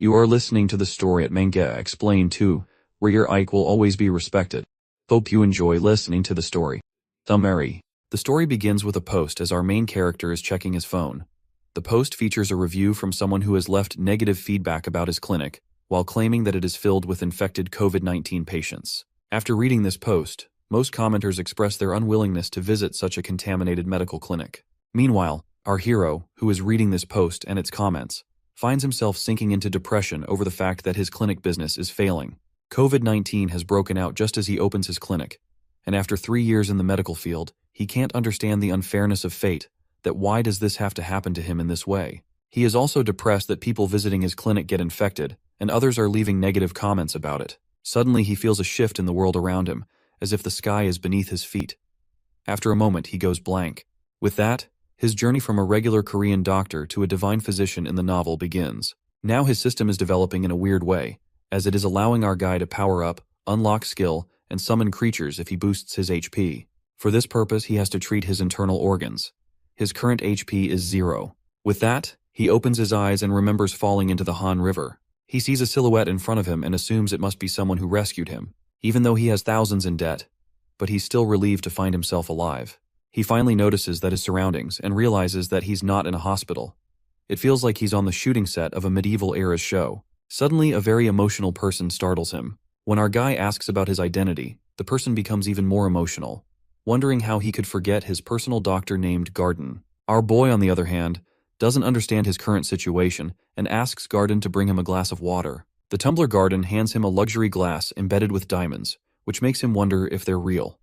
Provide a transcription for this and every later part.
You are listening to the story at Manga Explained 2, where your Ike will always be respected. Hope you enjoy listening to the story. Summary. The story begins with a post as our main character is checking his phone. The post features a review from someone who has left negative feedback about his clinic, while claiming that it is filled with infected COVID-19 patients. After reading this post, most commenters express their unwillingness to visit such a contaminated medical clinic. Meanwhile, our hero, who is reading this post and its comments, finds himself sinking into depression over the fact that his clinic business is failing. COVID-19 has broken out just as he opens his clinic, and after 3 years in the medical field, he can't understand the unfairness of fate, that why does this have to happen to him in this way? He is also depressed that people visiting his clinic get infected, and others are leaving negative comments about it. Suddenly he feels a shift in the world around him, as if the sky is beneath his feet. After a moment he goes blank. With that, his journey from a regular Korean doctor to a divine physician in the novel begins. Now his system is developing in a weird way, as it is allowing our guy to power up, unlock skill, and summon creatures if he boosts his HP. For this purpose he has to treat his internal organs. His current HP is 0. With that, he opens his eyes and remembers falling into the Han River. He sees a silhouette in front of him and assumes it must be someone who rescued him, even though he has thousands in debt. But he's still relieved to find himself alive. He finally notices that his surroundings and realizes that he's not in a hospital. It feels like he's on the shooting set of a medieval-era show. Suddenly, a very emotional person startles him. When our guy asks about his identity, the person becomes even more emotional, wondering how he could forget his personal doctor named Garden. Our boy, on the other hand, doesn't understand his current situation and asks Garden to bring him a glass of water. The tumbler Garden hands him a luxury glass embedded with diamonds, which makes him wonder if they're real.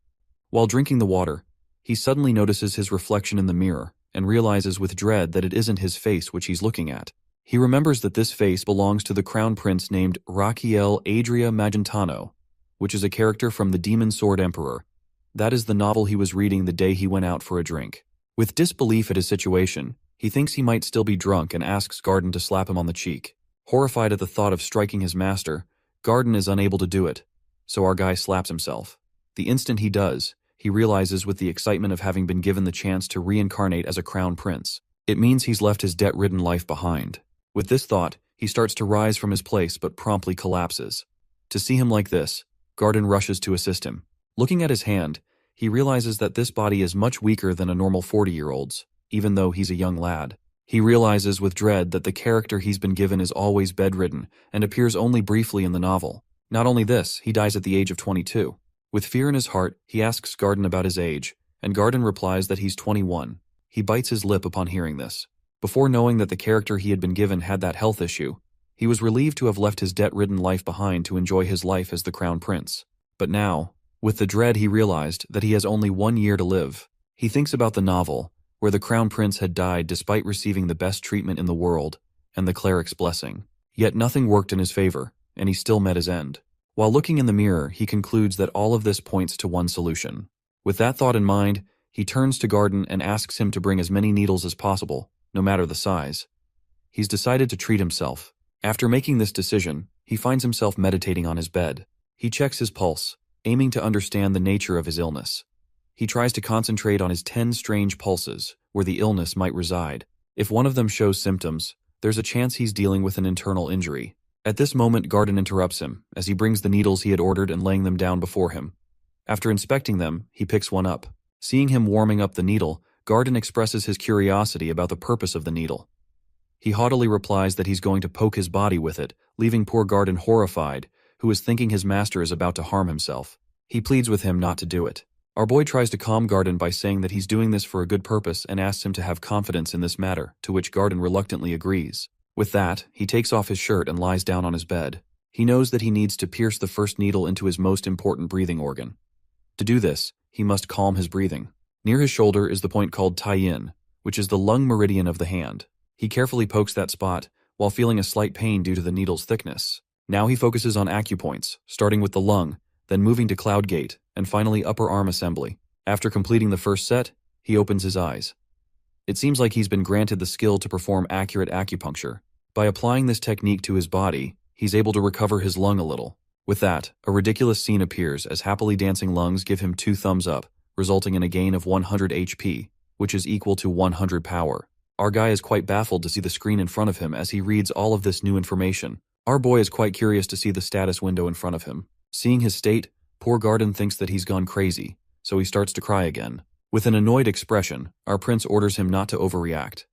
While drinking the water, he suddenly notices his reflection in the mirror and realizes with dread that it isn't his face which he's looking at. He remembers that this face belongs to the crown prince named Raquel Adria Magentano, which is a character from The Demon Sword Emperor. That is the novel he was reading the day he went out for a drink. With disbelief at his situation, he thinks he might still be drunk and asks Garden to slap him on the cheek. Horrified at the thought of striking his master, Garden is unable to do it, so our guy slaps himself. The instant he does, he realizes with the excitement of having been given the chance to reincarnate as a crown prince. It means he's left his debt-ridden life behind. With this thought, he starts to rise from his place but promptly collapses. To see him like this, Garden rushes to assist him. Looking at his hand, he realizes that this body is much weaker than a normal 40-year-old's, even though he's a young lad. He realizes with dread that the character he's been given is always bedridden and appears only briefly in the novel. Not only this, he dies at the age of 22. With fear in his heart, he asks Garden about his age, and Garden replies that he's 21. He bites his lip upon hearing this. Before knowing that the character he had been given had that health issue, he was relieved to have left his debt-ridden life behind to enjoy his life as the crown prince. But now, with the dread, he realized that he has only 1 year to live. He thinks about the novel, where the crown prince had died despite receiving the best treatment in the world and the cleric's blessing. Yet nothing worked in his favor, and he still met his end. While looking in the mirror, he concludes that all of this points to one solution. With that thought in mind, he turns to Garden and asks him to bring as many needles as possible, no matter the size. He's decided to treat himself. After making this decision, he finds himself meditating on his bed. He checks his pulse, aiming to understand the nature of his illness. He tries to concentrate on his 10 strange pulses, where the illness might reside. If one of them shows symptoms, there's a chance he's dealing with an internal injury. At this moment, Garden interrupts him, as he brings the needles he had ordered and laying them down before him. After inspecting them, he picks one up. Seeing him warming up the needle, Garden expresses his curiosity about the purpose of the needle. He haughtily replies that he's going to poke his body with it, leaving poor Garden horrified, who is thinking his master is about to harm himself. He pleads with him not to do it. Our boy tries to calm Garden by saying that he's doing this for a good purpose and asks him to have confidence in this matter, to which Garden reluctantly agrees. With that, he takes off his shirt and lies down on his bed. He knows that he needs to pierce the first needle into his most important breathing organ. To do this, he must calm his breathing. Near his shoulder is the point called Tai-in, which is the lung meridian of the hand. He carefully pokes that spot, while feeling a slight pain due to the needle's thickness. Now he focuses on acupoints, starting with the lung, then moving to cloud gate, and finally upper arm assembly. After completing the first set, he opens his eyes. It seems like he's been granted the skill to perform accurate acupuncture. By applying this technique to his body, he's able to recover his lung a little. With that, a ridiculous scene appears as happily dancing lungs give him 2 thumbs up, resulting in a gain of 100 HP, which is equal to 100 power. Our guy is quite baffled to see the screen in front of him as he reads all of this new information. Our boy is quite curious to see the status window in front of him. Seeing his state, poor Garden thinks that he's gone crazy, so he starts to cry again. With an annoyed expression, our prince orders him not to overreact.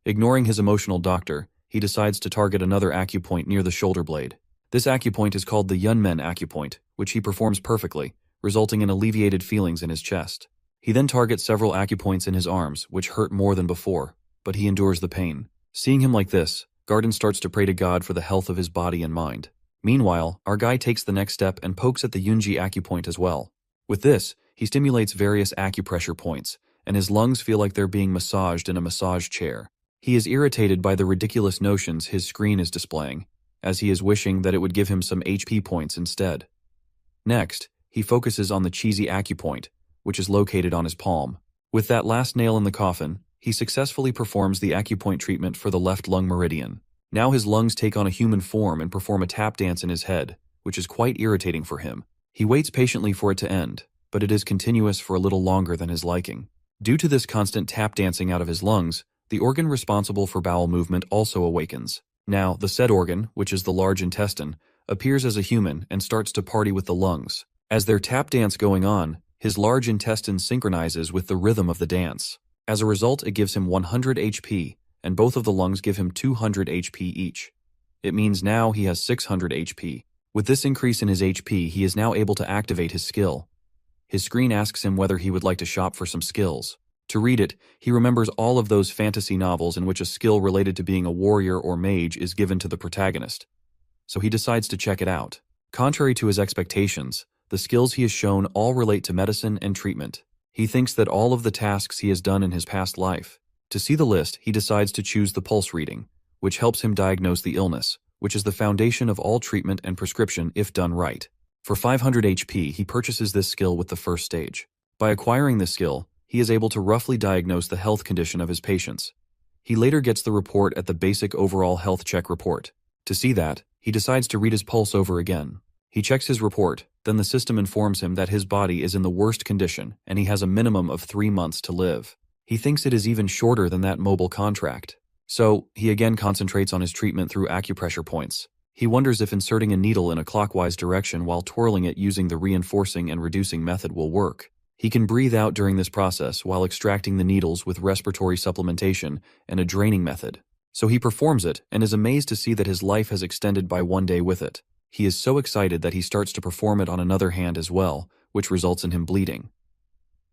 Ignoring his emotional doctor, he decides to target another acupoint near the shoulder blade. This acupoint is called the Yunmen acupoint, which he performs perfectly, resulting in alleviated feelings in his chest. He then targets several acupoints in his arms, which hurt more than before, but he endures the pain. Seeing him like this, Garden starts to pray to God for the health of his body and mind. Meanwhile, our guy takes the next step and pokes at the Yunji acupoint as well. With this, he stimulates various acupressure points, and his lungs feel like they're being massaged in a massage chair. He is irritated by the ridiculous notions his screen is displaying, as he is wishing that it would give him some HP points instead. Next, he focuses on the cheesy acupoint, which is located on his palm. With that last nail in the coffin, he successfully performs the acupoint treatment for the left lung meridian. Now his lungs take on a human form and perform a tap dance in his head, which is quite irritating for him. He waits patiently for it to end, but it is continuous for a little longer than his liking. Due to this constant tap dancing out of his lungs, the organ responsible for bowel movement also awakens. Now, the said organ, which is the large intestine, appears as a human and starts to party with the lungs. As their tap dance going on, his large intestine synchronizes with the rhythm of the dance. As a result, it gives him 100 HP, and both of the lungs give him 200 HP each. It means now he has 600 HP. With this increase in his HP, he is now able to activate his skill. His screen asks him whether he would like to shop for some skills. To read it, he remembers all of those fantasy novels in which a skill related to being a warrior or mage is given to the protagonist. So he decides to check it out. Contrary to his expectations, the skills he is shown all relate to medicine and treatment. He thinks that all of the tasks he has done in his past life. To see the list, he decides to choose the pulse reading, which helps him diagnose the illness, which is the foundation of all treatment and prescription if done right. For 500 HP, he purchases this skill with the first stage. By acquiring this skill, he is able to roughly diagnose the health condition of his patients. He later gets the report at the basic overall health check report. To see that, he decides to read his pulse over again. He checks his report, then the system informs him that his body is in the worst condition and he has a minimum of 3 months to live. He thinks it is even shorter than that mobile contract. So, he again concentrates on his treatment through acupressure points. He wonders if inserting a needle in a clockwise direction while twirling it using the reinforcing and reducing method will work. He can breathe out during this process while extracting the needles with respiratory supplementation and a draining method. So he performs it and is amazed to see that his life has extended by 1 day with it. He is so excited that he starts to perform it on another hand as well, which results in him bleeding.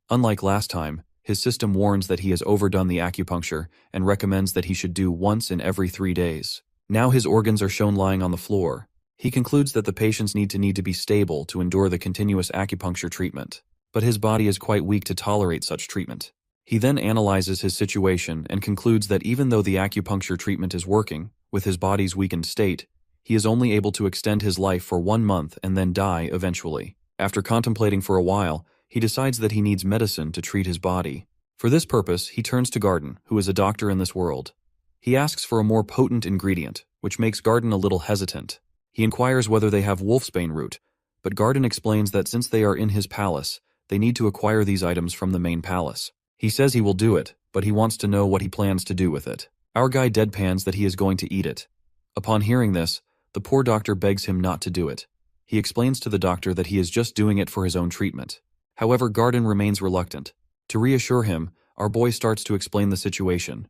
Unlike last time, his system warns that he has overdone the acupuncture and recommends that he should do once in every 3 days. Now his organs are shown lying on the floor. He concludes that the patients need to be stable to endure the continuous acupuncture treatment. But his body is quite weak to tolerate such treatment. He then analyzes his situation and concludes that even though the acupuncture treatment is working, with his body's weakened state, he is only able to extend his life for 1 month and then die eventually. After contemplating for a while, he decides that he needs medicine to treat his body. For this purpose, he turns to Garden, who is a doctor in this world. He asks for a more potent ingredient, which makes Garden a little hesitant. He inquires whether they have wolfsbane root, but Garden explains that since they are in his palace, they need to acquire these items from the main palace. He says he will do it, but he wants to know what he plans to do with it. Our guy deadpans that he is going to eat it. Upon hearing this, the poor doctor begs him not to do it. He explains to the doctor that he is just doing it for his own treatment. However, Garden remains reluctant. To reassure him, our boy starts to explain the situation.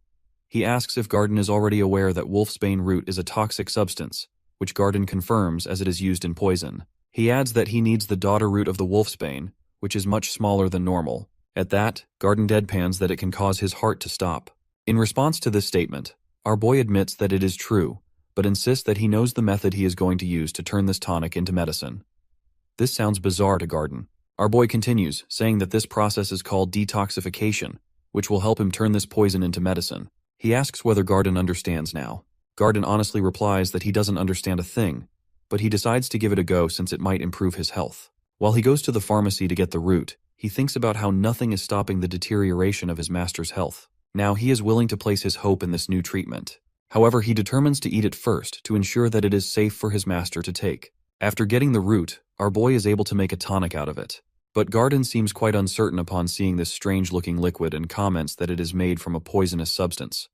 He asks if Garden is already aware that wolfsbane root is a toxic substance, which Garden confirms as it is used in poison. He adds that he needs the daughter root of the wolfsbane, which is much smaller than normal. At that, Garden deadpans that it can cause his heart to stop. In response to this statement, our boy admits that it is true, but insists that he knows the method he is going to use to turn this tonic into medicine. This sounds bizarre to Garden. Our boy continues, saying that this process is called detoxification, which will help him turn this poison into medicine. He asks whether Garden understands now. Garden honestly replies that he doesn't understand a thing, but he decides to give it a go since it might improve his health. While he goes to the pharmacy to get the root, he thinks about how nothing is stopping the deterioration of his master's health. Now he is willing to place his hope in this new treatment. However, he determines to eat it first to ensure that it is safe for his master to take. After getting the root, our boy is able to make a tonic out of it. But Garden seems quite uncertain upon seeing this strange-looking liquid and comments that it is made from a poisonous substance.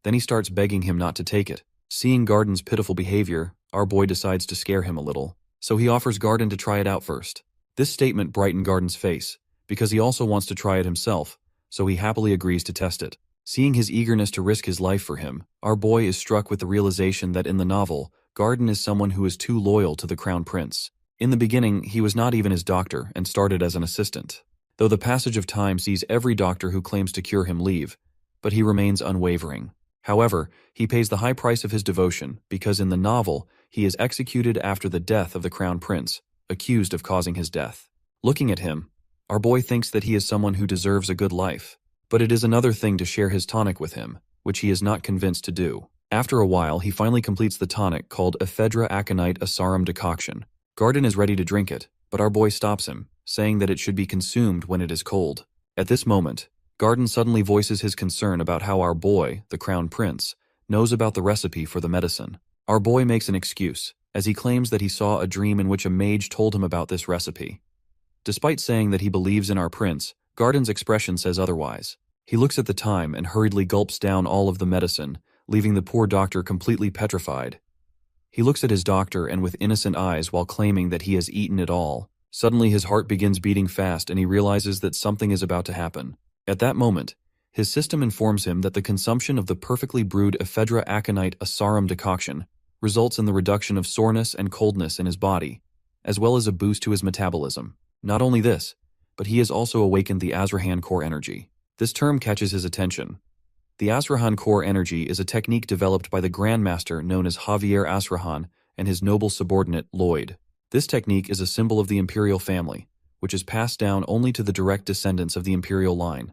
Then he starts begging him not to take it. Seeing Garden's pitiful behavior, our boy decides to scare him a little, so he offers Garden to try it out first. This statement brightened Garden's face, because he also wants to try it himself, so he happily agrees to test it. Seeing his eagerness to risk his life for him, our boy is struck with the realization that in the novel, Garden is someone who is too loyal to the Crown Prince. In the beginning, he was not even his doctor and started as an assistant, though the passage of time sees every doctor who claims to cure him leave, but he remains unwavering. However, he pays the high price of his devotion because in the novel, he is executed after the death of the Crown Prince, accused of causing his death. Looking at him, our boy thinks that he is someone who deserves a good life, but it is another thing to share his tonic with him, which he is not convinced to do. After a while, he finally completes the tonic called Ephedra Aconite Asarum Decoction. Garden is ready to drink it, but our boy stops him, saying that it should be consumed when it is cold. At this moment, Garden suddenly voices his concern about how our boy, the Crown Prince, knows about the recipe for the medicine. Our boy makes an excuse, as he claims that he saw a dream in which a mage told him about this recipe. Despite saying that he believes in our prince, Garden's expression says otherwise. He looks at the time and hurriedly gulps down all of the medicine, leaving the poor doctor completely petrified. He looks at his doctor and with innocent eyes while claiming that he has eaten it all. Suddenly his heart begins beating fast and he realizes that something is about to happen. At that moment, his system informs him that the consumption of the perfectly brewed Ephedra Aconite Asarum decoction results in the reduction of soreness and coldness in his body, as well as a boost to his metabolism. Not only this, but he has also awakened the Azrahan core energy. This term catches his attention. The Azrahan core energy is a technique developed by the Grandmaster known as Javier Azrahan and his noble subordinate, Lloyd. This technique is a symbol of the imperial family, which is passed down only to the direct descendants of the imperial line.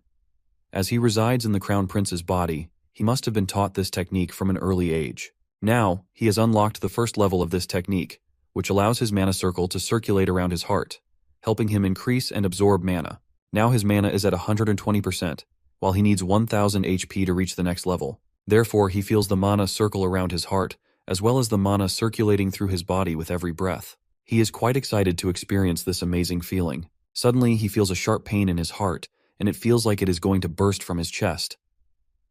As he resides in the Crown Prince's body, he must have been taught this technique from an early age. Now, he has unlocked the first level of this technique, which allows his mana circle to circulate around his heart, helping him increase and absorb mana. Now his mana is at 120%, while he needs 1000 HP to reach the next level. Therefore, he feels the mana circle around his heart, as well as the mana circulating through his body with every breath. He is quite excited to experience this amazing feeling. Suddenly, he feels a sharp pain in his heart, and it feels like it is going to burst from his chest.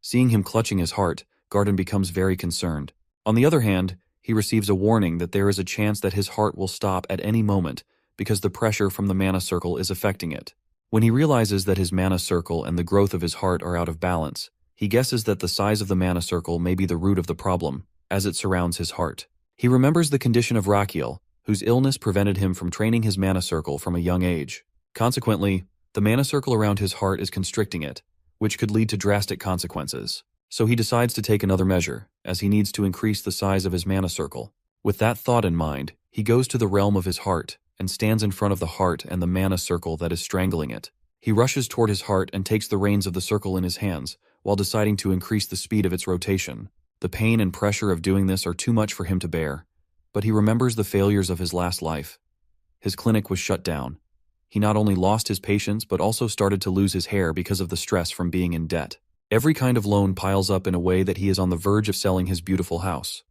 Seeing him clutching his heart, Garden becomes very concerned. On the other hand, he receives a warning that there is a chance that his heart will stop at any moment because the pressure from the mana circle is affecting it. When he realizes that his mana circle and the growth of his heart are out of balance, he guesses that the size of the mana circle may be the root of the problem, as it surrounds his heart. He remembers the condition of Rakiel, whose illness prevented him from training his mana circle from a young age. Consequently, the mana circle around his heart is constricting it, which could lead to drastic consequences. So he decides to take another measure, as he needs to increase the size of his mana circle. With that thought in mind, he goes to the realm of his heart and stands in front of the heart and the mana circle that is strangling it. He rushes toward his heart and takes the reins of the circle in his hands, while deciding to increase the speed of its rotation. The pain and pressure of doing this are too much for him to bear, but he remembers the failures of his last life. His clinic was shut down. He not only lost his patients but also started to lose his hair because of the stress from being in debt. Every kind of loan piles up in a way that he is on the verge of selling his beautiful house.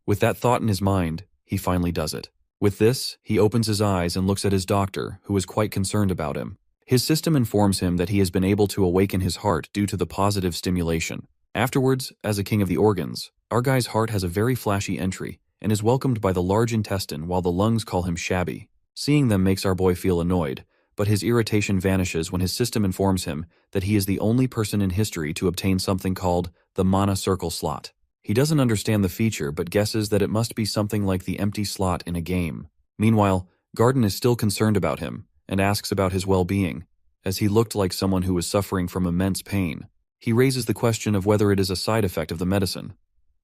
With that thought in his mind, he finally does it. With this, he opens his eyes and looks at his doctor, who is quite concerned about him. His system informs him that he has been able to awaken his heart due to the positive stimulation. Afterwards, as a king of the organs, our guy's heart has a very flashy entry and is welcomed by the large intestine while the lungs call him shabby. Seeing them makes our boy feel annoyed, but his irritation vanishes when his system informs him that he is the only person in history to obtain something called the mana circle slot. He doesn't understand the feature but guesses that it must be something like the empty slot in a game. Meanwhile, Garden is still concerned about him and asks about his well-being, as he looked like someone who was suffering from immense pain. He raises the question of whether it is a side effect of the medicine.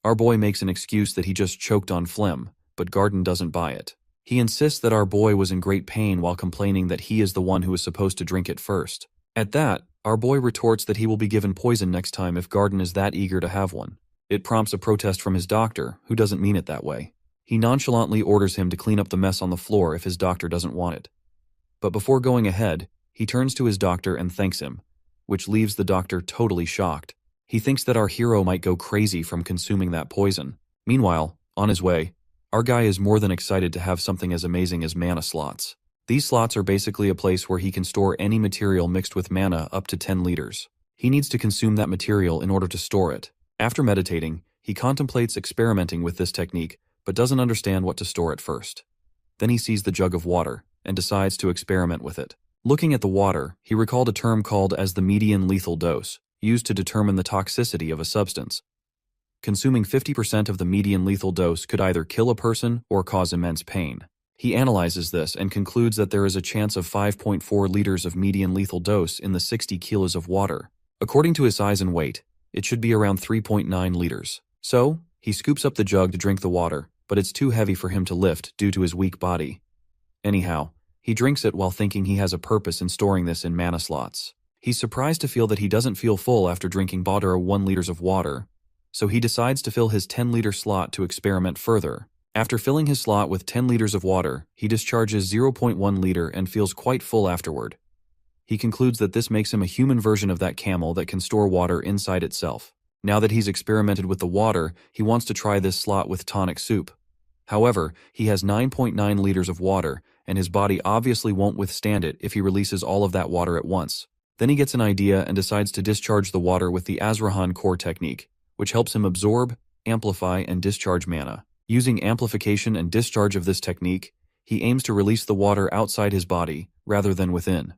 Our boy makes an excuse that he just choked on phlegm, but Garden doesn't buy it. He insists that our boy was in great pain while complaining that he is the one who is supposed to drink it first. At that, our boy retorts that he will be given poison next time if Garden is that eager to have one. It prompts a protest from his doctor, who doesn't mean it that way. He nonchalantly orders him to clean up the mess on the floor if his doctor doesn't want it. But before going ahead, he turns to his doctor and thanks him, which leaves the doctor totally shocked. He thinks that our hero might go crazy from consuming that poison. Meanwhile, on his way, our guy is more than excited to have something as amazing as mana slots. These slots are basically a place where he can store any material mixed with mana up to 10 liters. He needs to consume that material in order to store it. After meditating, he contemplates experimenting with this technique, but doesn't understand what to store at first. Then he sees the jug of water, and decides to experiment with it. Looking at the water, he recalled a term called as the median lethal dose, used to determine the toxicity of a substance. Consuming 50% of the median lethal dose could either kill a person or cause immense pain. He analyzes this and concludes that there is a chance of 5.4 liters of median lethal dose in the 60 kilos of water. According to his size and weight, it should be around 3.9 liters. So, he scoops up the jug to drink the water, but it's too heavy for him to lift due to his weak body. Anyhow, he drinks it while thinking he has a purpose in storing this in mana slots. He's surprised to feel that he doesn't feel full after drinking 1 liters of water, so he decides to fill his 10-liter slot to experiment further. After filling his slot with 10 liters of water, he discharges 0.1 liter and feels quite full afterward. He concludes that this makes him a human version of that camel that can store water inside itself. Now that he's experimented with the water, he wants to try this slot with tonic soup. However, he has 9.9 liters of water, and his body obviously won't withstand it if he releases all of that water at once. Then he gets an idea and decides to discharge the water with the Azrahan core technique, which helps him absorb, amplify, and discharge mana. Using amplification and discharge of this technique, he aims to release the water outside his body, rather than within.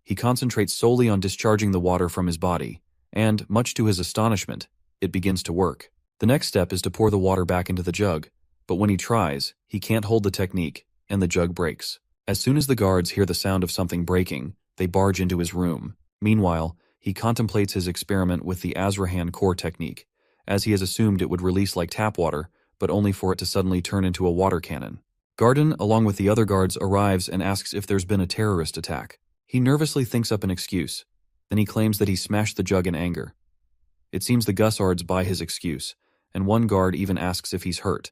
He concentrates solely on discharging the water from his body, and, much to his astonishment, it begins to work. The next step is to pour the water back into the jug, but when he tries, he can't hold the technique, and the jug breaks. As soon as the guards hear the sound of something breaking, they barge into his room. Meanwhile, he contemplates his experiment with the Azrahan core technique, as he has assumed it would release like tap water, but only for it to suddenly turn into a water cannon. Garden, along with the other guards, arrives and asks if there's been a terrorist attack. He nervously thinks up an excuse. Then he claims that he smashed the jug in anger. It seems the guards buy his excuse, and one guard even asks if he's hurt.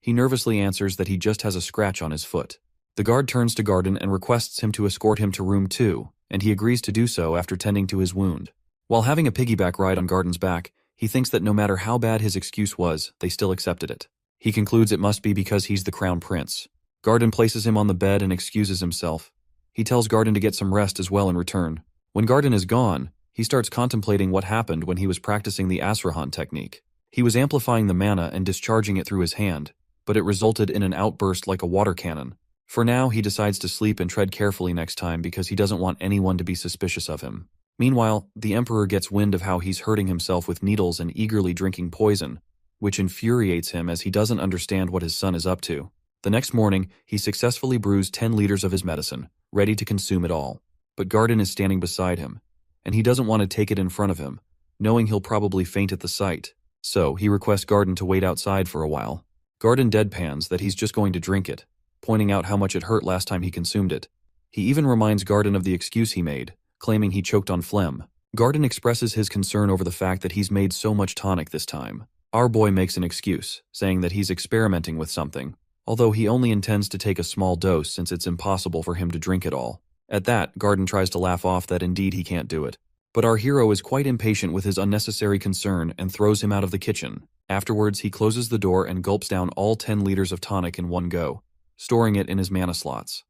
He nervously answers that he just has a scratch on his foot. The guard turns to Garden and requests him to escort him to room 2, and he agrees to do so after tending to his wound. While having a piggyback ride on Garden's back, he thinks that no matter how bad his excuse was, they still accepted it. He concludes it must be because he's the crown prince. Garden places him on the bed and excuses himself. He tells Garden to get some rest as well in return. When Garden is gone, he starts contemplating what happened when he was practicing the Azrahan technique. He was amplifying the mana and discharging it through his hand, but it resulted in an outburst like a water cannon. For now, he decides to sleep and tread carefully next time because he doesn't want anyone to be suspicious of him. Meanwhile, the Emperor gets wind of how he's hurting himself with needles and eagerly drinking poison, which infuriates him as he doesn't understand what his son is up to. The next morning, he successfully brews 10 liters of his medicine, ready to consume it all. But Garden is standing beside him, and he doesn't want to take it in front of him, knowing he'll probably faint at the sight. So, he requests Garden to wait outside for a while. Garden deadpans that he's just going to drink it, pointing out how much it hurt last time he consumed it. He even reminds Garden of the excuse he made, claiming he choked on phlegm. Garden expresses his concern over the fact that he's made so much tonic this time. Our boy makes an excuse, saying that he's experimenting with something, although he only intends to take a small dose since it's impossible for him to drink it all. At that, Garden tries to laugh off that indeed he can't do it. But our hero is quite impatient with his unnecessary concern and throws him out of the kitchen. Afterwards, he closes the door and gulps down all 10 liters of tonic in one go, storing it in his mana slots.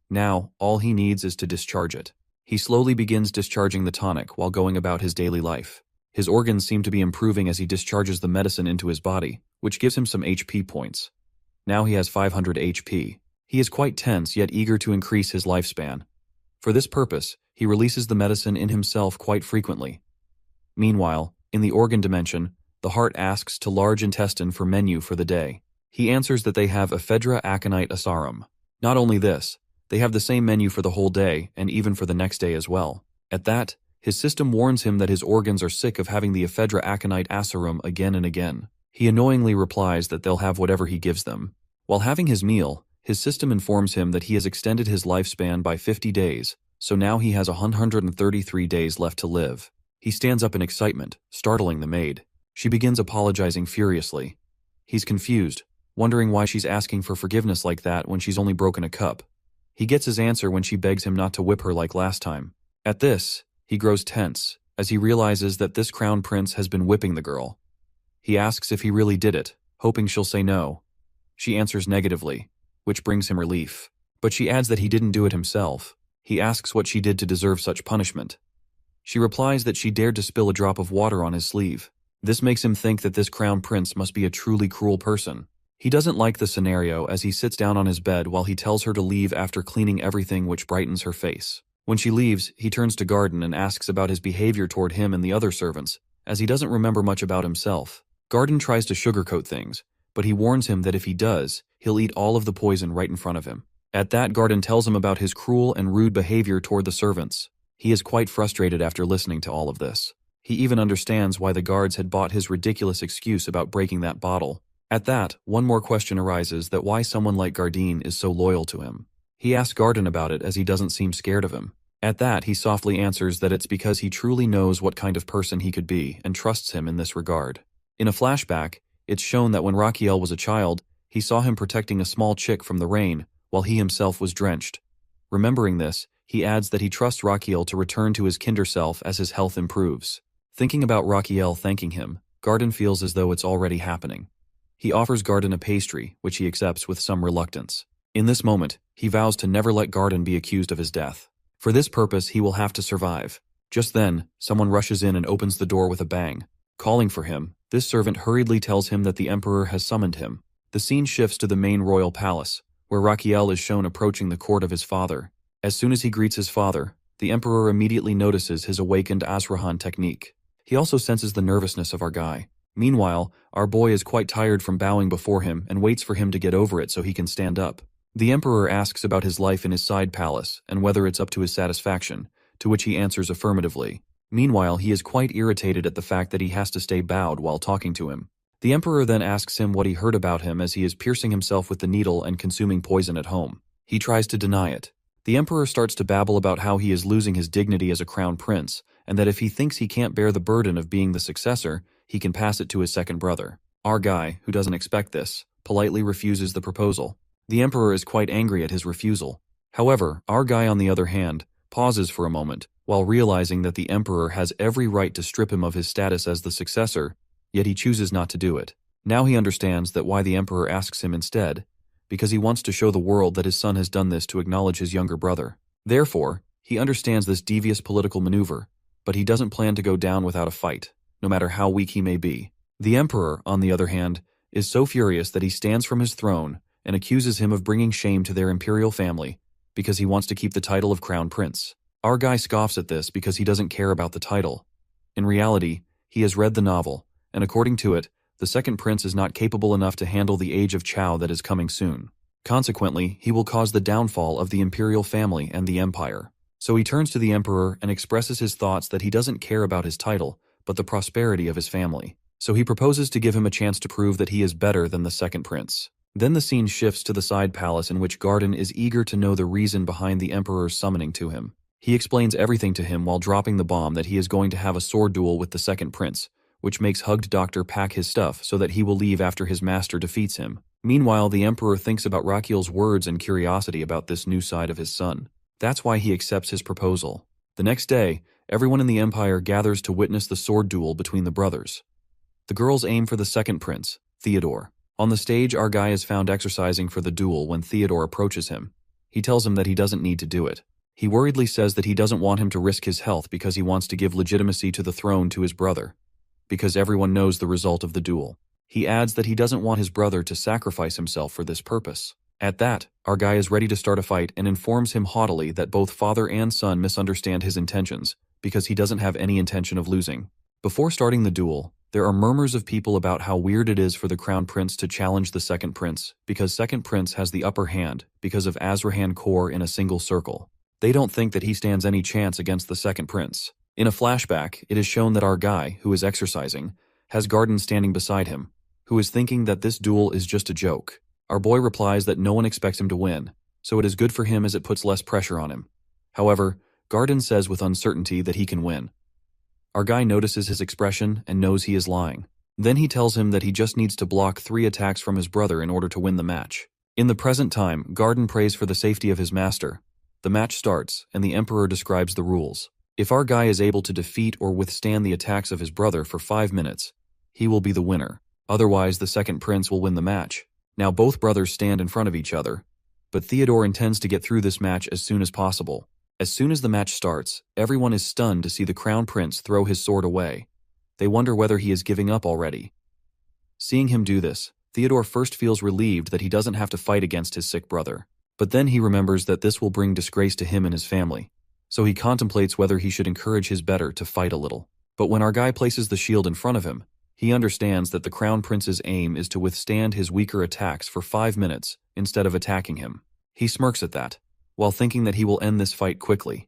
Now, all he needs is to discharge it. He slowly begins discharging the tonic while going about his daily life. His organs seem to be improving as he discharges the medicine into his body, which gives him some HP points. Now he has 500 HP. He is quite tense yet eager to increase his lifespan. For this purpose, he releases the medicine in himself quite frequently. Meanwhile, in the organ dimension, the heart asks to large intestine for menu for the day. He answers that they have ephedra aconite asarum. Not only this, they have the same menu for the whole day and even for the next day as well. At that, his system warns him that his organs are sick of having the ephedra aconite asarum again and again. He annoyingly replies that they'll have whatever he gives them. While having his meal, his system informs him that he has extended his lifespan by 50 days, so now he has 133 days left to live. He stands up in excitement, startling the maid. She begins apologizing furiously. He's confused, wondering why she's asking for forgiveness like that when she's only broken a cup. He gets his answer when she begs him not to whip her like last time. At this, he grows tense, as he realizes that this crown prince has been whipping the girl. He asks if he really did it, hoping she'll say no. She answers negatively, which brings him relief. But she adds that he didn't do it himself. He asks what she did to deserve such punishment. She replies that she dared to spill a drop of water on his sleeve. This makes him think that this crown prince must be a truly cruel person. He doesn't like the scenario as he sits down on his bed while he tells her to leave after cleaning everything which brightens her face. When she leaves, he turns to Garden and asks about his behavior toward him and the other servants, as he doesn't remember much about himself. Garden tries to sugarcoat things, but he warns him that if he does, he'll eat all of the poison right in front of him. At that, Garden tells him about his cruel and rude behavior toward the servants. He is quite frustrated after listening to all of this. He even understands why the guards had bought his ridiculous excuse about breaking that bottle. At that, one more question arises that why someone like Garden is so loyal to him. He asks Garden about it as he doesn't seem scared of him. At that, he softly answers that it's because he truly knows what kind of person he could be and trusts him in this regard. In a flashback, it's shown that when Raquiel was a child, he saw him protecting a small chick from the rain, while he himself was drenched. Remembering this, he adds that he trusts Raquiel to return to his kinder self as his health improves. Thinking about Raquiel thanking him, Garden feels as though it's already happening. He offers Garden a pastry, which he accepts with some reluctance. In this moment, he vows to never let Garden be accused of his death. For this purpose, he will have to survive. Just then, someone rushes in and opens the door with a bang. Calling for him, this servant hurriedly tells him that the Emperor has summoned him. The scene shifts to the main royal palace, where Raquiel is shown approaching the court of his father. As soon as he greets his father, the Emperor immediately notices his awakened Azrahan technique. He also senses the nervousness of our guy. Meanwhile, our boy is quite tired from bowing before him and waits for him to get over it so he can stand up. The Emperor asks about his life in his side palace and whether it's up to his satisfaction, to which he answers affirmatively. Meanwhile, he is quite irritated at the fact that he has to stay bowed while talking to him. The Emperor then asks him what he heard about him as he is piercing himself with the needle and consuming poison at home. He tries to deny it. The Emperor starts to babble about how he is losing his dignity as a crown prince, and that if he thinks he can't bear the burden of being the successor, he can pass it to his second brother. Our guy, who doesn't expect this, politely refuses the proposal. The Emperor is quite angry at his refusal. However, our guy on the other hand, pauses for a moment, while realizing that the Emperor has every right to strip him of his status as the successor, yet he chooses not to do it. Now he understands that why the Emperor asks him instead, because he wants to show the world that his son has done this to acknowledge his younger brother. Therefore, he understands this devious political maneuver, but he doesn't plan to go down without a fight, no matter how weak he may be. The Emperor, on the other hand, is so furious that he stands from his throne and accuses him of bringing shame to their imperial family because he wants to keep the title of crown prince. Our guy scoffs at this because he doesn't care about the title. In reality, he has read the novel, and according to it, the second prince is not capable enough to handle the age of Chao that is coming soon. Consequently, he will cause the downfall of the imperial family and the empire. So he turns to the Emperor and expresses his thoughts that he doesn't care about his title, but the prosperity of his family. So he proposes to give him a chance to prove that he is better than the second prince. Then the scene shifts to the side palace in which Garden is eager to know the reason behind the Emperor's summoning to him. He explains everything to him while dropping the bomb that he is going to have a sword duel with the second prince, which makes Hugged Doctor pack his stuff so that he will leave after his master defeats him. Meanwhile, the Emperor thinks about Raquiel's words and curiosity about this new side of his son. That's why he accepts his proposal. The next day, everyone in the Empire gathers to witness the sword duel between the brothers. The girls aim for the second prince, Theodore. On the stage, our guy is found exercising for the duel when Theodore approaches him. He tells him that he doesn't need to do it. He worriedly says that he doesn't want him to risk his health because he wants to give legitimacy to the throne to his brother, because everyone knows the result of the duel. He adds that he doesn't want his brother to sacrifice himself for this purpose. At that, our guy is ready to start a fight and informs him haughtily that both father and son misunderstand his intentions, because he doesn't have any intention of losing. Before starting the duel, there are murmurs of people about how weird it is for the crown prince to challenge the second prince, because second prince has the upper hand because of Azrahan core in a single circle. They don't think that he stands any chance against the second prince. In a flashback, it is shown that our guy, who is exercising, has Garden standing beside him, who is thinking that this duel is just a joke. Our boy replies that no one expects him to win, so it is good for him as it puts less pressure on him. However, Garden says with uncertainty that he can win. Our guy notices his expression and knows he is lying. Then he tells him that he just needs to block 3 attacks from his brother in order to win the match. In the present time, Garden prays for the safety of his master. The match starts, and the Emperor describes the rules. If our guy is able to defeat or withstand the attacks of his brother for 5 minutes, he will be the winner. Otherwise, the second prince will win the match. Now both brothers stand in front of each other, but Theodore intends to get through this match as soon as possible. As soon as the match starts, everyone is stunned to see the crown prince throw his sword away. They wonder whether he is giving up already. Seeing him do this, Theodore first feels relieved that he doesn't have to fight against his sick brother. But then he remembers that this will bring disgrace to him and his family. So he contemplates whether he should encourage his better to fight a little. But when our guy places the shield in front of him, he understands that the Crown Prince's aim is to withstand his weaker attacks for 5 minutes instead of attacking him. He smirks at that, while thinking that he will end this fight quickly.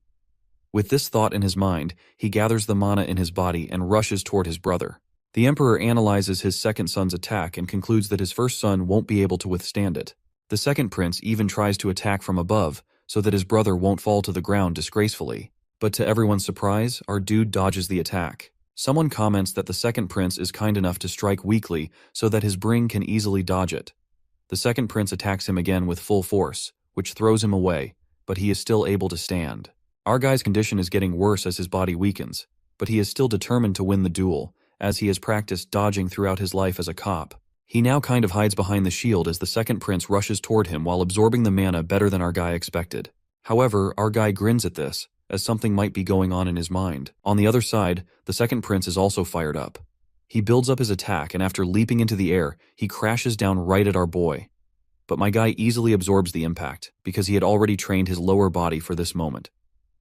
With this thought in his mind, he gathers the mana in his body and rushes toward his brother. The Emperor analyzes his second son's attack and concludes that his first son won't be able to withstand it. The second prince even tries to attack from above so that his brother won't fall to the ground disgracefully. But to everyone's surprise, our dude dodges the attack. Someone comments that the second prince is kind enough to strike weakly so that his bring can easily dodge it. The second prince attacks him again with full force, which throws him away, but he is still able to stand. Our guy's condition is getting worse as his body weakens, but he is still determined to win the duel, as he has practiced dodging throughout his life as a cop. He now kind of hides behind the shield as the second prince rushes toward him while absorbing the mana better than our guy expected. However, our guy grins at this, as something might be going on in his mind. On the other side, the second prince is also fired up. He builds up his attack, and after leaping into the air, he crashes down right at our boy. But my guy easily absorbs the impact, because he had already trained his lower body for this moment.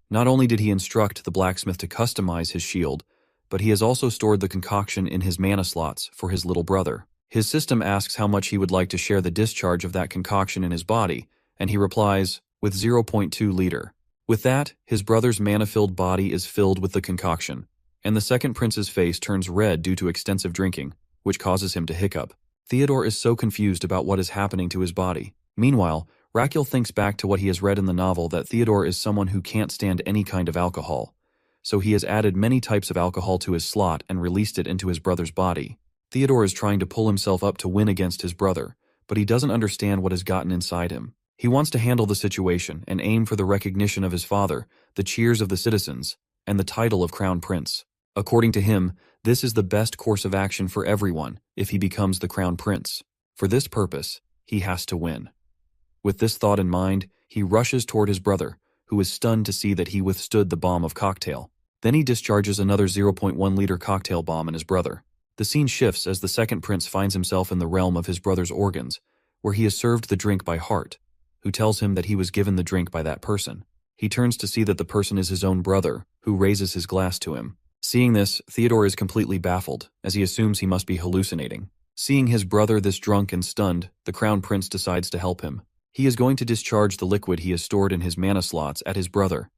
Not only did he instruct the blacksmith to customize his shield, but he has also stored the concoction in his mana slots for his little brother. His system asks how much he would like to share the discharge of that concoction in his body, and he replies, with 0.2 liter. With that, his brother's mana-filled body is filled with the concoction, and the second prince's face turns red due to extensive drinking, which causes him to hiccup. Theodore is so confused about what is happening to his body. Meanwhile, Raquel thinks back to what he has read in the novel that Theodore is someone who can't stand any kind of alcohol, so he has added many types of alcohol to his slot and released it into his brother's body. Theodore is trying to pull himself up to win against his brother, but he doesn't understand what has gotten inside him. He wants to handle the situation and aim for the recognition of his father, the cheers of the citizens, and the title of Crown Prince. According to him, this is the best course of action for everyone if he becomes the Crown Prince. For this purpose, he has to win. With this thought in mind, he rushes toward his brother, who is stunned to see that he withstood the bomb of cocktail. Then he discharges another 0.1 liter cocktail bomb in his brother. The scene shifts as the second prince finds himself in the realm of his brother's organs, where he is served the drink by Hart, who tells him that he was given the drink by that person. He turns to see that the person is his own brother, who raises his glass to him. Seeing this, Theodore is completely baffled, as he assumes he must be hallucinating. Seeing his brother this drunk and stunned, the Crown Prince decides to help him. He is going to discharge the liquid he has stored in his mana slots at his brother.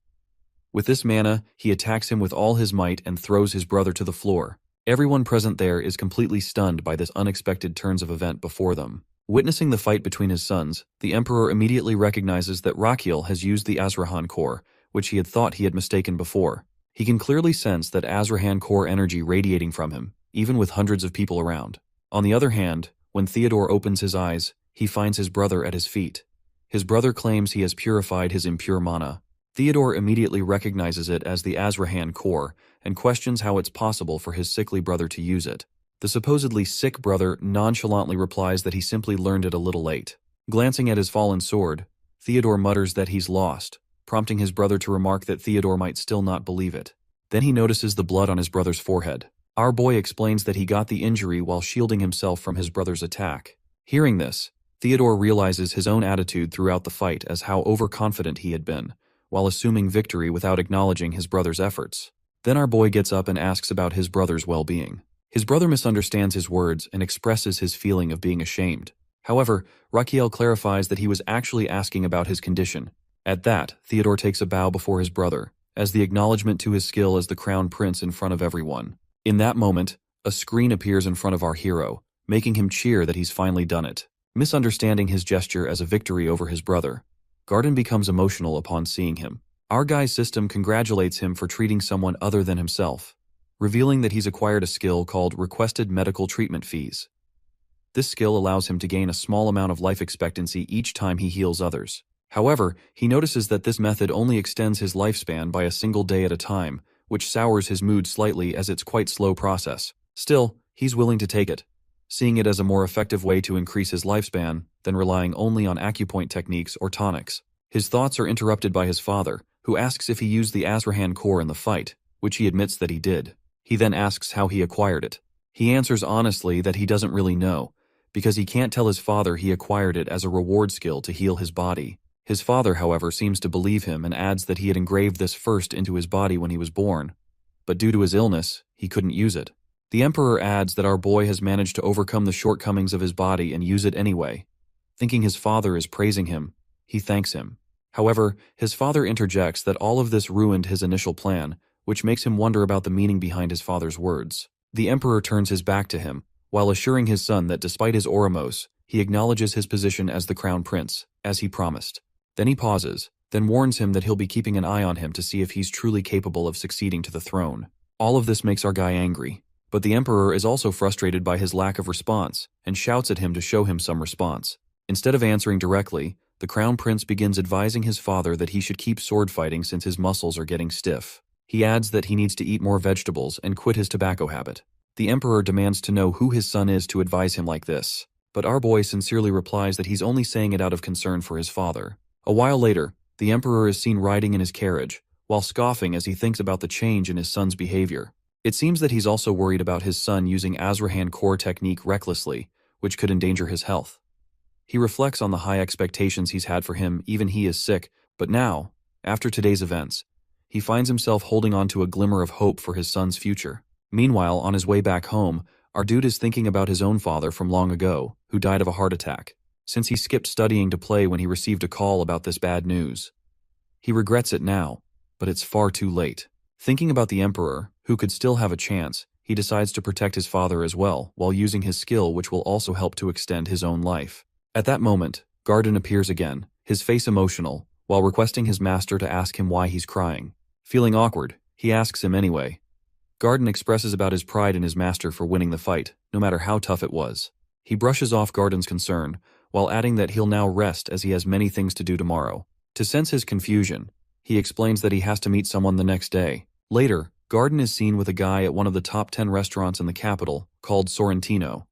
With this mana, he attacks him with all his might and throws his brother to the floor. Everyone present there is completely stunned by this unexpected turns of event before them. Witnessing the fight between his sons, the Emperor immediately recognizes that Raquel has used the Azrahan core, which he had thought he had mistaken before. He can clearly sense that Azrahan core energy radiating from him, even with hundreds of people around. On the other hand, when Theodore opens his eyes, he finds his brother at his feet. His brother claims he has purified his impure mana. Theodore immediately recognizes it as the Azrahan core and questions how it's possible for his sickly brother to use it. The supposedly sick brother nonchalantly replies that he simply learned it a little late. Glancing at his fallen sword, Theodore mutters that he's lost, prompting his brother to remark that Theodore might still not believe it. Then he notices the blood on his brother's forehead. Our boy explains that he got the injury while shielding himself from his brother's attack. Hearing this, Theodore realizes his own attitude throughout the fight as how overconfident he had been, while assuming victory without acknowledging his brother's efforts. Then our boy gets up and asks about his brother's well-being. His brother misunderstands his words and expresses his feeling of being ashamed. However, Raquel clarifies that he was actually asking about his condition. At that, Theodore takes a bow before his brother, as the acknowledgement to his skill as the Crown Prince in front of everyone. In that moment, a screen appears in front of our hero, making him cheer that he's finally done it. Misunderstanding his gesture as a victory over his brother, Garden becomes emotional upon seeing him. Our guy's system congratulates him for treating someone other than himself, revealing that he's acquired a skill called Requested Medical Treatment Fees. This skill allows him to gain a small amount of life expectancy each time he heals others. However, he notices that this method only extends his lifespan by a single day at a time, which sours his mood slightly as it's quite slow process. Still, he's willing to take it, seeing it as a more effective way to increase his lifespan than relying only on acupoint techniques or tonics. His thoughts are interrupted by his father, who asks if he used the Azrahan core in the fight, which he admits that he did. He then asks how he acquired it. He answers honestly that he doesn't really know, because he can't tell his father he acquired it as a reward skill to heal his body. His father, however, seems to believe him and adds that he had engraved this first into his body when he was born, but due to his illness, he couldn't use it. The Emperor adds that our boy has managed to overcome the shortcomings of his body and use it anyway. Thinking his father is praising him, he thanks him. However, his father interjects that all of this ruined his initial plan, which makes him wonder about the meaning behind his father's words. The Emperor turns his back to him, while assuring his son that despite his Oramos, he acknowledges his position as the crown prince, as he promised. Then he pauses, then warns him that he'll be keeping an eye on him to see if he's truly capable of succeeding to the throne. All of this makes our guy angry, but the Emperor is also frustrated by his lack of response and shouts at him to show him some response. Instead of answering directly, the crown prince begins advising his father that he should keep sword fighting since his muscles are getting stiff. He adds that he needs to eat more vegetables and quit his tobacco habit. The Emperor demands to know who his son is to advise him like this, but our boy sincerely replies that he's only saying it out of concern for his father. A while later, the Emperor is seen riding in his carriage, while scoffing as he thinks about the change in his son's behavior. It seems that he's also worried about his son using Azrahan core technique recklessly, which could endanger his health. He reflects on the high expectations he's had for him, even he is sick, but now, after today's events, he finds himself holding on to a glimmer of hope for his son's future. Meanwhile, on his way back home, our dude is thinking about his own father from long ago, who died of a heart attack, since he skipped studying to play when he received a call about this bad news. He regrets it now, but it's far too late. Thinking about the Emperor, who could still have a chance, he decides to protect his father as well, while using his skill which will also help to extend his own life. At that moment, Garden appears again, his face emotional, while requesting his master to ask him why he's crying. Feeling awkward, he asks him anyway. Garden expresses about his pride in his master for winning the fight, no matter how tough it was. He brushes off Garden's concern, while adding that he'll now rest as he has many things to do tomorrow. To sense his confusion, he explains that he has to meet someone the next day. Later, Garden is seen with a guy at one of the top 10 restaurants in the capital, called Sorrentino.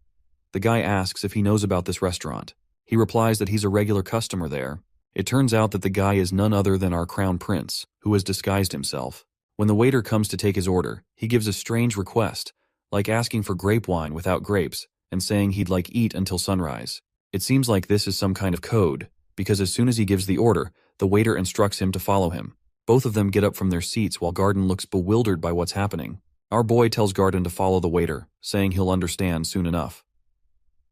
The guy asks if he knows about this restaurant. He replies that he's a regular customer there. It turns out that the guy is none other than our crown prince, who has disguised himself. When the waiter comes to take his order, he gives a strange request, like asking for grape wine without grapes, and saying he'd like eat until sunrise. It seems like this is some kind of code, because as soon as he gives the order, the waiter instructs him to follow him. Both of them get up from their seats while Garden looks bewildered by what's happening. Our boy tells Garden to follow the waiter, saying he'll understand soon enough.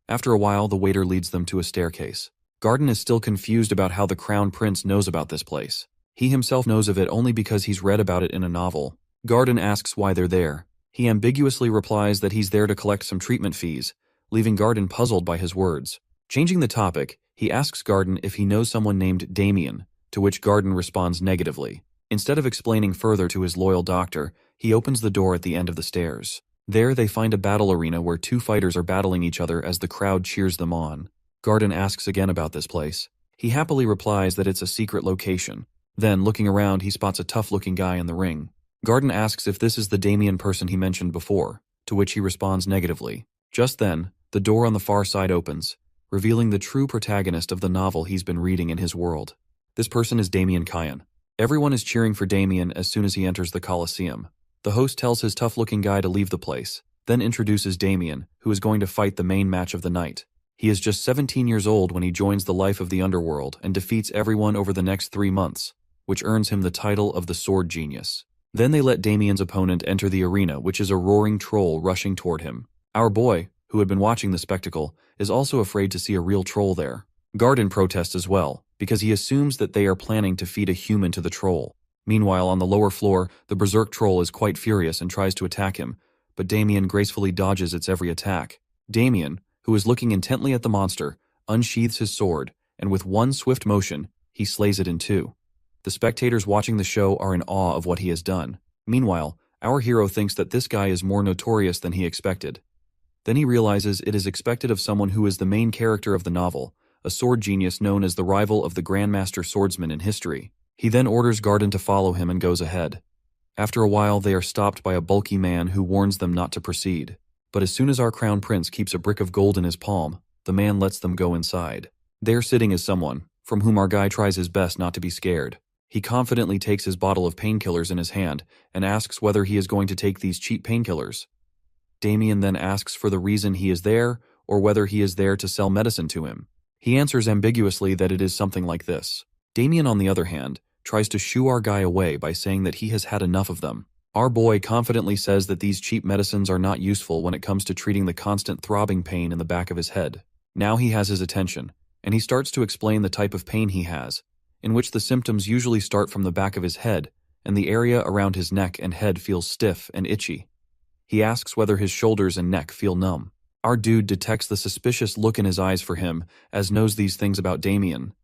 After a while, the waiter leads them to a staircase. Garden is still confused about how the crown prince knows about this place. He himself knows of it only because he's read about it in a novel. Garden asks why they're there. He ambiguously replies that he's there to collect some treatment fees, leaving Garden puzzled by his words. Changing the topic, he asks Garden if he knows someone named Damien, to which Garden responds negatively. Instead of explaining further to his loyal doctor, he opens the door at the end of the stairs. There they find a battle arena where two fighters are battling each other as the crowd cheers them on. Garden asks again about this place. He happily replies that it's a secret location. Then, looking around, he spots a tough-looking guy in the ring. Garden asks if this is the Damien person he mentioned before, to which he responds negatively. Just then, the door on the far side opens, revealing the true protagonist of the novel he's been reading in his world. This person is Damien Kyan. Everyone is cheering for Damien as soon as he enters the Colosseum. The host tells his tough-looking guy to leave the place, then introduces Damien, who is going to fight the main match of the night. He is just 17 years old when he joins the life of the underworld and defeats everyone over the next 3 months, which earns him the title of the Sword Genius. Then they let Damien's opponent enter the arena, which is a roaring troll rushing toward him. Our boy, who had been watching the spectacle, is also afraid to see a real troll there. Garden protests as well, because he assumes that they are planning to feed a human to the troll. Meanwhile, on the lower floor, the berserk troll is quite furious and tries to attack him, but Damien gracefully dodges its every attack. Damien, who is looking intently at the monster, unsheathes his sword, and with one swift motion, he slays it in two. The spectators watching the show are in awe of what he has done. Meanwhile, our hero thinks that this guy is more notorious than he expected. Then he realizes it is expected of someone who is the main character of the novel, a sword genius known as the rival of the Grandmaster Swordsman in history. He then orders Garden to follow him and goes ahead. After a while, they are stopped by a bulky man who warns them not to proceed. But as soon as our crown prince keeps a brick of gold in his palm, the man lets them go inside. There sitting is someone, from whom our guy tries his best not to be scared. He confidently takes his bottle of painkillers in his hand and asks whether he is going to take these cheap painkillers. Damien then asks for the reason he is there or whether he is there to sell medicine to him. He answers ambiguously that it is something like this. Damien, on the other hand, tries to shoo our guy away by saying that he has had enough of them. Our boy confidently says that these cheap medicines are not useful when it comes to treating the constant throbbing pain in the back of his head. Now he has his attention, and he starts to explain the type of pain he has, in which the symptoms usually start from the back of his head, and the area around his neck and head feels stiff and itchy. He asks whether his shoulders and neck feel numb. Our dude detects the suspicious look in his eyes for him, as knows these things about Damien.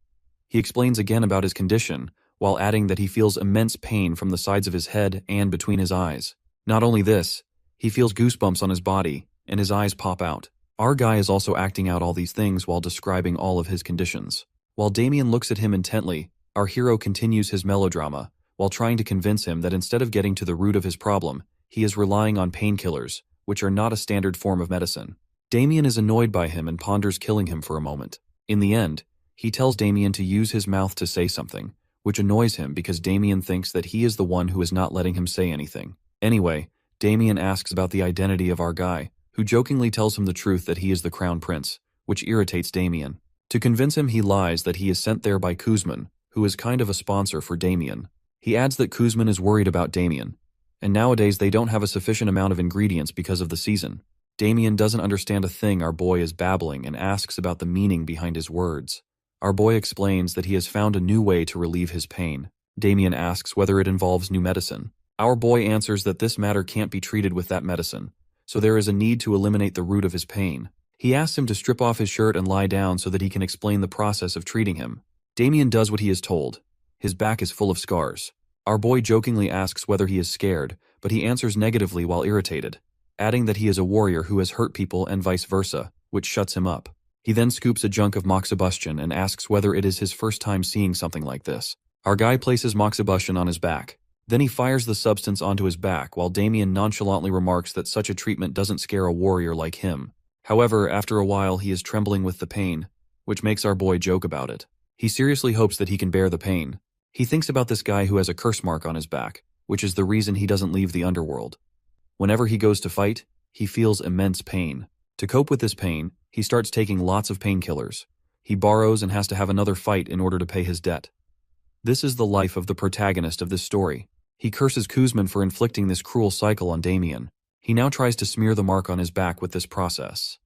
He explains again about his condition, while adding that he feels immense pain from the sides of his head and between his eyes. Not only this, he feels goosebumps on his body, and his eyes pop out. Our guy is also acting out all these things while describing all of his conditions. While Damien looks at him intently, our hero continues his melodrama, while trying to convince him that instead of getting to the root of his problem, he is relying on painkillers, which are not a standard form of medicine. Damien is annoyed by him and ponders killing him for a moment. In the end, he tells Damien to use his mouth to say something, which annoys him because Damien thinks that he is the one who is not letting him say anything. Anyway, Damien asks about the identity of our guy, who jokingly tells him the truth that he is the crown prince, which irritates Damien. To convince him, he lies that he is sent there by Kuzman, who is kind of a sponsor for Damien. He adds that Kuzman is worried about Damien, and nowadays they don't have a sufficient amount of ingredients because of the season. Damien doesn't understand a thing our boy is babbling and asks about the meaning behind his words. Our boy explains that he has found a new way to relieve his pain. Damien asks whether it involves new medicine. Our boy answers that this matter can't be treated with that medicine, so there is a need to eliminate the root of his pain. He asks him to strip off his shirt and lie down so that he can explain the process of treating him. Damien does what he is told. His back is full of scars. Our boy jokingly asks whether he is scared, but he answers negatively while irritated, adding that he is a warrior who has hurt people and vice versa, which shuts him up. He then scoops a junk of moxibustion and asks whether it is his first time seeing something like this. Our guy places moxibustion on his back. Then he fires the substance onto his back while Damien nonchalantly remarks that such a treatment doesn't scare a warrior like him. However, after a while he is trembling with the pain, which makes our boy joke about it. He seriously hopes that he can bear the pain. He thinks about this guy who has a curse mark on his back, which is the reason he doesn't leave the underworld. Whenever he goes to fight, he feels immense pain. To cope with this pain, he starts taking lots of painkillers. He borrows and has to have another fight in order to pay his debt. This is the life of the protagonist of this story. He curses Kuzman for inflicting this cruel cycle on Damien. He now tries to smear the mark on his back with this process.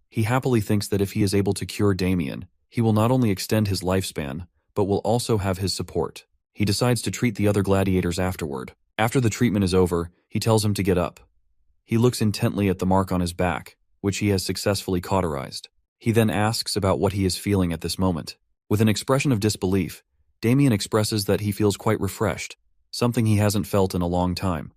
He happily thinks that if he is able to cure Damien, he will not only extend his lifespan, but will also have his support. He decides to treat the other gladiators afterward. After the treatment is over, he tells him to get up. He looks intently at the mark on his back, which he has successfully cauterized. He then asks about what he is feeling at this moment. With an expression of disbelief, Damien expresses that he feels quite refreshed, something he hasn't felt in a long time.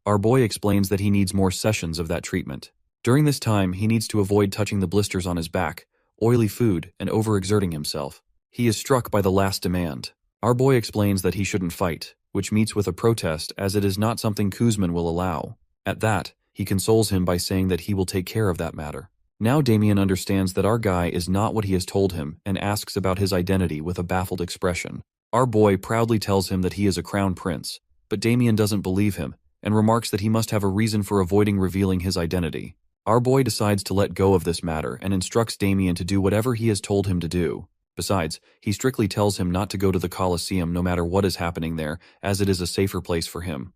Our boy explains that he needs more sessions of that treatment. During this time, he needs to avoid touching the blisters on his back, oily food, and overexerting himself. He is struck by the last demand. Our boy explains that he shouldn't fight, which meets with a protest as it is not something Kuzman will allow. At that, he consoles him by saying that he will take care of that matter. Now Damien understands that our guy is not what he has told him and asks about his identity with a baffled expression. Our boy proudly tells him that he is a crown prince, but Damien doesn't believe him and remarks that he must have a reason for avoiding revealing his identity. Our boy decides to let go of this matter and instructs Damien to do whatever he has told him to do. Besides, he strictly tells him not to go to the Colosseum no matter what is happening there, as it is a safer place for him.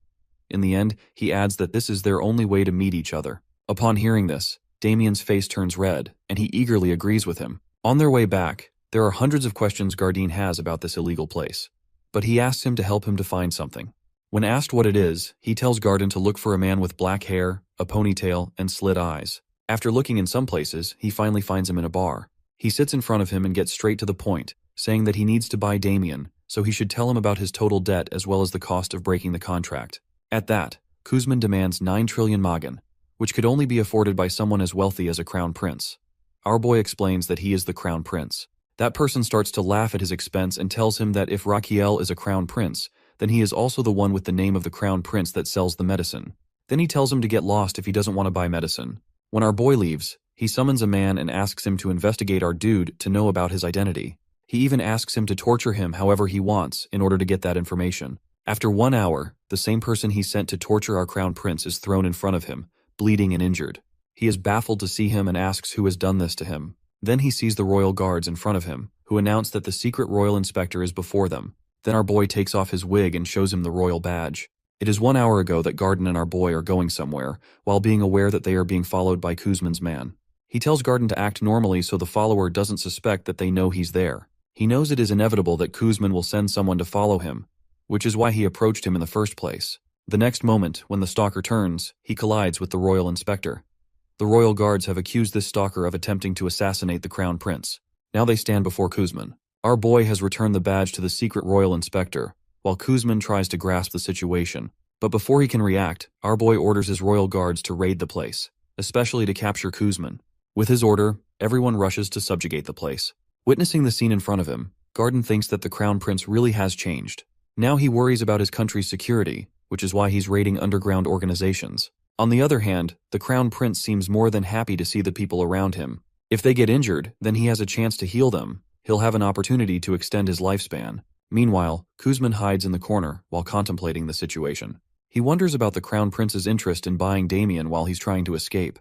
In the end, he adds that this is their only way to meet each other. Upon hearing this, Damien's face turns red, and he eagerly agrees with him. On their way back, there are hundreds of questions Gardine has about this illegal place, but he asks him to help him to find something. When asked what it is, he tells Garden to look for a man with black hair, a ponytail, and slit eyes. After looking in some places, he finally finds him in a bar. He sits in front of him and gets straight to the point, saying that he needs to buy Damien, so he should tell him about his total debt as well as the cost of breaking the contract. At that, Kuzman demands 9 trillion magan, which could only be afforded by someone as wealthy as a crown prince. Our boy explains that he is the crown prince. That person starts to laugh at his expense and tells him that if Raquiel is a crown prince, then he is also the one with the name of the crown prince that sells the medicine. Then he tells him to get lost if he doesn't want to buy medicine. When our boy leaves, he summons a man and asks him to investigate our dude to know about his identity. He even asks him to torture him however he wants in order to get that information. After 1 hour, the same person he sent to torture our crown prince is thrown in front of him, bleeding and injured. He is baffled to see him and asks who has done this to him. Then he sees the royal guards in front of him, who announce that the secret royal inspector is before them. Then our boy takes off his wig and shows him the royal badge. It is 1 hour ago that Garden and our boy are going somewhere, while being aware that they are being followed by Kuzman's man. He tells Garden to act normally so the follower doesn't suspect that they know he's there. He knows it is inevitable that Kuzman will send someone to follow him, which is why he approached him in the first place. The next moment, when the stalker turns, he collides with the royal inspector. The royal guards have accused this stalker of attempting to assassinate the crown prince. Now they stand before Kuzman. Our boy has returned the badge to the secret royal inspector, while Kuzman tries to grasp the situation. But before he can react, our boy orders his royal guards to raid the place, especially to capture Kuzman. With his order, everyone rushes to subjugate the place. Witnessing the scene in front of him, Garden thinks that the crown prince really has changed. Now he worries about his country's security, which is why he's raiding underground organizations. On the other hand, the crown prince seems more than happy to see the people around him. If they get injured, then he has a chance to heal them. He'll have an opportunity to extend his lifespan. Meanwhile, Kuzman hides in the corner while contemplating the situation. He wonders about the crown prince's interest in buying Damien while he's trying to escape.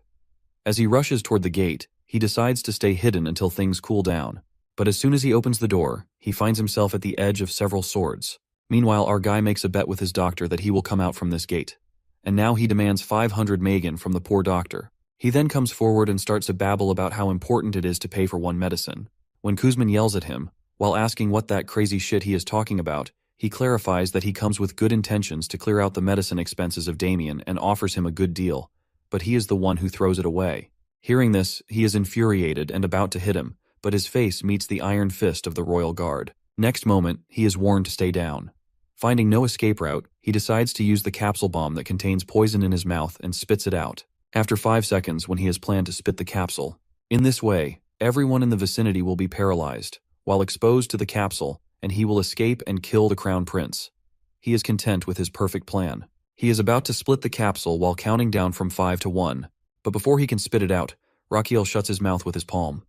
As he rushes toward the gate, he decides to stay hidden until things cool down. But as soon as he opens the door, he finds himself at the edge of several swords. Meanwhile, our guy makes a bet with his doctor that he will come out from this gate. And now he demands 500 Megan from the poor doctor. He then comes forward and starts to babble about how important it is to pay for one medicine. When Kuzman yells at him, while asking what that crazy shit he is talking about, he clarifies that he comes with good intentions to clear out the medicine expenses of Damien and offers him a good deal. But he is the one who throws it away. Hearing this, he is infuriated and about to hit him, but his face meets the iron fist of the royal guard. Next moment, he is warned to stay down. Finding no escape route, he decides to use the capsule bomb that contains poison in his mouth and spits it out. After 5 seconds when he has planned to spit the capsule. In this way, everyone in the vicinity will be paralyzed, while exposed to the capsule, and he will escape and kill the crown prince. He is content with his perfect plan. He is about to split the capsule while counting down from 5 to 1, but before he can spit it out, Rakiel shuts his mouth with his palm.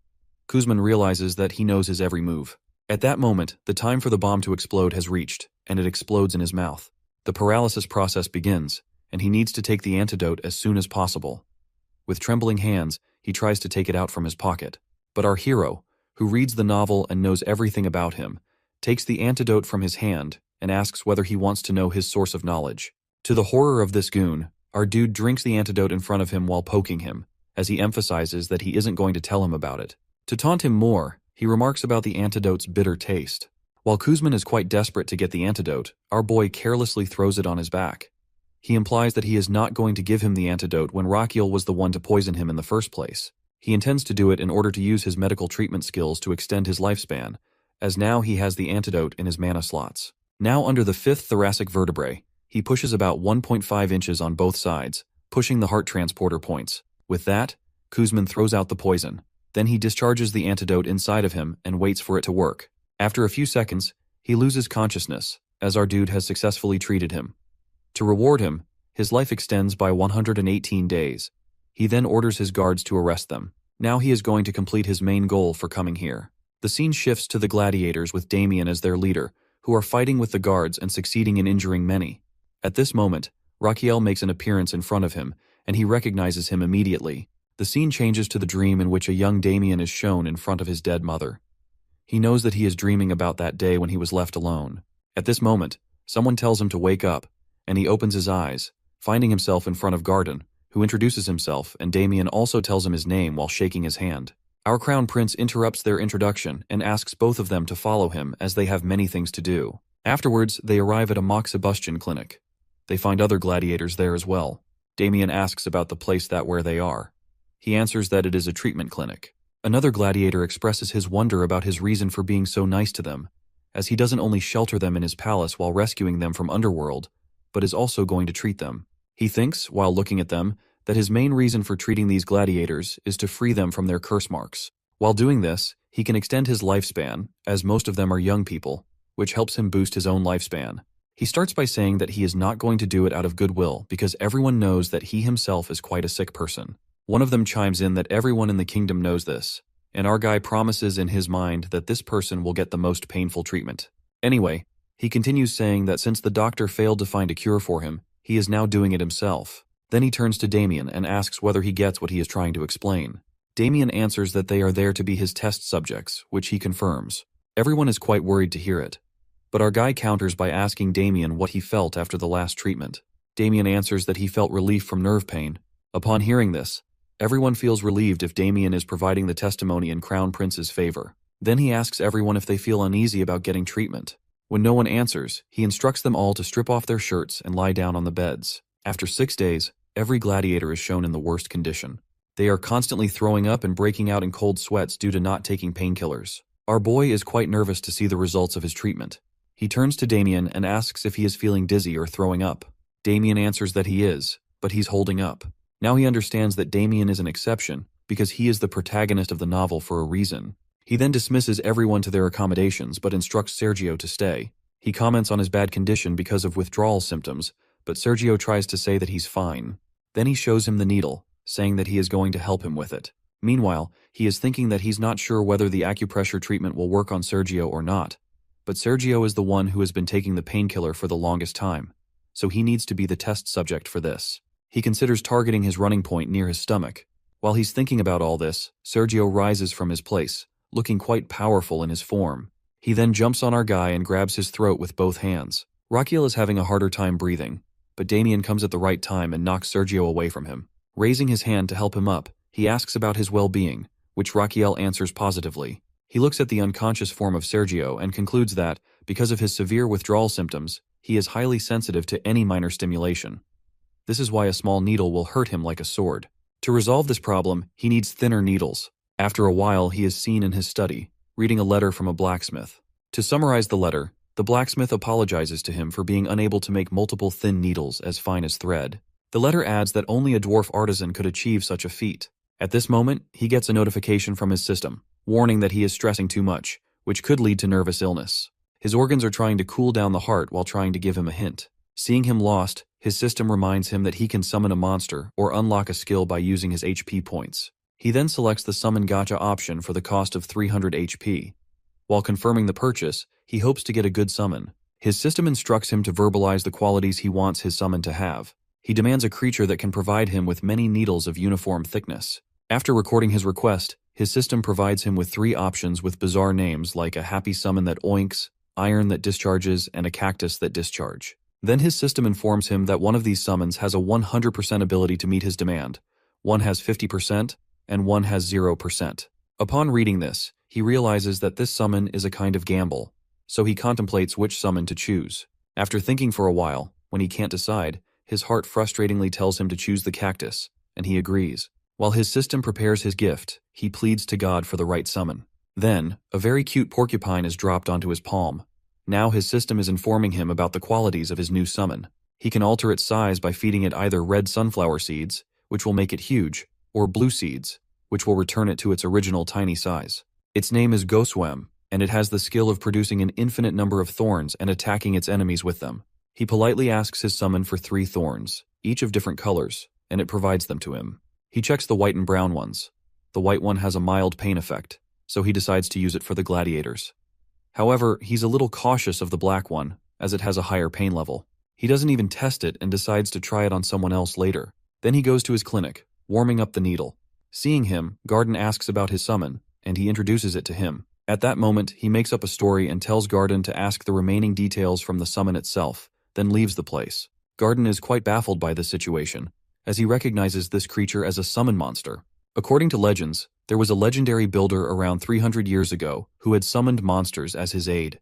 Kuzman realizes that he knows his every move. At that moment, the time for the bomb to explode has reached, and it explodes in his mouth. The paralysis process begins, and he needs to take the antidote as soon as possible. With trembling hands, he tries to take it out from his pocket. But our hero, who reads the novel and knows everything about him, takes the antidote from his hand and asks whether he wants to know his source of knowledge. To the horror of this goon, our dude drinks the antidote in front of him while poking him, as he emphasizes that he isn't going to tell him about it. To taunt him more, he remarks about the antidote's bitter taste. While Kuzman is quite desperate to get the antidote, our boy carelessly throws it on his back. He implies that he is not going to give him the antidote when Rakiel was the one to poison him in the first place. He intends to do it in order to use his medical treatment skills to extend his lifespan, as now he has the antidote in his mana slots. Now under the 5th thoracic vertebrae, he pushes about 1.5 inches on both sides, pushing the heart transporter points. With that, Kuzman throws out the poison. Then he discharges the antidote inside of him and waits for it to work. After a few seconds, he loses consciousness, as our dude has successfully treated him. To reward him, his life extends by 118 days. He then orders his guards to arrest them. Now he is going to complete his main goal for coming here. The scene shifts to the gladiators with Damien as their leader, who are fighting with the guards and succeeding in injuring many. At this moment, Rakiel makes an appearance in front of him, and he recognizes him immediately. The scene changes to the dream in which a young Damien is shown in front of his dead mother. He knows that he is dreaming about that day when he was left alone. At this moment, someone tells him to wake up, and he opens his eyes, finding himself in front of Garden, who introduces himself, and Damien also tells him his name while shaking his hand. Our crown prince interrupts their introduction and asks both of them to follow him as they have many things to do. Afterwards, they arrive at a mock Sebastian clinic. They find other gladiators there as well. Damien asks about the place where they are. He answers that it is a treatment clinic. Another gladiator expresses his wonder about his reason for being so nice to them, as he doesn't only shelter them in his palace while rescuing them from underworld, but is also going to treat them. He thinks, while looking at them, that his main reason for treating these gladiators is to free them from their curse marks. While doing this, he can extend his lifespan, as most of them are young people, which helps him boost his own lifespan. He starts by saying that he is not going to do it out of goodwill because everyone knows that he himself is quite a sick person. One of them chimes in that everyone in the kingdom knows this, and our guy promises in his mind that this person will get the most painful treatment. Anyway, he continues saying that since the doctor failed to find a cure for him, he is now doing it himself. Then he turns to Damien and asks whether he gets what he is trying to explain. Damien answers that they are there to be his test subjects, which he confirms. Everyone is quite worried to hear it. But our guy counters by asking Damien what he felt after the last treatment. Damien answers that he felt relief from nerve pain. Upon hearing this, everyone feels relieved if Damien is providing the testimony in Crown Prince's favor. Then he asks everyone if they feel uneasy about getting treatment. When no one answers, he instructs them all to strip off their shirts and lie down on the beds. After 6 days, every gladiator is shown in the worst condition. They are constantly throwing up and breaking out in cold sweats due to not taking painkillers. Our boy is quite nervous to see the results of his treatment. He turns to Damien and asks if he is feeling dizzy or throwing up. Damien answers that he is, but he's holding up. Now he understands that Damien is an exception because he is the protagonist of the novel for a reason. He then dismisses everyone to their accommodations but instructs Sergio to stay. He comments on his bad condition because of withdrawal symptoms, but Sergio tries to say that he's fine. Then he shows him the needle, saying that he is going to help him with it. Meanwhile, he is thinking that he's not sure whether the acupressure treatment will work on Sergio or not. But Sergio is the one who has been taking the painkiller for the longest time, so he needs to be the test subject for this. He considers targeting his running point near his stomach. While he's thinking about all this, Sergio rises from his place, looking quite powerful in his form. He then jumps on our guy and grabs his throat with both hands. Raquiel is having a harder time breathing, but Damien comes at the right time and knocks Sergio away from him. Raising his hand to help him up, he asks about his well-being, which Raquiel answers positively. He looks at the unconscious form of Sergio and concludes that, because of his severe withdrawal symptoms, he is highly sensitive to any minor stimulation. This is why a small needle will hurt him like a sword. To resolve this problem, he needs thinner needles. After a while, he is seen in his study, reading a letter from a blacksmith. To summarize the letter, the blacksmith apologizes to him for being unable to make multiple thin needles as fine as thread. The letter adds that only a dwarf artisan could achieve such a feat. At this moment, he gets a notification from his system, warning that he is stressing too much, which could lead to nervous illness. His organs are trying to cool down the heart while trying to give him a hint. Seeing him lost, his system reminds him that he can summon a monster or unlock a skill by using his HP points. He then selects the Summon Gacha option for the cost of 300 HP. While confirming the purchase, he hopes to get a good summon. His system instructs him to verbalize the qualities he wants his summon to have. He demands a creature that can provide him with many needles of uniform thickness. After recording his request, his system provides him with 3 options with bizarre names like a happy summon that oinks, iron that discharges, and a cactus that discharge. Then his system informs him that one of these summons has a 100% ability to meet his demand, one has 50%, and one has 0%. Upon reading this, he realizes that this summon is a kind of gamble, so he contemplates which summon to choose. After thinking for a while, when he can't decide, his heart frustratingly tells him to choose the cactus, and he agrees. While his system prepares his gift, he pleads to God for the right summon. Then, a very cute porcupine is dropped onto his palm. Now his system is informing him about the qualities of his new summon. He can alter its size by feeding it either red sunflower seeds, which will make it huge, or blue seeds, which will return it to its original tiny size. Its name is Goswem, and it has the skill of producing an infinite number of thorns and attacking its enemies with them. He politely asks his summon for 3 thorns, each of different colors, and it provides them to him. He checks the white and brown ones. The white one has a mild pain effect, so he decides to use it for the gladiators. However, he's a little cautious of the black one, as it has a higher pain level. He doesn't even test it and decides to try it on someone else later. Then he goes to his clinic, warming up the needle. Seeing him, Garden asks about his summon, and he introduces it to him. At that moment, he makes up a story and tells Garden to ask the remaining details from the summon itself, then leaves the place. Garden is quite baffled by this situation, as he recognizes this creature as a summon monster. According to legends, there was a legendary builder around 300 years ago who had summoned monsters as his aid.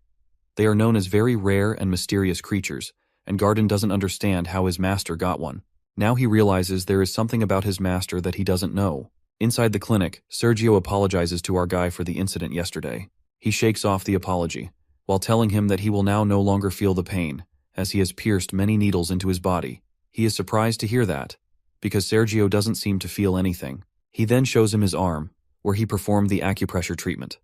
They are known as very rare and mysterious creatures, and Garden doesn't understand how his master got one. Now he realizes there is something about his master that he doesn't know. Inside the clinic, Sergio apologizes to our guy for the incident yesterday. He shakes off the apology, while telling him that he will now no longer feel the pain, as he has pierced many needles into his body. He is surprised to hear that, because Sergio doesn't seem to feel anything. He then shows him his arm, where he performed the acupressure treatment.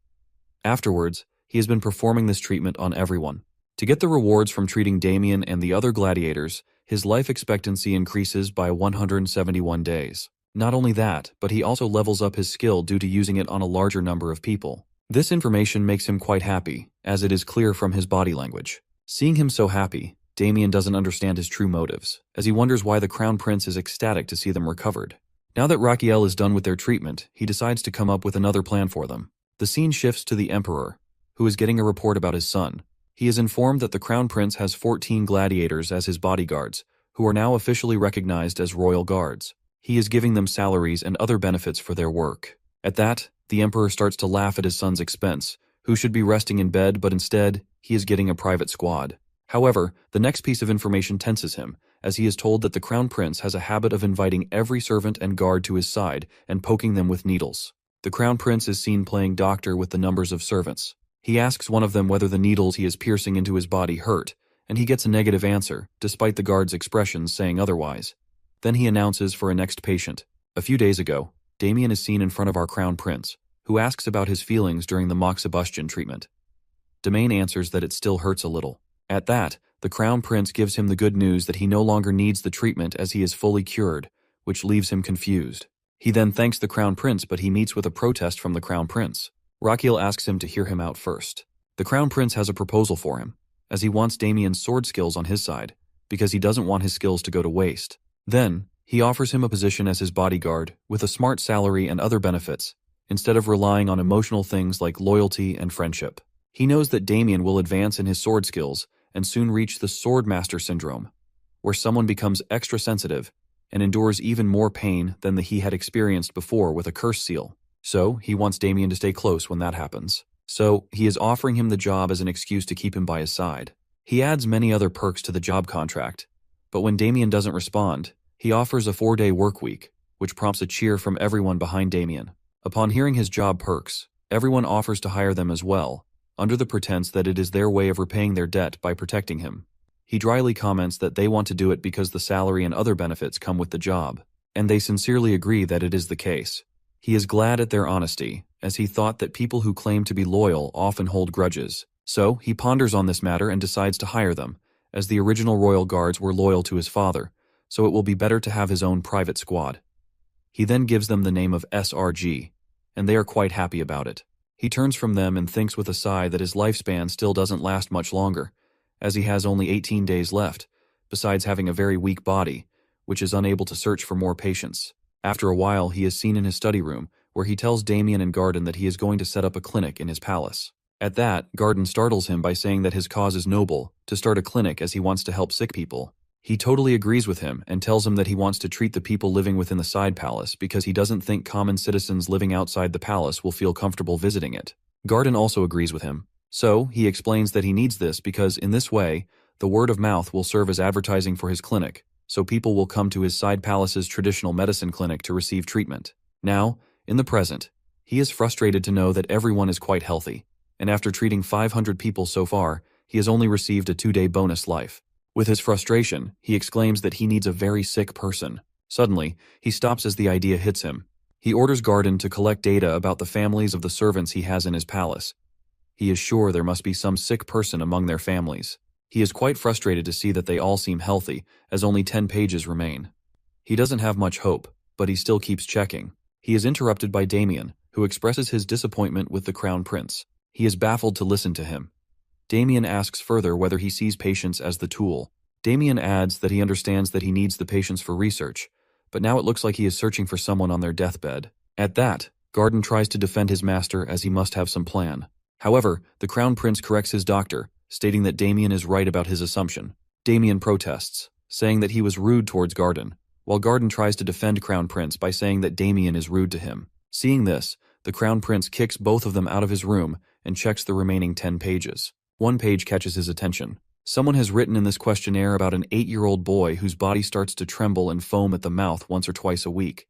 Afterwards, he has been performing this treatment on everyone. To get the rewards from treating Damien and the other gladiators, his life expectancy increases by 171 days. Not only that, but he also levels up his skill due to using it on a larger number of people. This information makes him quite happy, as it is clear from his body language. Seeing him so happy, Damien doesn't understand his true motives, as he wonders why the Crown Prince is ecstatic to see them recovered. Now that Raquiel is done with their treatment, he decides to come up with another plan for them. The scene shifts to the Emperor, who is getting a report about his son. He is informed that the Crown Prince has 14 gladiators as his bodyguards, who are now officially recognized as royal guards. He is giving them salaries and other benefits for their work. At that, the Emperor starts to laugh at his son's expense, who should be resting in bed, but instead, he is getting a private squad. However, the next piece of information tenses him, as he is told that the Crown Prince has a habit of inviting every servant and guard to his side and poking them with needles. The Crown Prince is seen playing doctor with the numbers of servants. He asks one of them whether the needles he is piercing into his body hurt, and he gets a negative answer, despite the guard's expressions saying otherwise. Then he announces for a next patient. A few days ago, Damien is seen in front of our Crown Prince, who asks about his feelings during the moxibustion treatment. Damien answers that it still hurts a little. At that, the Crown Prince gives him the good news that he no longer needs the treatment as he is fully cured, which leaves him confused. He then thanks the Crown Prince, but he meets with a protest from the Crown Prince. Raquiel asks him to hear him out first. The Crown Prince has a proposal for him, as he wants Damien's sword skills on his side, because he doesn't want his skills to go to waste. Then, he offers him a position as his bodyguard, with a smart salary and other benefits, instead of relying on emotional things like loyalty and friendship. He knows that Damien will advance in his sword skills and soon reach the Sword Master Syndrome, where someone becomes extra sensitive and endures even more pain than he had experienced before with a curse seal. So, he wants Damien to stay close when that happens. So, he is offering him the job as an excuse to keep him by his side. He adds many other perks to the job contract, but when Damien doesn't respond, he offers a 4-day work week, which prompts a cheer from everyone behind Damien. Upon hearing his job perks, everyone offers to hire them as well, under the pretense that it is their way of repaying their debt by protecting him. He dryly comments that they want to do it because the salary and other benefits come with the job, and they sincerely agree that it is the case. He is glad at their honesty, as he thought that people who claim to be loyal often hold grudges. So, he ponders on this matter and decides to hire them, as the original royal guards were loyal to his father, so it will be better to have his own private squad. He then gives them the name of SRG, and they are quite happy about it. He turns from them and thinks with a sigh that his lifespan still doesn't last much longer, as he has only 18 days left, besides having a very weak body, which is unable to search for more patients. After a while, he is seen in his study room, where he tells Damien and Garden that he is going to set up a clinic in his palace. At that, Garden startles him by saying that his cause is noble, to start a clinic as he wants to help sick people. He totally agrees with him and tells him that he wants to treat the people living within the side palace because he doesn't think common citizens living outside the palace will feel comfortable visiting it. Garden also agrees with him. So, he explains that he needs this because in this way, the word of mouth will serve as advertising for his clinic, so people will come to his side palace's traditional medicine clinic to receive treatment. Now, in the present, he is frustrated to know that everyone is quite healthy, and after treating 500 people so far, he has only received a 2-day bonus life. With his frustration, he exclaims that he needs a very sick person. Suddenly, he stops as the idea hits him. He orders Garden to collect data about the families of the servants he has in his palace. He is sure there must be some sick person among their families. He is quite frustrated to see that they all seem healthy, as only 10 pages remain. He doesn't have much hope, but he still keeps checking. He is interrupted by Damien, who expresses his disappointment with the Crown Prince. He is baffled to listen to him. Damien asks further whether he sees patients as the tool. Damien adds that he understands that he needs the patients for research, but now it looks like he is searching for someone on their deathbed. At that, Garden tries to defend his master as he must have some plan. However, the Crown Prince corrects his doctor, stating that Damien is right about his assumption. Damien protests, saying that he was rude towards Garden, while Garden tries to defend Crown Prince by saying that Damien is rude to him. Seeing this, the Crown Prince kicks both of them out of his room and checks the remaining 10 pages. One page catches his attention. Someone has written in this questionnaire about an 8-year-old boy whose body starts to tremble and foam at the mouth once or twice a week.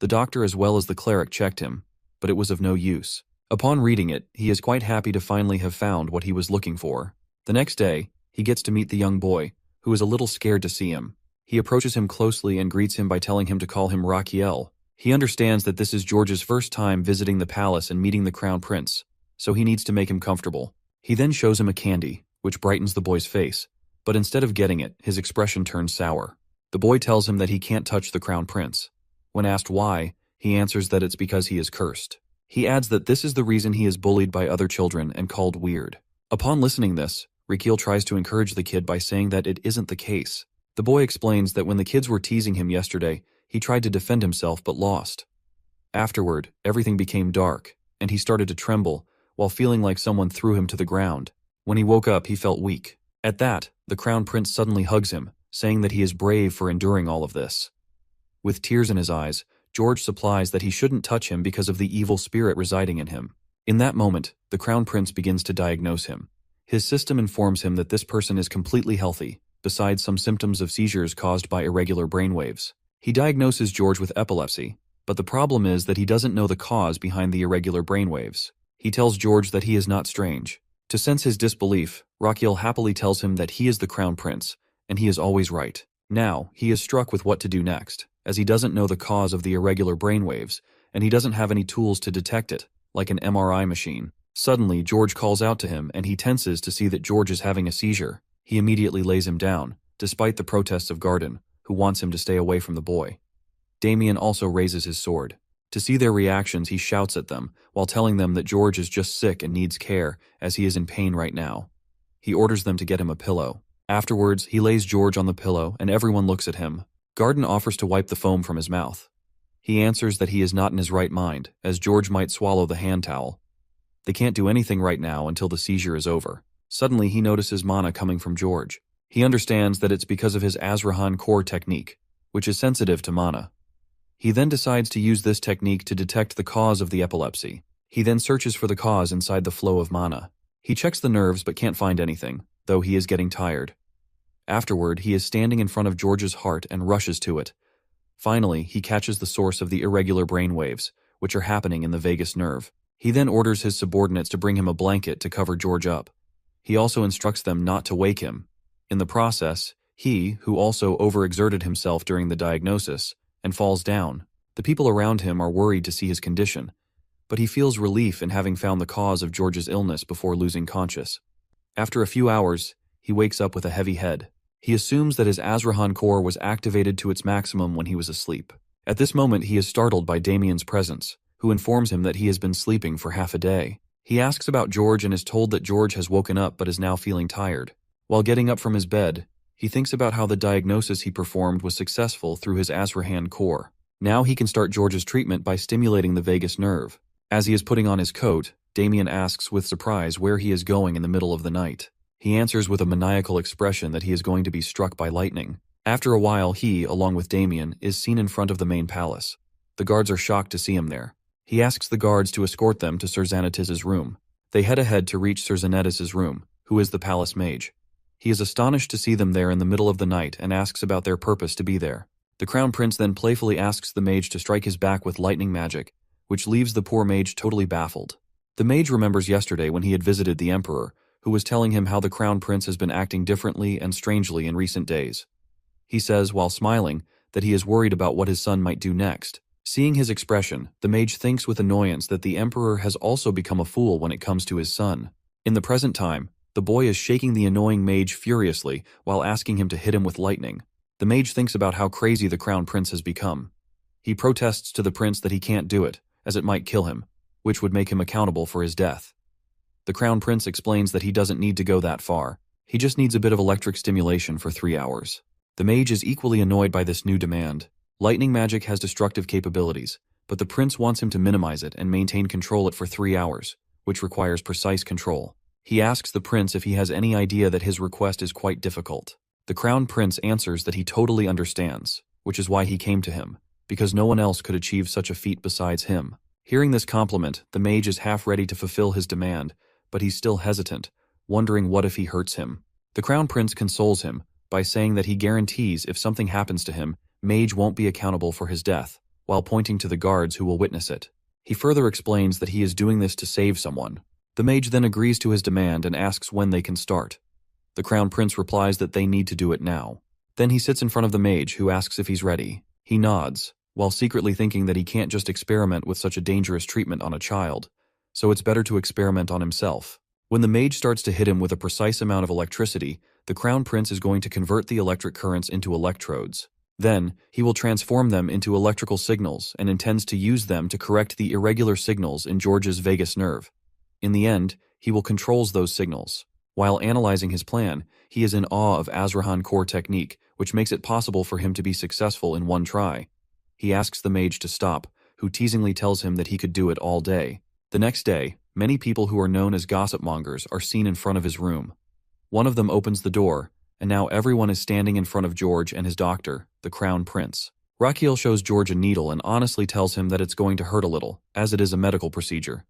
The doctor as well as the cleric checked him, but it was of no use. Upon reading it, he is quite happy to finally have found what he was looking for. The next day, he gets to meet the young boy, who is a little scared to see him. He approaches him closely and greets him by telling him to call him Raquiel. He understands that this is George's first time visiting the palace and meeting the Crown Prince, so he needs to make him comfortable. He then shows him a candy, which brightens the boy's face, but instead of getting it, his expression turns sour. The boy tells him that he can't touch the Crown Prince. When asked why, he answers that it's because he is cursed. He adds that this is the reason he is bullied by other children and called weird. Upon listening this, Rikil tries to encourage the kid by saying that it isn't the case. The boy explains that when the kids were teasing him yesterday, he tried to defend himself but lost. Afterward, everything became dark, and he started to tremble, while feeling like someone threw him to the ground. When he woke up, he felt weak. At that, the Crown Prince suddenly hugs him, saying that he is brave for enduring all of this. With tears in his eyes, George supplies that he shouldn't touch him because of the evil spirit residing in him. In that moment, the Crown Prince begins to diagnose him. His system informs him that this person is completely healthy, besides some symptoms of seizures caused by irregular brainwaves. He diagnoses George with epilepsy, but the problem is that he doesn't know the cause behind the irregular brainwaves. He tells George that he is not strange. To sense his disbelief, Rakiel happily tells him that he is the Crown Prince, and he is always right. Now, he is struck with what to do next, as he doesn't know the cause of the irregular brainwaves, and he doesn't have any tools to detect it, like an MRI machine. Suddenly, George calls out to him, and he tenses to see that George is having a seizure. He immediately lays him down, despite the protests of Garden, who wants him to stay away from the boy. Damien also raises his sword. To see their reactions, he shouts at them, while telling them that George is just sick and needs care, as he is in pain right now. He orders them to get him a pillow. Afterwards, he lays George on the pillow, and everyone looks at him. Garden offers to wipe the foam from his mouth. He answers that he is not in his right mind, as George might swallow the hand towel. They can't do anything right now until the seizure is over. Suddenly, he notices mana coming from George. He understands that it's because of his Azrahan core technique, which is sensitive to mana. He then decides to use this technique to detect the cause of the epilepsy. He then searches for the cause inside the flow of mana. He checks the nerves but can't find anything, though he is getting tired. Afterward, he is standing in front of George's heart and rushes to it. Finally, he catches the source of the irregular brain waves, which are happening in the vagus nerve. He then orders his subordinates to bring him a blanket to cover George up. He also instructs them not to wake him. In the process, he, who also overexerted himself during the diagnosis, and falls down. The people around him are worried to see his condition, but he feels relief in having found the cause of George's illness before losing conscious. After a few hours, he wakes up with a heavy head. He assumes that his Azrahan core was activated to its maximum when he was asleep. At this moment, he is startled by Damien's presence, who informs him that he has been sleeping for half a day. He asks about George and is told that George has woken up but is now feeling tired. While getting up from his bed, he thinks about how the diagnosis he performed was successful through his Azrahan core. Now he can start George's treatment by stimulating the vagus nerve. As he is putting on his coat, Damien asks with surprise where he is going in the middle of the night. He answers with a maniacal expression that he is going to be struck by lightning. After a while, he, along with Damien, is seen in front of the main palace. The guards are shocked to see him there. He asks the guards to escort them to Sir Xanatis's room. They head ahead to reach Sir Xanatis's room, who is the palace mage. He is astonished to see them there in the middle of the night and asks about their purpose to be there. The Crown Prince then playfully asks the mage to strike his back with lightning magic, which leaves the poor mage totally baffled. The mage remembers yesterday when he had visited the Emperor, who was telling him how the Crown Prince has been acting differently and strangely in recent days. He says, while smiling, that he is worried about what his son might do next. Seeing his expression, the mage thinks with annoyance that the Emperor has also become a fool when it comes to his son. In the present time, the boy is shaking the annoying mage furiously while asking him to hit him with lightning. The mage thinks about how crazy the Crown Prince has become. He protests to the prince that he can't do it, as it might kill him, which would make him accountable for his death. The Crown Prince explains that he doesn't need to go that far. He just needs a bit of electric stimulation for 3 hours. The mage is equally annoyed by this new demand. Lightning magic has destructive capabilities, but the prince wants him to minimize it and maintain control it for 3 hours, which requires precise control. He asks the prince if he has any idea that his request is quite difficult. The Crown Prince answers that he totally understands, which is why he came to him, because no one else could achieve such a feat besides him. Hearing this compliment, the mage is half ready to fulfill his demand, but he's still hesitant, wondering what if he hurts him. The Crown Prince consoles him by saying that he guarantees if something happens to him, Mage won't be accountable for his death, while pointing to the guards who will witness it. He further explains that he is doing this to save someone. The mage then agrees to his demand and asks when they can start. The Crown Prince replies that they need to do it now. Then he sits in front of the mage, who asks if he's ready. He nods, while secretly thinking that he can't just experiment with such a dangerous treatment on a child, so it's better to experiment on himself. When the mage starts to hit him with a precise amount of electricity, the Crown Prince is going to convert the electric currents into electrodes. Then, he will transform them into electrical signals and intends to use them to correct the irregular signals in George's vagus nerve. In the end, he will control those signals. While analyzing his plan, he is in awe of Azrahan core technique, which makes it possible for him to be successful in one try. He asks the mage to stop, who teasingly tells him that he could do it all day. The next day, many people who are known as gossip mongers are seen in front of his room. One of them opens the door, and now everyone is standing in front of George and his doctor, the Crown Prince. Rakiel shows George a needle and honestly tells him that it's going to hurt a little, as it is a medical procedure.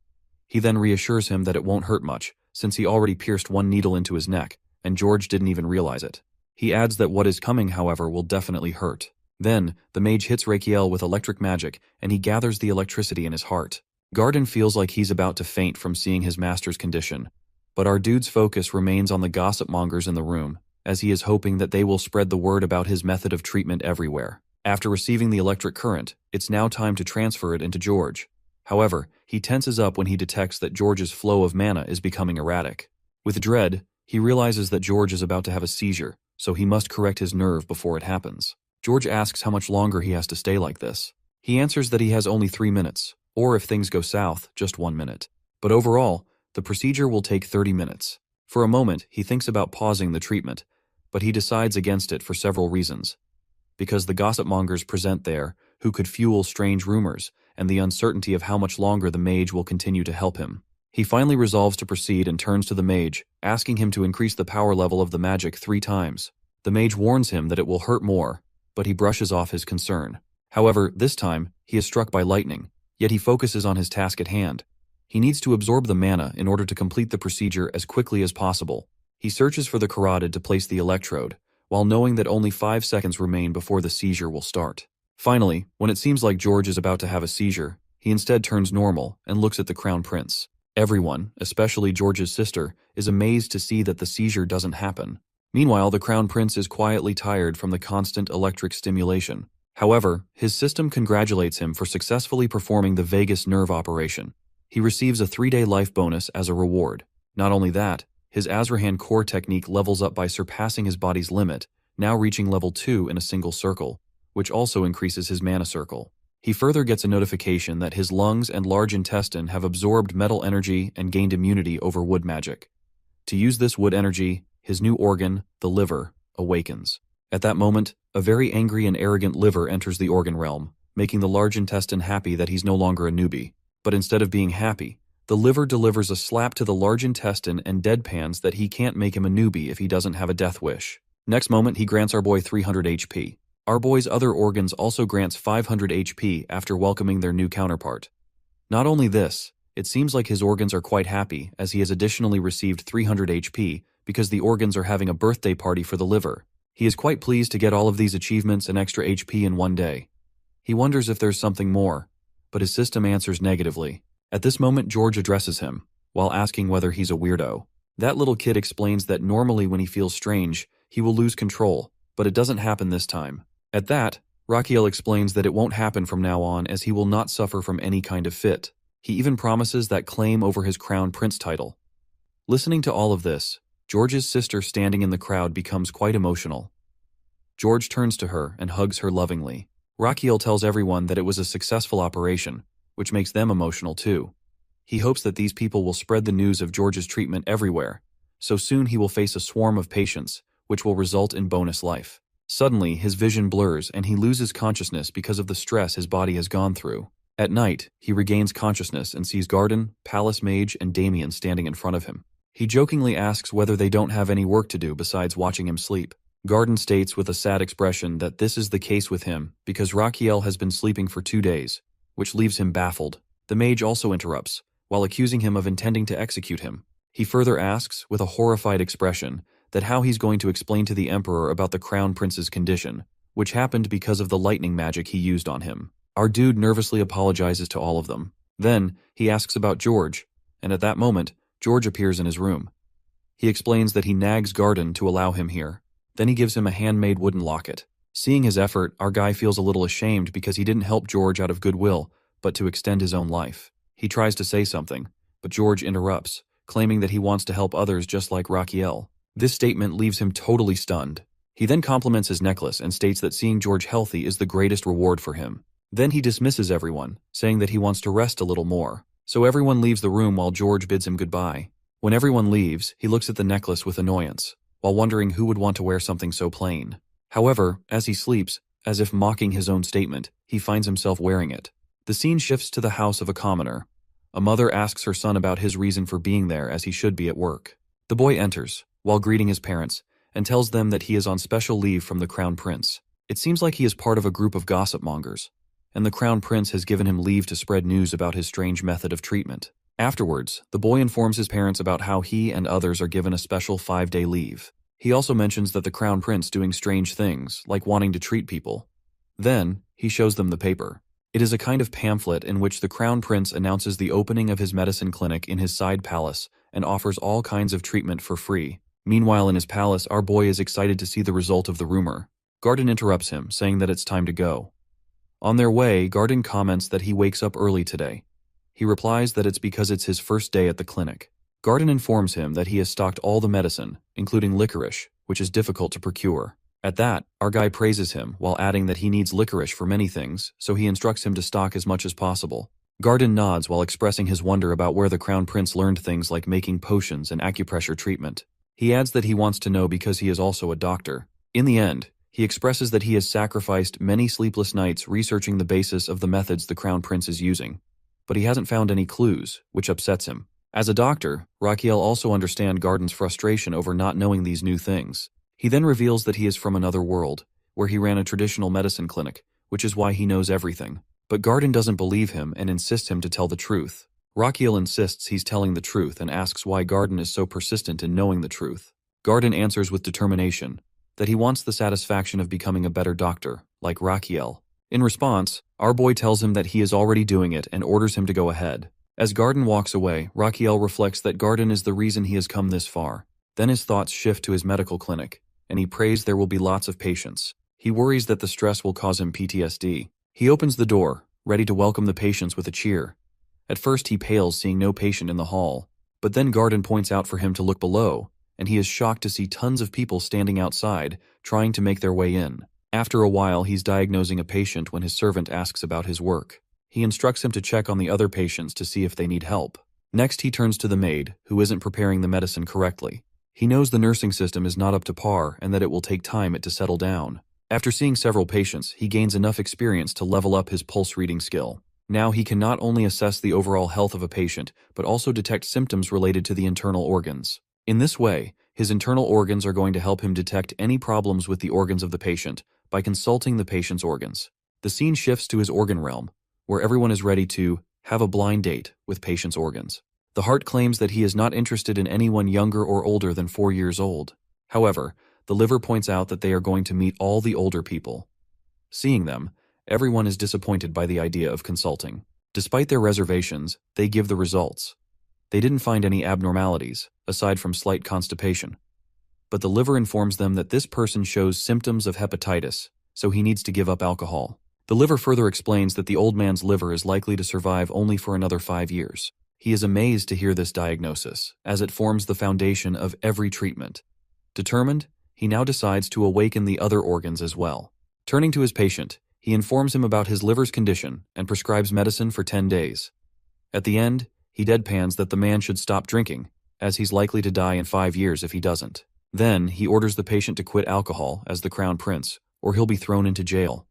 He then reassures him that it won't hurt much, since he already pierced one needle into his neck, and George didn't even realize it. He adds that what is coming, however, will definitely hurt. Then, the mage hits Rakiel with electric magic, and he gathers the electricity in his heart. Garden feels like he's about to faint from seeing his master's condition, but our dude's focus remains on the gossip mongers in the room, as he is hoping that they will spread the word about his method of treatment everywhere. After receiving the electric current, it's now time to transfer it into George. However, he tenses up when he detects that George's flow of mana is becoming erratic. With dread, he realizes that George is about to have a seizure, so he must correct his nerve before it happens. George asks how much longer he has to stay like this. He answers that he has only 3 minutes, or if things go south, just 1 minute. But overall, the procedure will take 30 minutes. For a moment, he thinks about pausing the treatment, but he decides against it for several reasons. Because the gossip mongers present there, who could fuel strange rumors, and the uncertainty of how much longer the mage will continue to help him. He finally resolves to proceed and turns to the mage, asking him to increase the power level of the magic 3 times. The mage warns him that it will hurt more, but he brushes off his concern. However, this time, he is struck by lightning, yet he focuses on his task at hand. He needs to absorb the mana in order to complete the procedure as quickly as possible. He searches for the carotid to place the electrode, while knowing that only 5 seconds remain before the seizure will start. Finally, when it seems like George is about to have a seizure, he instead turns normal and looks at the Crown Prince. Everyone, especially George's sister, is amazed to see that the seizure doesn't happen. Meanwhile, the Crown Prince is quietly tired from the constant electric stimulation. However, his system congratulates him for successfully performing the vagus nerve operation. He receives a 3-day life bonus as a reward. Not only that, his Azrahan core technique levels up by surpassing his body's limit, now reaching level 2 in a single circle, which also increases his mana circle. He further gets a notification that his lungs and large intestine have absorbed metal energy and gained immunity over wood magic. To use this wood energy, his new organ, the liver, awakens. At that moment, a very angry and arrogant liver enters the organ realm, making the large intestine happy that he's no longer a newbie. But instead of being happy, the liver delivers a slap to the large intestine and deadpans that he can't make him a newbie if he doesn't have a death wish. Next moment, he grants our boy 300 HP. Our boy's other organs also grants 500 HP after welcoming their new counterpart. Not only this, it seems like his organs are quite happy as he has additionally received 300 HP because the organs are having a birthday party for the liver. He is quite pleased to get all of these achievements and extra HP in one day. He wonders if there's something more, but his system answers negatively. At this moment, George addresses him, while asking whether he's a weirdo. That little kid explains that normally when he feels strange, he will lose control, but it doesn't happen this time. At that, Rakiel explains that it won't happen from now on as he will not suffer from any kind of fit. He even promises that claim over his Crown Prince title. Listening to all of this, George's sister standing in the crowd becomes quite emotional. George turns to her and hugs her lovingly. Rakiel tells everyone that it was a successful operation, which makes them emotional too. He hopes that these people will spread the news of George's treatment everywhere, so soon he will face a swarm of patients, which will result in bonus life. Suddenly, his vision blurs and he loses consciousness because of the stress his body has gone through. At night, he regains consciousness and sees Garden, Palace Mage, and Damien standing in front of him. He jokingly asks whether they don't have any work to do besides watching him sleep. Garden states with a sad expression that this is the case with him because Rakiel has been sleeping for 2 days, which leaves him baffled. The mage also interrupts, while accusing him of intending to execute him. He further asks, with a horrified expression, that how he's going to explain to the Emperor about the Crown Prince's condition, which happened because of the lightning magic he used on him. Our dude nervously apologizes to all of them. Then, he asks about George, and at that moment, George appears in his room. He explains that he nags Garden to allow him here. Then he gives him a handmade wooden locket. Seeing his effort, our guy feels a little ashamed because he didn't help George out of goodwill, but to extend his own life. He tries to say something, but George interrupts, claiming that he wants to help others just like Rakiel. This statement leaves him totally stunned. He then compliments his necklace and states that seeing George healthy is the greatest reward for him. Then he dismisses everyone, saying that he wants to rest a little more. So everyone leaves the room while George bids him goodbye. When everyone leaves, he looks at the necklace with annoyance, while wondering who would want to wear something so plain. However, as he sleeps, as if mocking his own statement, he finds himself wearing it. The scene shifts to the house of a commoner. A mother asks her son about his reason for being there as he should be at work. The boy enters, while greeting his parents, and tells them that he is on special leave from the Crown Prince. It seems like he is part of a group of gossip mongers, and the Crown Prince has given him leave to spread news about his strange method of treatment. Afterwards, the boy informs his parents about how he and others are given a special 5-day leave. He also mentions that the Crown Prince doing strange things, like wanting to treat people. Then, he shows them the paper. It is a kind of pamphlet in which the Crown Prince announces the opening of his medicine clinic in his side palace and offers all kinds of treatment for free. Meanwhile, in his palace, our boy is excited to see the result of the rumor. Garden interrupts him, saying that it's time to go. On their way, Garden comments that he wakes up early today. He replies that it's because it's his first day at the clinic. Garden informs him that he has stocked all the medicine, including licorice, which is difficult to procure. At that, our guy praises him while adding that he needs licorice for many things, so he instructs him to stock as much as possible. Garden nods while expressing his wonder about where the Crown Prince learned things like making potions and acupressure treatment. He adds that he wants to know because he is also a doctor. In the end, he expresses that he has sacrificed many sleepless nights researching the basis of the methods the Crown Prince is using, but he hasn't found any clues, which upsets him. As a doctor, Raquiel also understands Garden's frustration over not knowing these new things. He then reveals that he is from another world, where he ran a traditional medicine clinic, which is why he knows everything. But Garden doesn't believe him and insists him to tell the truth. Raquiel insists he's telling the truth and asks why Garden is so persistent in knowing the truth. Garden answers with determination that he wants the satisfaction of becoming a better doctor, like Raquiel. In response, our boy tells him that he is already doing it and orders him to go ahead. As Garden walks away, Raquiel reflects that Garden is the reason he has come this far. Then his thoughts shift to his medical clinic, and he prays there will be lots of patients. He worries that the stress will cause him PTSD. He opens the door, ready to welcome the patients with a cheer. At first he pales seeing no patient in the hall, but then Garden points out for him to look below, and he is shocked to see tons of people standing outside, trying to make their way in. After a while, he's diagnosing a patient when his servant asks about his work. He instructs him to check on the other patients to see if they need help. Next, he turns to the maid, who isn't preparing the medicine correctly. He knows the nursing system is not up to par and that it will take time to settle down. After seeing several patients, he gains enough experience to level up his pulse reading skill. Now he can not only assess the overall health of a patient, but also detect symptoms related to the internal organs. In this way, his internal organs are going to help him detect any problems with the organs of the patient by consulting the patient's organs. The scene shifts to his organ realm, where everyone is ready to have a blind date with patient's organs. The heart claims that he is not interested in anyone younger or older than 4 years old. However, the liver points out that they are going to meet all the older people. Seeing them, everyone is disappointed by the idea of consulting. Despite their reservations, they give the results. They didn't find any abnormalities, aside from slight constipation. But the liver informs them that this person shows symptoms of hepatitis, so he needs to give up alcohol. The liver further explains that the old man's liver is likely to survive only for another 5 years. He is amazed to hear this diagnosis, as it forms the foundation of every treatment. Determined, he now decides to awaken the other organs as well. Turning to his patient, he informs him about his liver's condition and prescribes medicine for 10 days. At the end, he deadpans that the man should stop drinking, as he's likely to die in 5 years if he doesn't. Then, he orders the patient to quit alcohol as the Crown Prince, or he'll be thrown into jail.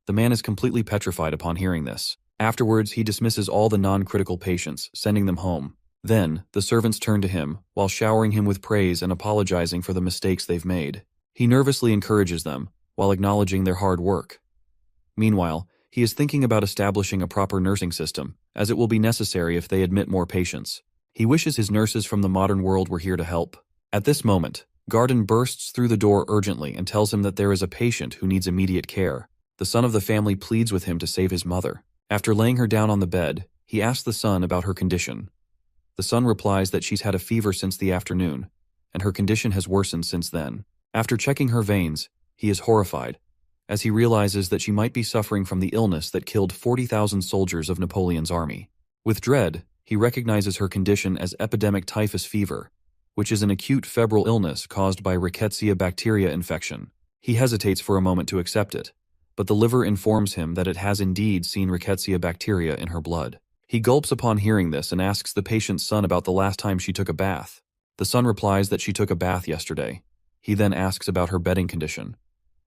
The man is completely petrified upon hearing this. Afterwards, he dismisses all the non-critical patients, sending them home. Then, the servants turn to him, while showering him with praise and apologizing for the mistakes they've made. He nervously encourages them, while acknowledging their hard work. Meanwhile, he is thinking about establishing a proper nursing system, as it will be necessary if they admit more patients. He wishes his nurses from the modern world were here to help. At this moment, Garden bursts through the door urgently and tells him that there is a patient who needs immediate care. The son of the family pleads with him to save his mother. After laying her down on the bed, he asks the son about her condition. The son replies that she's had a fever since the afternoon, and her condition has worsened since then. After checking her veins, he is horrified, as he realizes that she might be suffering from the illness that killed 40,000 soldiers of Napoleon's army. With dread, he recognizes her condition as epidemic typhus fever, which is an acute febrile illness caused by Rickettsia bacteria infection. He hesitates for a moment to accept it, but the liver informs him that it has indeed seen Rickettsia bacteria in her blood. He gulps upon hearing this and asks the patient's son about the last time she took a bath. The son replies that she took a bath yesterday. He then asks about her bedding condition.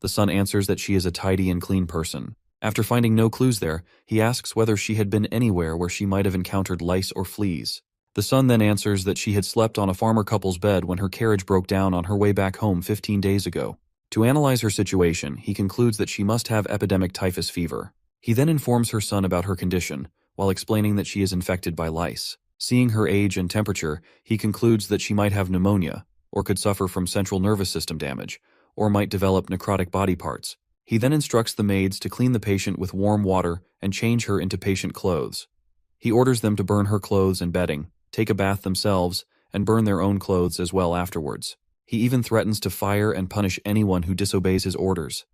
The son answers that she is a tidy and clean person. After finding no clues there, he asks whether she had been anywhere where she might have encountered lice or fleas. The son then answers that she had slept on a farmer couple's bed when her carriage broke down on her way back home 15 days ago. To analyze her situation, he concludes that she must have epidemic typhus fever. He then informs her son about her condition, while explaining that she is infected by lice. Seeing her age and temperature, he concludes that she might have pneumonia, or could suffer from central nervous system damage, or might develop necrotic body parts. He then instructs the maids to clean the patient with warm water and change her into patient clothes. He orders them to burn her clothes and bedding, take a bath themselves, and burn their own clothes as well afterwards. He even threatens to fire and punish anyone who disobeys his orders.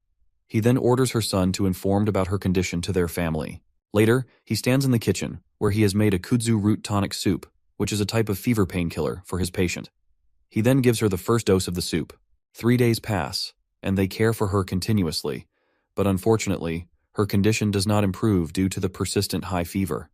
He then orders her son to inform about her condition to their family. Later, he stands in the kitchen, where he has made a kudzu root tonic soup, which is a type of fever painkiller, for his patient. He then gives her the first dose of the soup. 3 days pass, and they care for her continuously, but unfortunately, her condition does not improve due to the persistent high fever.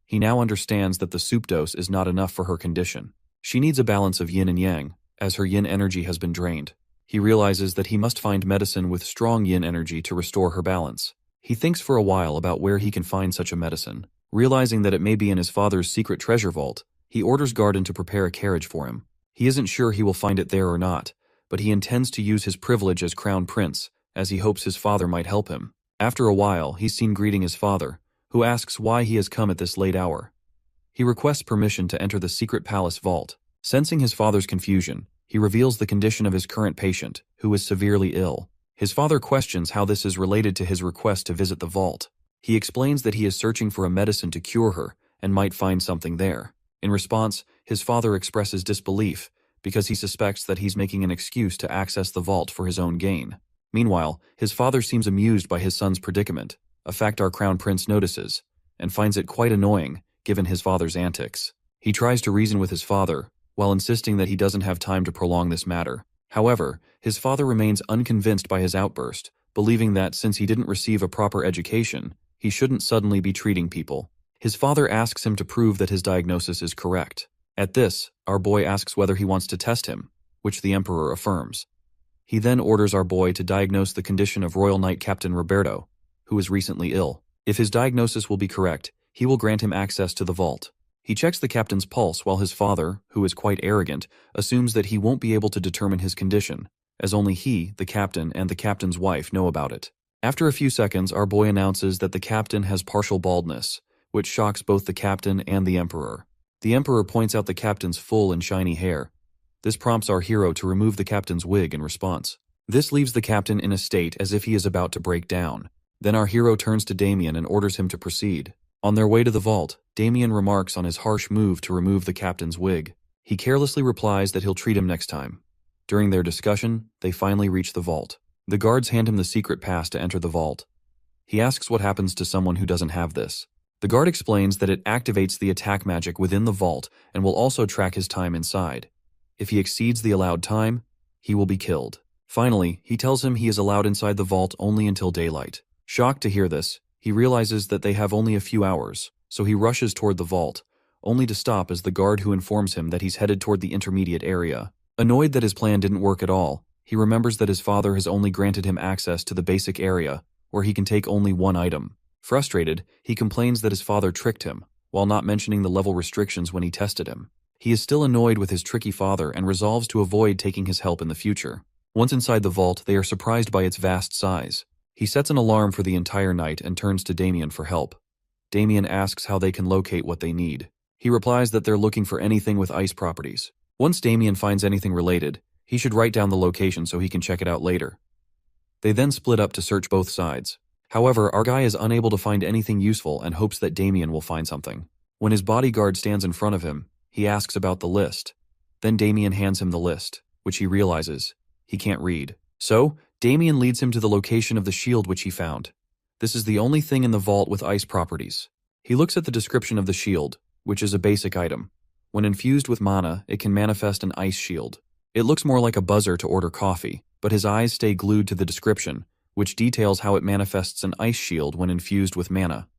He now understands that the soup dose is not enough for her condition. She needs a balance of yin and yang, as her yin energy has been drained. He realizes that he must find medicine with strong yin energy to restore her balance. He thinks for a while about where he can find such a medicine. Realizing that it may be in his father's secret treasure vault, he orders Garden to prepare a carriage for him. He isn't sure he will find it there or not, but he intends to use his privilege as crown prince, as he hopes his father might help him. After a while, he's seen greeting his father, who asks why he has come at this late hour. He requests permission to enter the secret palace vault. Sensing his father's confusion, he reveals the condition of his current patient, who is severely ill. His father questions how this is related to his request to visit the vault. He explains that he is searching for a medicine to cure her, and might find something there. In response, his father expresses disbelief, because he suspects that he's making an excuse to access the vault for his own gain. Meanwhile, his father seems amused by his son's predicament, a fact our crown prince notices, and finds it quite annoying, given his father's antics. He tries to reason with his father, while insisting that he doesn't have time to prolong this matter. However, his father remains unconvinced by his outburst, believing that since he didn't receive a proper education, he shouldn't suddenly be treating people. His father asks him to prove that his diagnosis is correct. At this, our boy asks whether he wants to test him, which the emperor affirms. He then orders our boy to diagnose the condition of Royal Knight Captain Roberto, who is recently ill. If his diagnosis will be correct, he will grant him access to the vault. He checks the captain's pulse while his father, who is quite arrogant, assumes that he won't be able to determine his condition, as only he, the captain, and the captain's wife know about it. After a few seconds, our boy announces that the captain has partial baldness, which shocks both the captain and the emperor. The emperor points out the captain's full and shiny hair. This prompts our hero to remove the captain's wig in response. This leaves the captain in a state as if he is about to break down. Then our hero turns to Damien and orders him to proceed. On their way to the vault, Damien remarks on his harsh move to remove the captain's wig. He carelessly replies that he'll treat him next time. During their discussion, they finally reach the vault. The guards hand him the secret pass to enter the vault. He asks what happens to someone who doesn't have this. The guard explains that it activates the attack magic within the vault and will also track his time inside. If he exceeds the allowed time, he will be killed. Finally, he tells him he is allowed inside the vault only until daylight. Shocked to hear this, he realizes that they have only a few hours, so he rushes toward the vault, only to stop as the guard who informs him that he's headed toward the intermediate area. Annoyed that his plan didn't work at all, he remembers that his father has only granted him access to the basic area, where he can take only one item. Frustrated, he complains that his father tricked him, while not mentioning the level restrictions when he tested him. He is still annoyed with his tricky father and resolves to avoid taking his help in the future. Once inside the vault, they are surprised by its vast size. He sets an alarm for the entire night and turns to Damien for help. Damien asks how they can locate what they need. He replies that they're looking for anything with ice properties. Once Damien finds anything related, he should write down the location so he can check it out later. They then split up to search both sides. However, our guy is unable to find anything useful and hopes that Damien will find something. When his bodyguard stands in front of him, he asks about the list. Then Damien hands him the list, which he realizes he can't read. So, Damien leads him to the location of the shield which he found. This is the only thing in the vault with ice properties. He looks at the description of the shield, which is a basic item. When infused with mana, it can manifest an ice shield. It looks more like a buzzer to order coffee, but his eyes stay glued to the description, which details how it manifests an ice shield when infused with mana.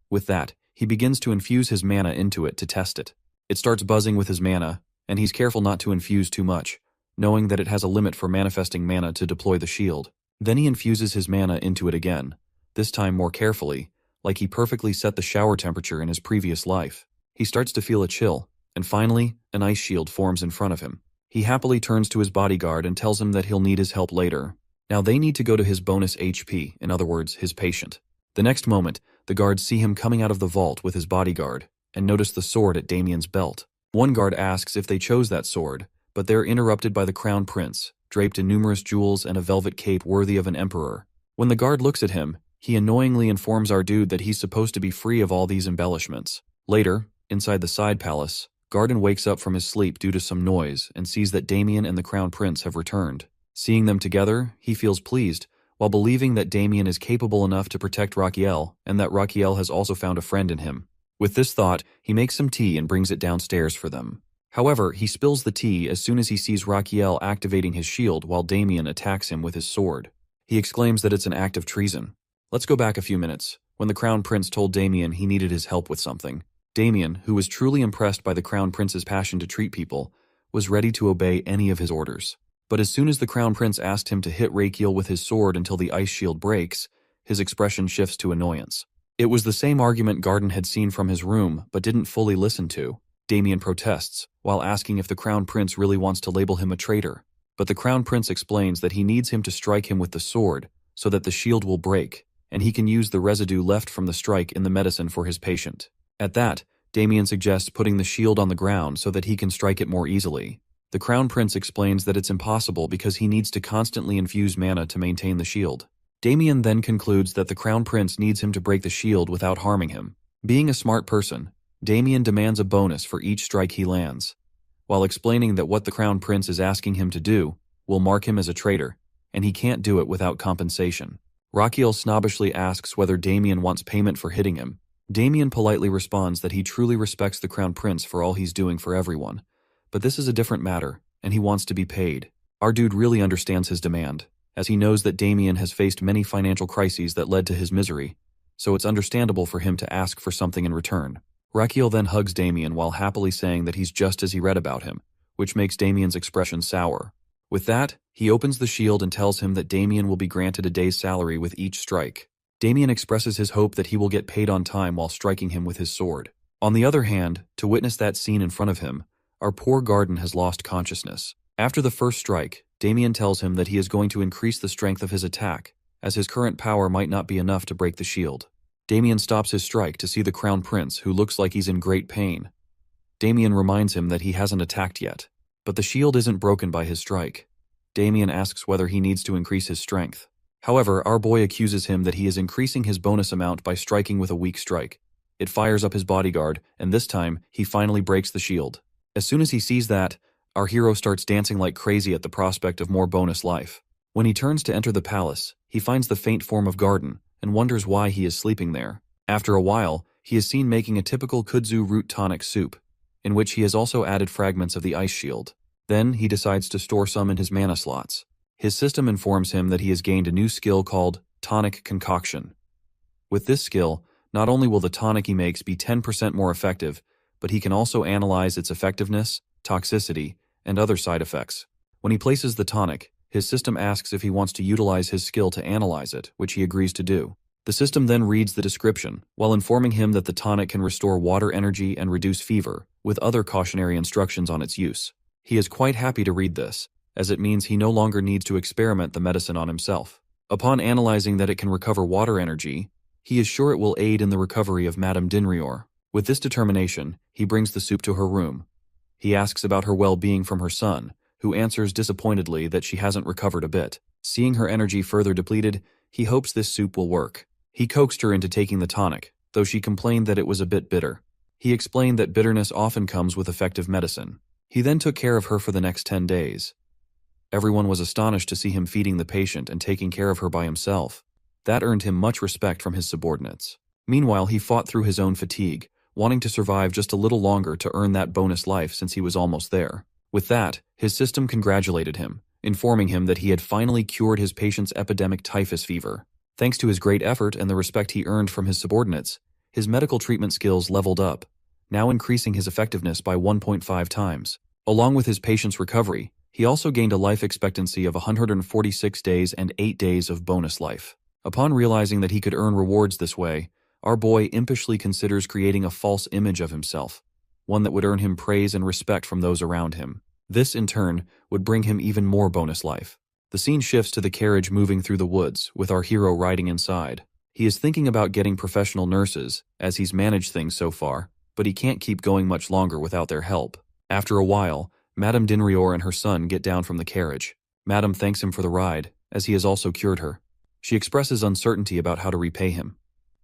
With that, he begins to infuse his mana into it to test it. It starts buzzing with his mana, and he's careful not to infuse too much, knowing that it has a limit for manifesting mana to deploy the shield. Then he infuses his mana into it again, this time more carefully, like he perfectly set the shower temperature in his previous life. He starts to feel a chill, and finally, an ice shield forms in front of him. He happily turns to his bodyguard and tells him that he'll need his help later. Now they need to go to his bonus HP, in other words, his patient. The next moment, the guards see him coming out of the vault with his bodyguard, and notice the sword at Damien's belt. One guard asks if they chose that sword, but they're interrupted by the crown prince, draped in numerous jewels and a velvet cape worthy of an emperor. When the guard looks at him, he annoyingly informs our dude that he's supposed to be free of all these embellishments. Later, inside the side palace, Garden wakes up from his sleep due to some noise and sees that Damien and the crown prince have returned. Seeing them together, he feels pleased, while believing that Damien is capable enough to protect Raquiel and that Raquiel has also found a friend in him. With this thought, he makes some tea and brings it downstairs for them. However, he spills the tea as soon as he sees Raquiel activating his shield while Damien attacks him with his sword. He exclaims that it's an act of treason. Let's go back a few minutes, when the crown prince told Damien he needed his help with something. Damien, who was truly impressed by the crown prince's passion to treat people, was ready to obey any of his orders. But as soon as the crown prince asked him to hit Raquiel with his sword until the ice shield breaks, his expression shifts to annoyance. It was the same argument Garden had seen from his room but didn't fully listen to. Damien protests, while asking if the crown prince really wants to label him a traitor. But the crown prince explains that he needs him to strike him with the sword so that the shield will break, and he can use the residue left from the strike in the medicine for his patient. At that, Damien suggests putting the shield on the ground so that he can strike it more easily. The crown prince explains that it's impossible because he needs to constantly infuse mana to maintain the shield. Damien then concludes that the crown prince needs him to break the shield without harming him. Being a smart person, Damien demands a bonus for each strike he lands, while explaining that what the crown prince is asking him to do will mark him as a traitor, and he can't do it without compensation. Raquiel snobbishly asks whether Damien wants payment for hitting him. Damien politely responds that he truly respects the crown prince for all he's doing for everyone, but this is a different matter, and he wants to be paid. Our dude really understands his demand, as he knows that Damien has faced many financial crises that led to his misery, so it's understandable for him to ask for something in return. Raquiel then hugs Damien while happily saying that he's just as he read about him, which makes Damien's expression sour. With that, he opens the shield and tells him that Damien will be granted a day's salary with each strike. Damien expresses his hope that he will get paid on time while striking him with his sword. On the other hand, to witness that scene in front of him, our poor Garden has lost consciousness. After the first strike, Damien tells him that he is going to increase the strength of his attack, as his current power might not be enough to break the shield. Damien stops his strike to see the crown prince, who looks like he's in great pain. Damien reminds him that he hasn't attacked yet, but the shield isn't broken by his strike. Damien asks whether he needs to increase his strength. However, our boy accuses him that he is increasing his bonus amount by striking with a weak strike. It fires up his bodyguard, and this time, he finally breaks the shield. As soon as he sees that, our hero starts dancing like crazy at the prospect of more bonus life. When he turns to enter the palace, he finds the faint form of Garden, and wonders why he is sleeping there. After a while, he is seen making a typical kudzu root tonic soup, in which he has also added fragments of the ice shield. Then, he decides to store some in his mana slots. His system informs him that he has gained a new skill called Tonic Concoction. With this skill, not only will the tonic he makes be 10% more effective, but he can also analyze its effectiveness, toxicity, and other side effects. When he places the tonic, his system asks if he wants to utilize his skill to analyze it, which he agrees to do. The system then reads the description, while informing him that the tonic can restore water energy and reduce fever, with other cautionary instructions on its use. He is quite happy to read this, as it means he no longer needs to experiment the medicine on himself. Upon analyzing that it can recover water energy, he is sure it will aid in the recovery of Madame Dinrior. With this determination, he brings the soup to her room. He asks about her well-being from her son, who answers disappointedly that she hasn't recovered a bit. Seeing her energy further depleted, he hopes this soup will work. He coaxed her into taking the tonic, though she complained that it was a bit bitter. He explained that bitterness often comes with effective medicine. He then took care of her for the next 10 days. Everyone was astonished to see him feeding the patient and taking care of her by himself. That earned him much respect from his subordinates. Meanwhile, he fought through his own fatigue, wanting to survive just a little longer to earn that bonus life since he was almost there. With that, his system congratulated him, informing him that he had finally cured his patient's epidemic typhus fever. Thanks to his great effort and the respect he earned from his subordinates, his medical treatment skills leveled up, now increasing his effectiveness by 1.5 times. Along with his patient's recovery, he also gained a life expectancy of 146 days and 8 days of bonus life. Upon realizing that he could earn rewards this way, our boy impishly considers creating a false image of himself, one that would earn him praise and respect from those around him. This, in turn, would bring him even more bonus life. The scene shifts to the carriage moving through the woods, with our hero riding inside. He is thinking about getting professional nurses, as he's managed things so far, but he can't keep going much longer without their help. After a while, Madame Dinrior and her son get down from the carriage. Madame thanks him for the ride, as he has also cured her. She expresses uncertainty about how to repay him.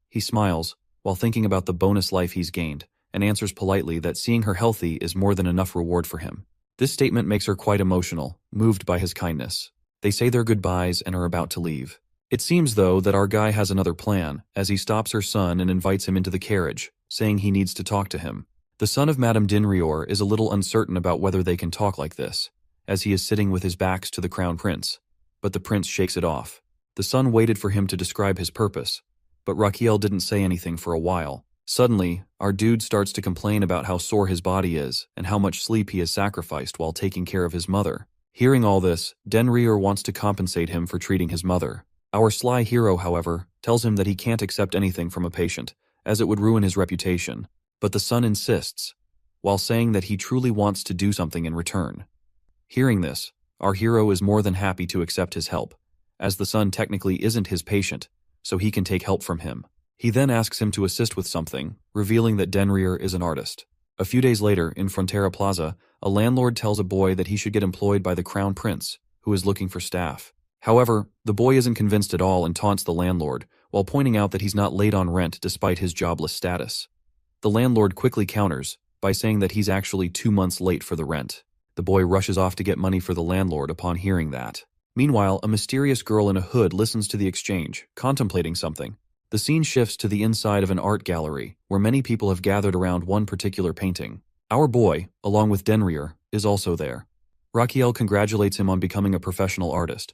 He smiles, while thinking about the bonus life he's gained, and answers politely that seeing her healthy is more than enough reward for him. This statement makes her quite emotional, moved by his kindness. They say their goodbyes and are about to leave. It seems, though, that our guy has another plan, as he stops her son and invites him into the carriage, saying he needs to talk to him. The son of Madame Dinrior is a little uncertain about whether they can talk like this, as he is sitting with his backs to the crown prince. But the prince shakes it off. The son waited for him to describe his purpose, but Raquel didn't say anything for a while. Suddenly, our dude starts to complain about how sore his body is and how much sleep he has sacrificed while taking care of his mother. Hearing all this, Dinrior wants to compensate him for treating his mother. Our sly hero, however, tells him that he can't accept anything from a patient, as it would ruin his reputation. But the son insists, while saying that he truly wants to do something in return. Hearing this, our hero is more than happy to accept his help, as the son technically isn't his patient, so he can take help from him. He then asks him to assist with something, revealing that Dinrior is an artist. A few days later, in Frontera Plaza, a landlord tells a boy that he should get employed by the crown prince, who is looking for staff. However, the boy isn't convinced at all and taunts the landlord, while pointing out that he's not late on rent despite his jobless status. The landlord quickly counters, by saying that he's actually 2 months late for the rent. The boy rushes off to get money for the landlord upon hearing that. Meanwhile, a mysterious girl in a hood listens to the exchange, contemplating something. The scene shifts to the inside of an art gallery, where many people have gathered around one particular painting. Our boy, along with Dinrior, is also there. Raquel congratulates him on becoming a professional artist.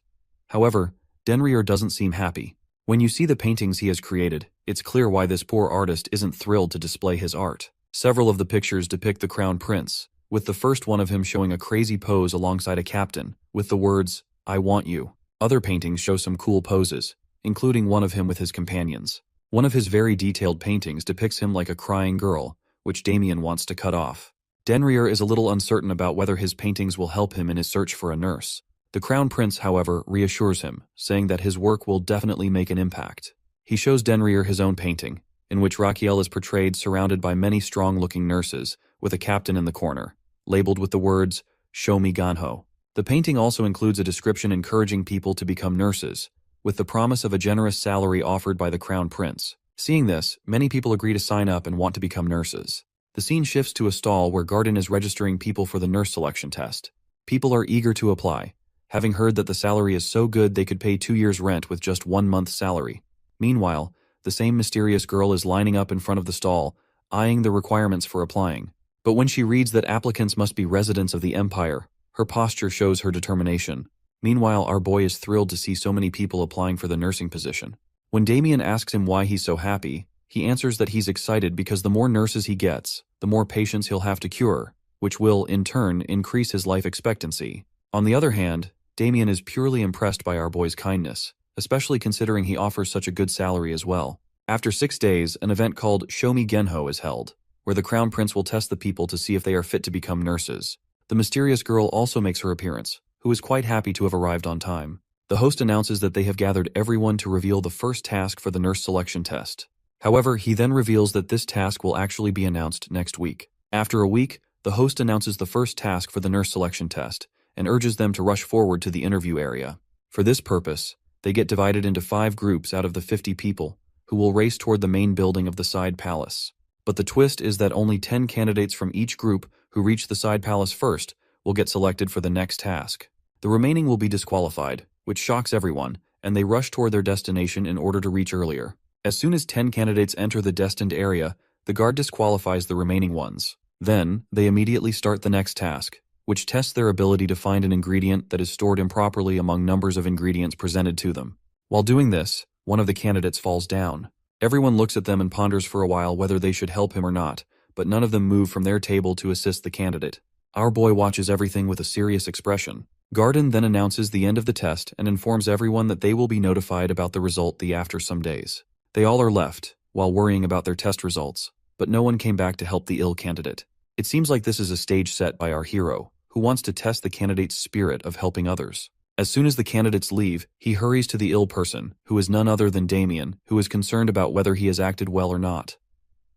However, Dinrior doesn't seem happy. When you see the paintings he has created, it's clear why this poor artist isn't thrilled to display his art. Several of the pictures depict the crown prince, with the first one of him showing a crazy pose alongside a captain, with the words, "I want you." Other paintings show some cool poses, including one of him with his companions. One of his very detailed paintings depicts him like a crying girl, which Damien wants to cut off. Dinrior is a little uncertain about whether his paintings will help him in his search for a nurse. The crown prince, however, reassures him, saying that his work will definitely make an impact. He shows Dinrior his own painting, in which Raquel is portrayed surrounded by many strong-looking nurses, with a captain in the corner, labeled with the words, "Show me Ganho." The painting also includes a description encouraging people to become nurses, with the promise of a generous salary offered by the crown prince. Seeing this, many people agree to sign up and want to become nurses. The scene shifts to a stall where Garden is registering people for the nurse selection test. People are eager to apply, having heard that the salary is so good they could pay 2 years' rent with just 1 month's salary. Meanwhile, the same mysterious girl is lining up in front of the stall, eyeing the requirements for applying. But when she reads that applicants must be residents of the Empire, her posture shows her determination. Meanwhile, our boy is thrilled to see so many people applying for the nursing position. When Damien asks him why he's so happy, he answers that he's excited because the more nurses he gets, the more patients he'll have to cure, which will, in turn, increase his life expectancy. On the other hand, Damien is purely impressed by our boy's kindness, especially considering he offers such a good salary as well. After 6 days, an event called Show Me Genho is held, where the crown prince will test the people to see if they are fit to become nurses. The mysterious girl also makes her appearance, who is quite happy to have arrived on time. The host announces that they have gathered everyone to reveal the first task for the nurse selection test. However, he then reveals that this task will actually be announced next week. After a week, the host announces the first task for the nurse selection test, and urges them to rush forward to the interview area. For this purpose, they get divided into 5 groups out of the 50 people, who will race toward the main building of the side palace. But the twist is that only 10 candidates from each group who reach the side palace first will get selected for the next task. The remaining will be disqualified, which shocks everyone, and they rush toward their destination in order to reach earlier. As soon as 10 candidates enter the destined area, The guard disqualifies the remaining ones. Then, they immediately start the next task, which tests their ability to find an ingredient that is stored improperly among numbers of ingredients presented to them. While doing this, one of the candidates falls down. Everyone looks at them and ponders for a while whether they should help him or not, but none of them move from their table to assist the candidate. Our boy watches everything with a serious expression. Garden then announces the end of the test and informs everyone that they will be notified about the result after some days. They all are left, while worrying about their test results, but no one came back to help the ill candidate. It seems like this is a stage set by our hero, who wants to test the candidate's spirit of helping others. As soon as the candidates leave, he hurries to the ill person, who is none other than Damien, who is concerned about whether he has acted well or not.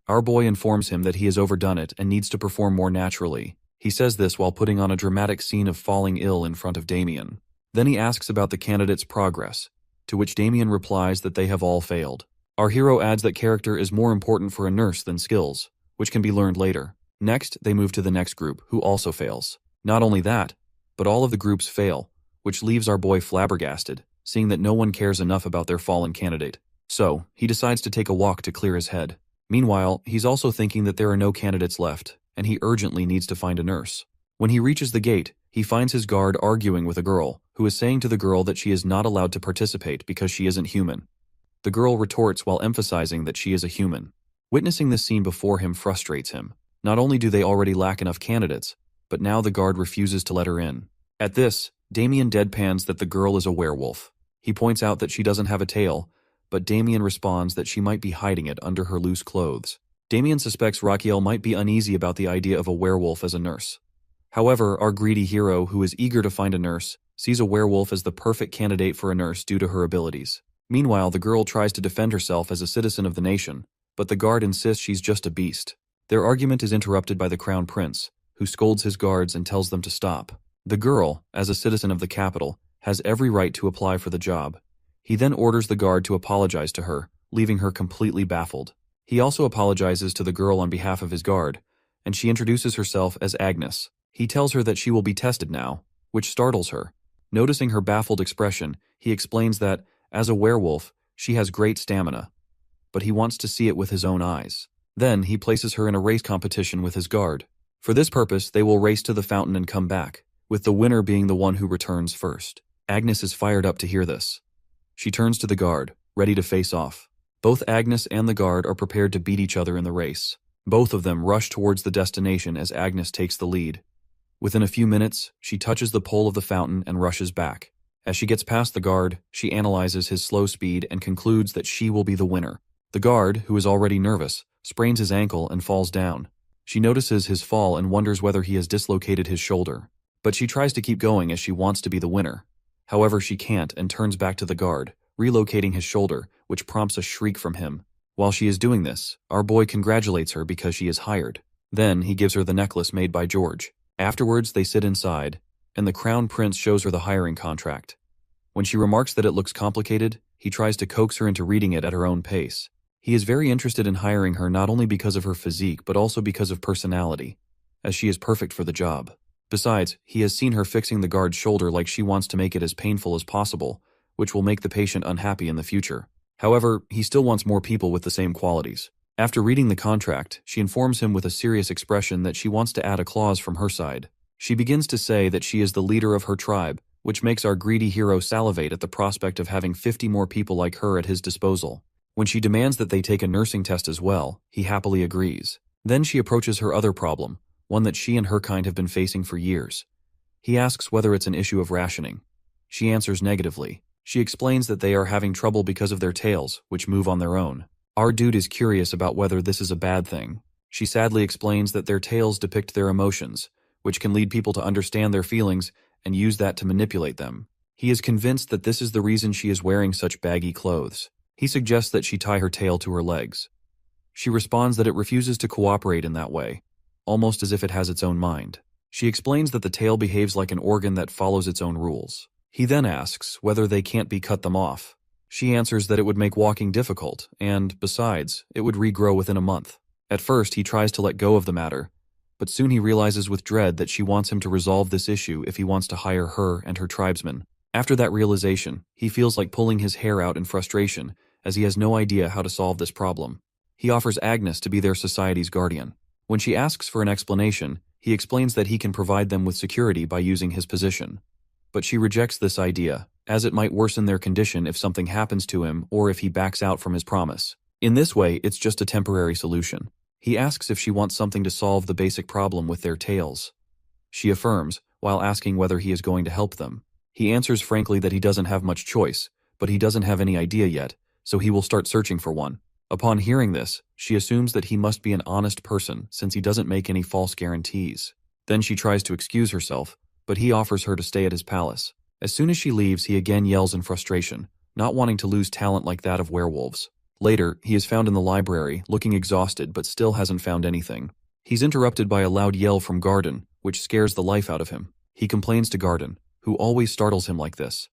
Our boy informs him that he has overdone it and needs to perform more naturally. He says this while putting on a dramatic scene of falling ill in front of Damien. Then he asks about the candidate's progress, to which Damien replies that they have all failed. Our hero adds that character is more important for a nurse than skills, which can be learned later. Next, they move to the next group, who also fails. Not only that, but all of the groups fail, which leaves our boy flabbergasted, seeing that no one cares enough about their fallen candidate. So, he decides to take a walk to clear his head. Meanwhile, he's also thinking that there are no candidates left, and he urgently needs to find a nurse. When he reaches the gate, he finds his guard arguing with a girl, who is saying to the girl that she is not allowed to participate because she isn't human. The girl retorts while emphasizing that she is a human. Witnessing this scene before him frustrates him. Not only do they already lack enough candidates, but now the guard refuses to let her in. At this, Damien deadpans that the girl is a werewolf. He points out that she doesn't have a tail, but Damien responds that she might be hiding it under her loose clothes. Damien suspects Raquel might be uneasy about the idea of a werewolf as a nurse. However, our greedy hero, who is eager to find a nurse, sees a werewolf as the perfect candidate for a nurse due to her abilities. Meanwhile, the girl tries to defend herself as a citizen of the nation, but the guard insists she's just a beast. Their argument is interrupted by the crown prince, who scolds his guards and tells them to stop. The girl, as a citizen of the capital, has every right to apply for the job. He then orders the guard to apologize to her, leaving her completely baffled. He also apologizes to the girl on behalf of his guard, and she introduces herself as Agnes. He tells her that she will be tested now, which startles her. Noticing her baffled expression, he explains that, as a werewolf, she has great stamina, but he wants to see it with his own eyes. Then he places her in a race competition with his guard. For this purpose, they will race to the fountain and come back, with the winner being the one who returns first. Agnes is fired up to hear this. She turns to the guard, ready to face off. Both Agnes and the guard are prepared to beat each other in the race. Both of them rush towards the destination as Agnes takes the lead. Within a few minutes, she touches the pole of the fountain and rushes back. As she gets past the guard, she analyzes his slow speed and concludes that she will be the winner. The guard, who is already nervous, sprains his ankle and falls down. She notices his fall and wonders whether he has dislocated his shoulder. But she tries to keep going as she wants to be the winner. However, she can't and turns back to the guard, relocating his shoulder, which prompts a shriek from him. While she is doing this, our boy congratulates her because she is hired. Then he gives her the necklace made by George. Afterwards, they sit inside, and the crown prince shows her the hiring contract. When she remarks that it looks complicated, he tries to coax her into reading it at her own pace. He is very interested in hiring her not only because of her physique but also because of personality, as she is perfect for the job. Besides, he has seen her fixing the guard's shoulder like she wants to make it as painful as possible, which will make the patient unhappy in the future. However, he still wants more people with the same qualities. After reading the contract, she informs him with a serious expression that she wants to add a clause from her side. She begins to say that she is the leader of her tribe, which makes our greedy hero salivate at the prospect of having 50 more people like her at his disposal. When she demands that they take a nursing test as well, he happily agrees. Then she approaches her other problem, one that she and her kind have been facing for years. He asks whether it's an issue of rationing. She answers negatively. She explains that they are having trouble because of their tails, which move on their own. Our dude is curious about whether this is a bad thing. She sadly explains that their tails depict their emotions, which can lead people to understand their feelings and use that to manipulate them. He is convinced that this is the reason she is wearing such baggy clothes. He suggests that she tie her tail to her legs. She responds that it refuses to cooperate in that way, almost as if it has its own mind. She explains that the tail behaves like an organ that follows its own rules. He then asks whether they can't be cut them off. She answers that it would make walking difficult, and, besides, it would regrow within a month. At first, he tries to let go of the matter, but soon he realizes with dread that she wants him to resolve this issue if he wants to hire her and her tribesmen. After that realization, he feels like pulling his hair out in frustration, as he has no idea how to solve this problem. He offers Agnes to be their society's guardian. When she asks for an explanation, he explains that he can provide them with security by using his position. But she rejects this idea, as it might worsen their condition if something happens to him or if he backs out from his promise. In this way, it's just a temporary solution. He asks if she wants something to solve the basic problem with their tails. She affirms, while asking whether he is going to help them. He answers frankly that he doesn't have much choice, but he doesn't have any idea yet, so he will start searching for one. Upon hearing this, she assumes that he must be an honest person since he doesn't make any false guarantees. Then she tries to excuse herself, but he offers her to stay at his palace. As soon as she leaves, he again yells in frustration, not wanting to lose talent like that of werewolves. Later, he is found in the library, looking exhausted but still hasn't found anything. He's interrupted by a loud yell from Garden, which scares the life out of him. He complains to Garden, who always startles him like this.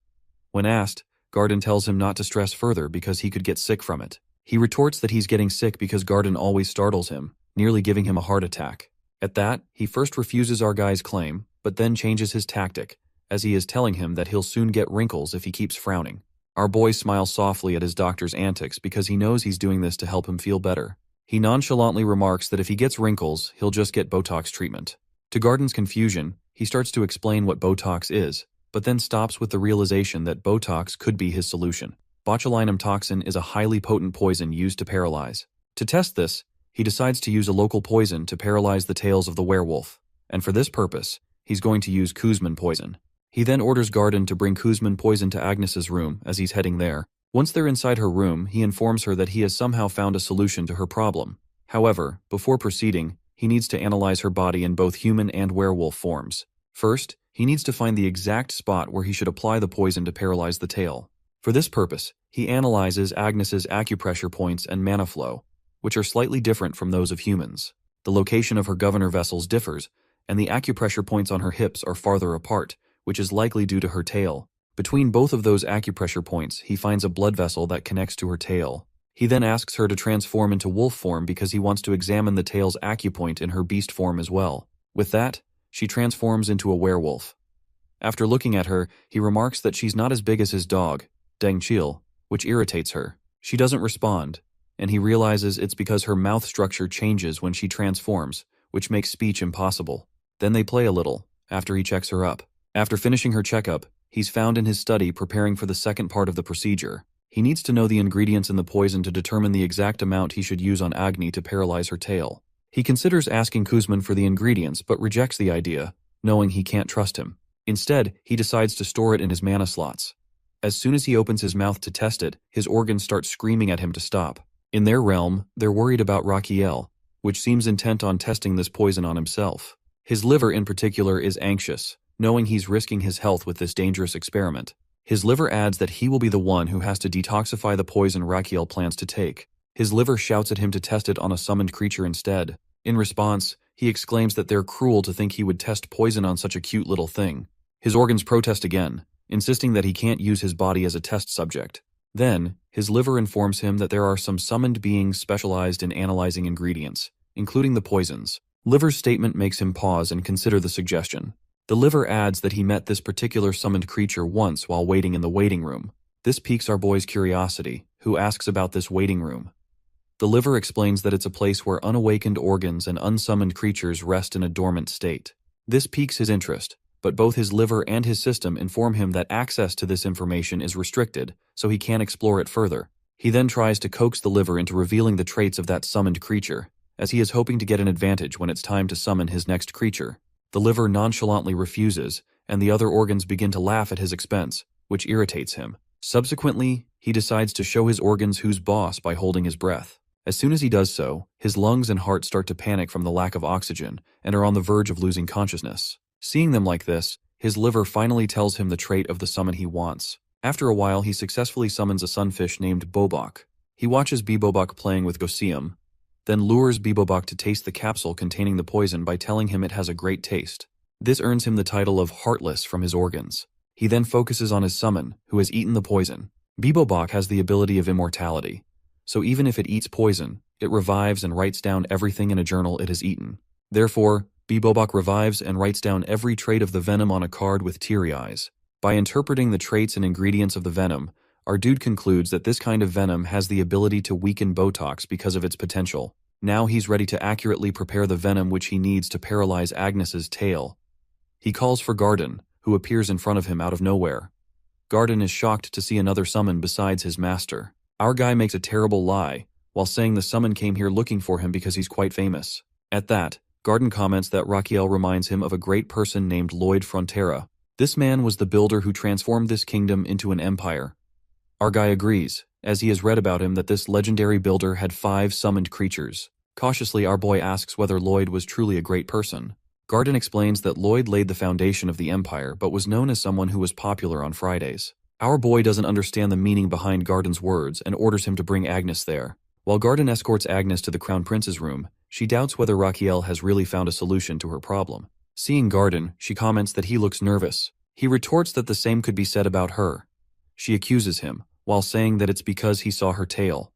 When asked, Garden tells him not to stress further because he could get sick from it. He retorts that he's getting sick because Garden always startles him, nearly giving him a heart attack. At that, he first refuses our guy's claim, but then changes his tactic, as he is telling him that he'll soon get wrinkles if he keeps frowning. Our boy smiles softly at his doctor's antics because he knows he's doing this to help him feel better. He nonchalantly remarks that if he gets wrinkles, he'll just get Botox treatment. To Garden's confusion, he starts to explain what Botox is, but then stops with the realization that Botox could be his solution. Botulinum toxin is a highly potent poison used to paralyze. To test this, he decides to use a local poison to paralyze the tails of the werewolf, and for this purpose, he's going to use Kuzman poison. He then orders Garden to bring Kuzman poison to Agnes's room as he's heading there. Once they're inside her room, he informs her that he has somehow found a solution to her problem. However, before proceeding, he needs to analyze her body in both human and werewolf forms. First, he needs to find the exact spot where he should apply the poison to paralyze the tail. For this purpose, he analyzes Agnes's acupressure points and mana flow, which are slightly different from those of humans. The location of her governor vessels differs, and the acupressure points on her hips are farther apart, which is likely due to her tail. Between both of those acupressure points, he finds a blood vessel that connects to her tail. He then asks her to transform into wolf form because he wants to examine the tail's acupoint in her beast form as well. With that, she transforms into a werewolf. After looking at her, he remarks that she's not as big as his dog, Deng Chil, which irritates her. She doesn't respond, and he realizes it's because her mouth structure changes when she transforms, which makes speech impossible. Then they play a little, after he checks her up. After finishing her checkup, he's found in his study preparing for the second part of the procedure. He needs to know the ingredients in the poison to determine the exact amount he should use on Agni to paralyze her tail. He considers asking Kuzman for the ingredients but rejects the idea, knowing he can't trust him. Instead, he decides to store it in his mana slots. As soon as he opens his mouth to test it, his organs start screaming at him to stop. In their realm, they're worried about Raquiel, which seems intent on testing this poison on himself. His liver in particular is anxious, knowing he's risking his health with this dangerous experiment. His liver adds that he will be the one who has to detoxify the poison Raquiel plans to take. His liver shouts at him to test it on a summoned creature instead. In response, he exclaims that they're cruel to think he would test poison on such a cute little thing. His organs protest again, insisting that he can't use his body as a test subject. Then, his liver informs him that there are some summoned beings specialized in analyzing ingredients, including the poisons. Liver's statement makes him pause and consider the suggestion. The liver adds that he met this particular summoned creature once while waiting in the waiting room. This piques our boy's curiosity, who asks about this waiting room. The liver explains that it's a place where unawakened organs and unsummoned creatures rest in a dormant state. This piques his interest, but both his liver and his system inform him that access to this information is restricted, so he can't explore it further. He then tries to coax the liver into revealing the traits of that summoned creature, as he is hoping to get an advantage when it's time to summon his next creature. The liver nonchalantly refuses, and the other organs begin to laugh at his expense, which irritates him. Subsequently, he decides to show his organs who's boss by holding his breath. As soon as he does so, his lungs and heart start to panic from the lack of oxygen and are on the verge of losing consciousness. Seeing them like this, his liver finally tells him the trait of the summon he wants. After a while, he successfully summons a sunfish named Bobok. He watches Bebobok playing with Gosium, then lures Bebobok to taste the capsule containing the poison by telling him it has a great taste. This earns him the title of Heartless from his organs. He then focuses on his summon, who has eaten the poison. Bebobok has the ability of immortality, so even if it eats poison, it revives and writes down everything in a journal it has eaten. Therefore, Bebobok revives and writes down every trait of the venom on a card with teary eyes. By interpreting the traits and ingredients of the venom, Our dude concludes that this kind of venom has the ability to weaken Botox because of its potential. Now he's ready to accurately prepare the venom which he needs to paralyze Agnes's tail. He calls for Garden, who appears in front of him out of nowhere. Garden is shocked to see another summon besides his master. Our guy makes a terrible lie, while saying the summon came here looking for him because he's quite famous. At that, Garden comments that Raquiel reminds him of a great person named Lloyd Frontera. This man was the builder who transformed this kingdom into an empire. Our guy agrees, as he has read about him that this legendary builder had 5 summoned creatures. Cautiously, our boy asks whether Lloyd was truly a great person. Garden explains that Lloyd laid the foundation of the empire but was known as someone who was popular on Fridays. Our boy doesn't understand the meaning behind Garden's words and orders him to bring Agnes there. While Garden escorts Agnes to the Crown Prince's room, she doubts whether Raquiel has really found a solution to her problem. Seeing Garden, she comments that he looks nervous. He retorts that the same could be said about her. She accuses him, while saying that it's because he saw her tail.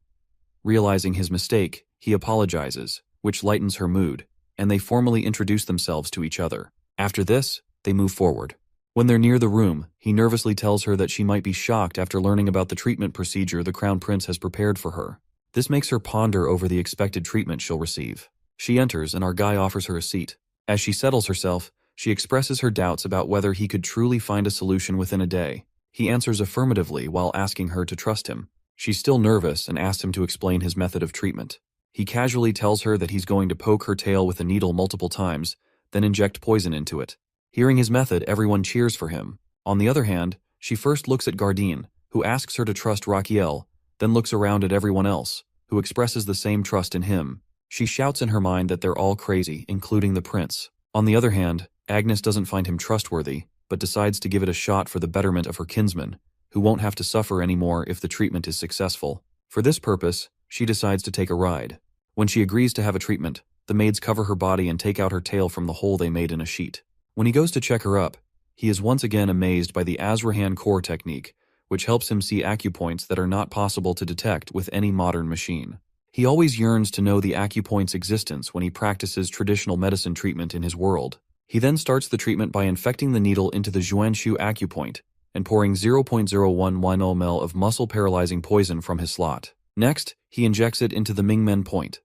Realizing his mistake, he apologizes, which lightens her mood, and they formally introduce themselves to each other. After this, they move forward. When they're near the room, he nervously tells her that she might be shocked after learning about the treatment procedure the Crown Prince has prepared for her. This makes her ponder over the expected treatment she'll receive. She enters and our guy offers her a seat. As she settles herself, she expresses her doubts about whether he could truly find a solution within a day. He answers affirmatively while asking her to trust him. She's still nervous and asks him to explain his method of treatment. He casually tells her that he's going to poke her tail with a needle multiple times, then inject poison into it. Hearing his method, everyone cheers for him. On the other hand, she first looks at Garden, who asks her to trust Raquiel, then looks around at everyone else, who expresses the same trust in him. She shouts in her mind that they're all crazy, including the prince. On the other hand, Agnes doesn't find him trustworthy, but decides to give it a shot for the betterment of her kinsman, who won't have to suffer anymore if the treatment is successful. For this purpose, she decides to take a ride. When she agrees to have a treatment, the maids cover her body and take out her tail from the hole they made in a sheet. When he goes to check her up, he is once again amazed by the Azrahan core technique, which helps him see acupoints that are not possible to detect with any modern machine. He always yearns to know the acupoint's existence when he practices traditional medicine treatment in his world. He then starts the treatment by infecting the needle into the Xuanshu acupoint and pouring 0.011 ml of muscle-paralyzing poison from his slot. Next, he injects it into the Mingmen point.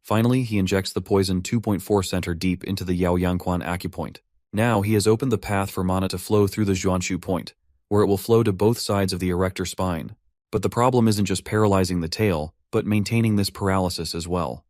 Finally, he injects the poison 2.4 center deep into the Yaoyangquan acupoint. Now he has opened the path for mana to flow through the Xuanshu point, where it will flow to both sides of the erector spine. But the problem isn't just paralyzing the tail, but maintaining this paralysis as well.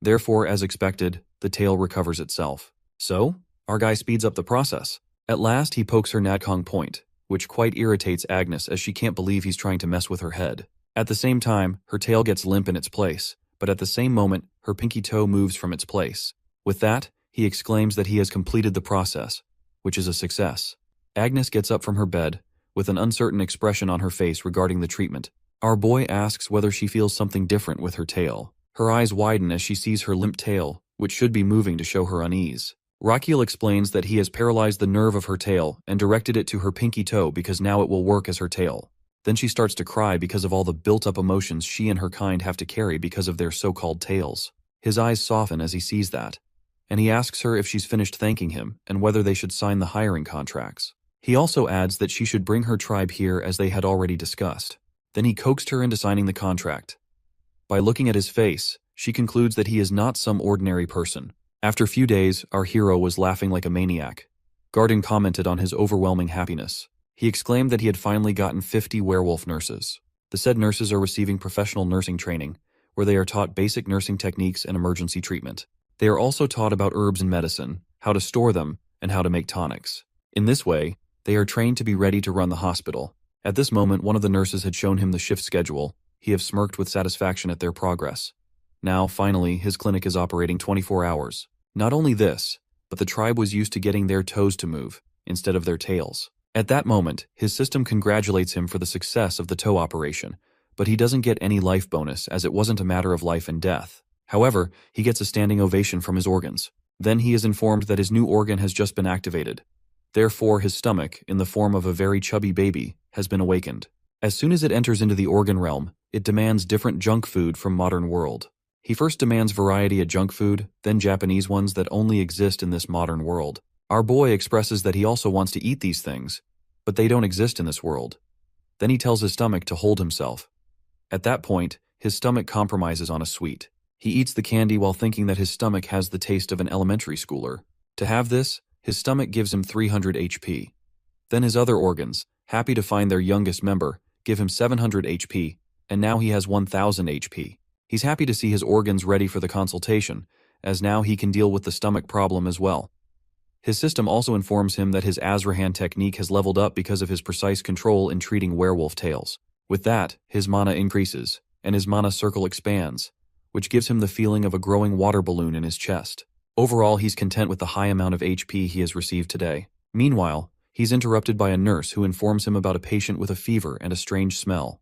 Therefore, as expected, the tail recovers itself. So, our guy speeds up the process. At last, he pokes her Nadkong point, which quite irritates Agnes as she can't believe he's trying to mess with her head. At the same time, her tail gets limp in its place, but at the same moment, her pinky toe moves from its place. With that, he exclaims that he has completed the process, which is a success. Agnes gets up from her bed, with an uncertain expression on her face regarding the treatment. Our boy asks whether she feels something different with her tail. Her eyes widen as she sees her limp tail, which should be moving to show her unease. Raquiel explains that he has paralyzed the nerve of her tail and directed it to her pinky toe because now it will work as her tail. Then she starts to cry because of all the built-up emotions she and her kind have to carry because of their so-called tails. His eyes soften as he sees that, and he asks her if she's finished thanking him and whether they should sign the hiring contracts. He also adds that she should bring her tribe here as they had already discussed. Then he coaxed her into signing the contract. By looking at his face, she concludes that he is not some ordinary person. After a few days, our hero was laughing like a maniac. Garden commented on his overwhelming happiness. He exclaimed that he had finally gotten 50 werewolf nurses. The said nurses are receiving professional nursing training, where they are taught basic nursing techniques and emergency treatment. They are also taught about herbs and medicine, how to store them, and how to make tonics. In this way, they are trained to be ready to run the hospital. At this moment, one of the nurses had shown him the shift schedule. He have smirked with satisfaction at their progress. Now, finally, his clinic is operating 24 hours. Not only this, but the tribe was used to getting their toes to move, instead of their tails. At that moment, his system congratulates him for the success of the toe operation, but he doesn't get any life bonus as it wasn't a matter of life and death. However, he gets a standing ovation from his organs. Then he is informed that his new organ has just been activated. Therefore, his stomach, in the form of a very chubby baby, has been awakened. As soon as it enters into the organ realm, it demands different junk food from modern world. He first demands variety of junk food, then Japanese ones that only exist in this modern world. Our boy expresses that he also wants to eat these things, but they don't exist in this world. Then he tells his stomach to hold himself. At that point, his stomach compromises on a sweet. He eats the candy while thinking that his stomach has the taste of an elementary schooler. To have this, his stomach gives him 300 HP. Then his other organs, happy to find their youngest member, give him 700 HP, and now he has 1000 HP. He's happy to see his organs ready for the consultation, as now he can deal with the stomach problem as well. His system also informs him that his Azrahan technique has leveled up because of his precise control in treating werewolf tails. With that, his mana increases, and his mana circle expands, which gives him the feeling of a growing water balloon in his chest. Overall, he's content with the high amount of HP he has received today. Meanwhile, he's interrupted by a nurse who informs him about a patient with a fever and a strange smell.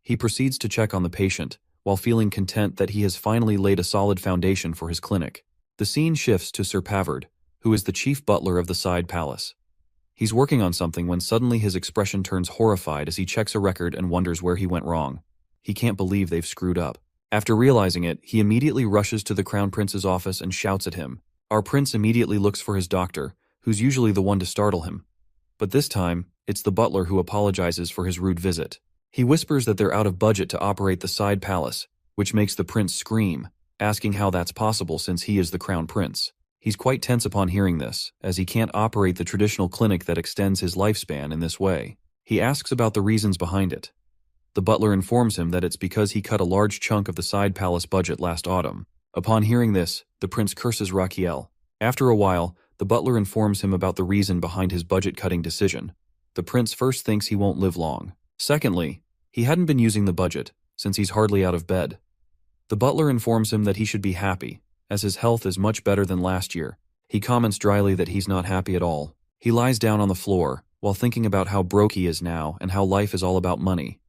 He proceeds to check on the patient, while feeling content that he has finally laid a solid foundation for his clinic. The scene shifts to Sir Pavard, who is the chief butler of the side palace. He's working on something when suddenly his expression turns horrified as he checks a record and wonders where he went wrong. He can't believe they've screwed up. After realizing it, he immediately rushes to the Crown Prince's office and shouts at him. Our prince immediately looks for his doctor, who's usually the one to startle him. But this time, it's the butler who apologizes for his rude visit. He whispers that they're out of budget to operate the side palace, which makes the prince scream, asking how that's possible since he is the crown prince. He's quite tense upon hearing this, as he can't operate the traditional clinic that extends his lifespan in this way. He asks about the reasons behind it. The butler informs him that it's because he cut a large chunk of the side palace budget last autumn. Upon hearing this, the prince curses Raquiel. After a while, the butler informs him about the reason behind his budget-cutting decision. The prince first thinks he won't live long. Secondly, he hadn't been using the budget, since he's hardly out of bed. The butler informs him that he should be happy, as his health is much better than last year. He comments dryly that he's not happy at all. He lies down on the floor, while thinking about how broke he is now and how life is all about money.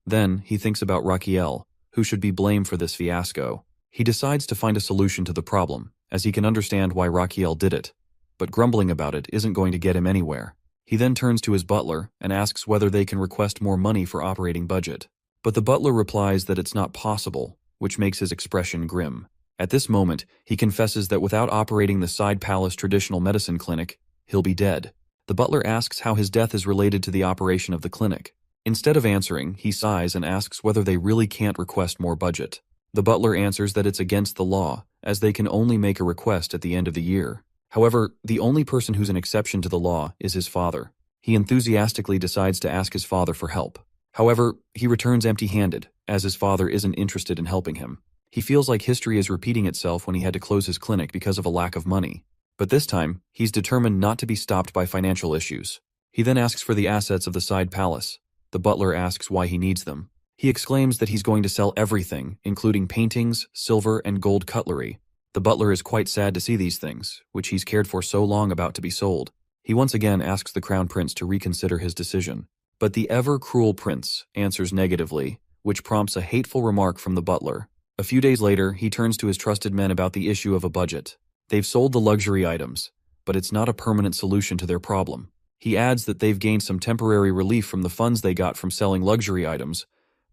Then, he thinks about Raquiel, who should be blamed for this fiasco. He decides to find a solution to the problem, as he can understand why Raquiel did it. But grumbling about it isn't going to get him anywhere. He then turns to his butler and asks whether they can request more money for operating budget. But the butler replies that it's not possible, which makes his expression grim. At this moment, he confesses that without operating the side palace traditional medicine clinic, he'll be dead. The butler asks how his death is related to the operation of the clinic. Instead of answering, he sighs and asks whether they really can't request more budget. The butler answers that it's against the law, as they can only make a request at the end of the year. However, the only person who's an exception to the law is his father. He enthusiastically decides to ask his father for help. However, he returns empty-handed, as his father isn't interested in helping him. He feels like history is repeating itself when he had to close his clinic because of a lack of money. But this time, he's determined not to be stopped by financial issues. He then asks for the assets of the side palace. The butler asks why he needs them. He exclaims that he's going to sell everything, including paintings, silver, and gold cutlery. The butler is quite sad to see these things, which he's cared for so long about to be sold. He once again asks the crown prince to reconsider his decision. But the ever-cruel prince answers negatively, which prompts a hateful remark from the butler. A few days later, he turns to his trusted men about the issue of a budget. They've sold the luxury items, but it's not a permanent solution to their problem. He adds that they've gained some temporary relief from the funds they got from selling luxury items,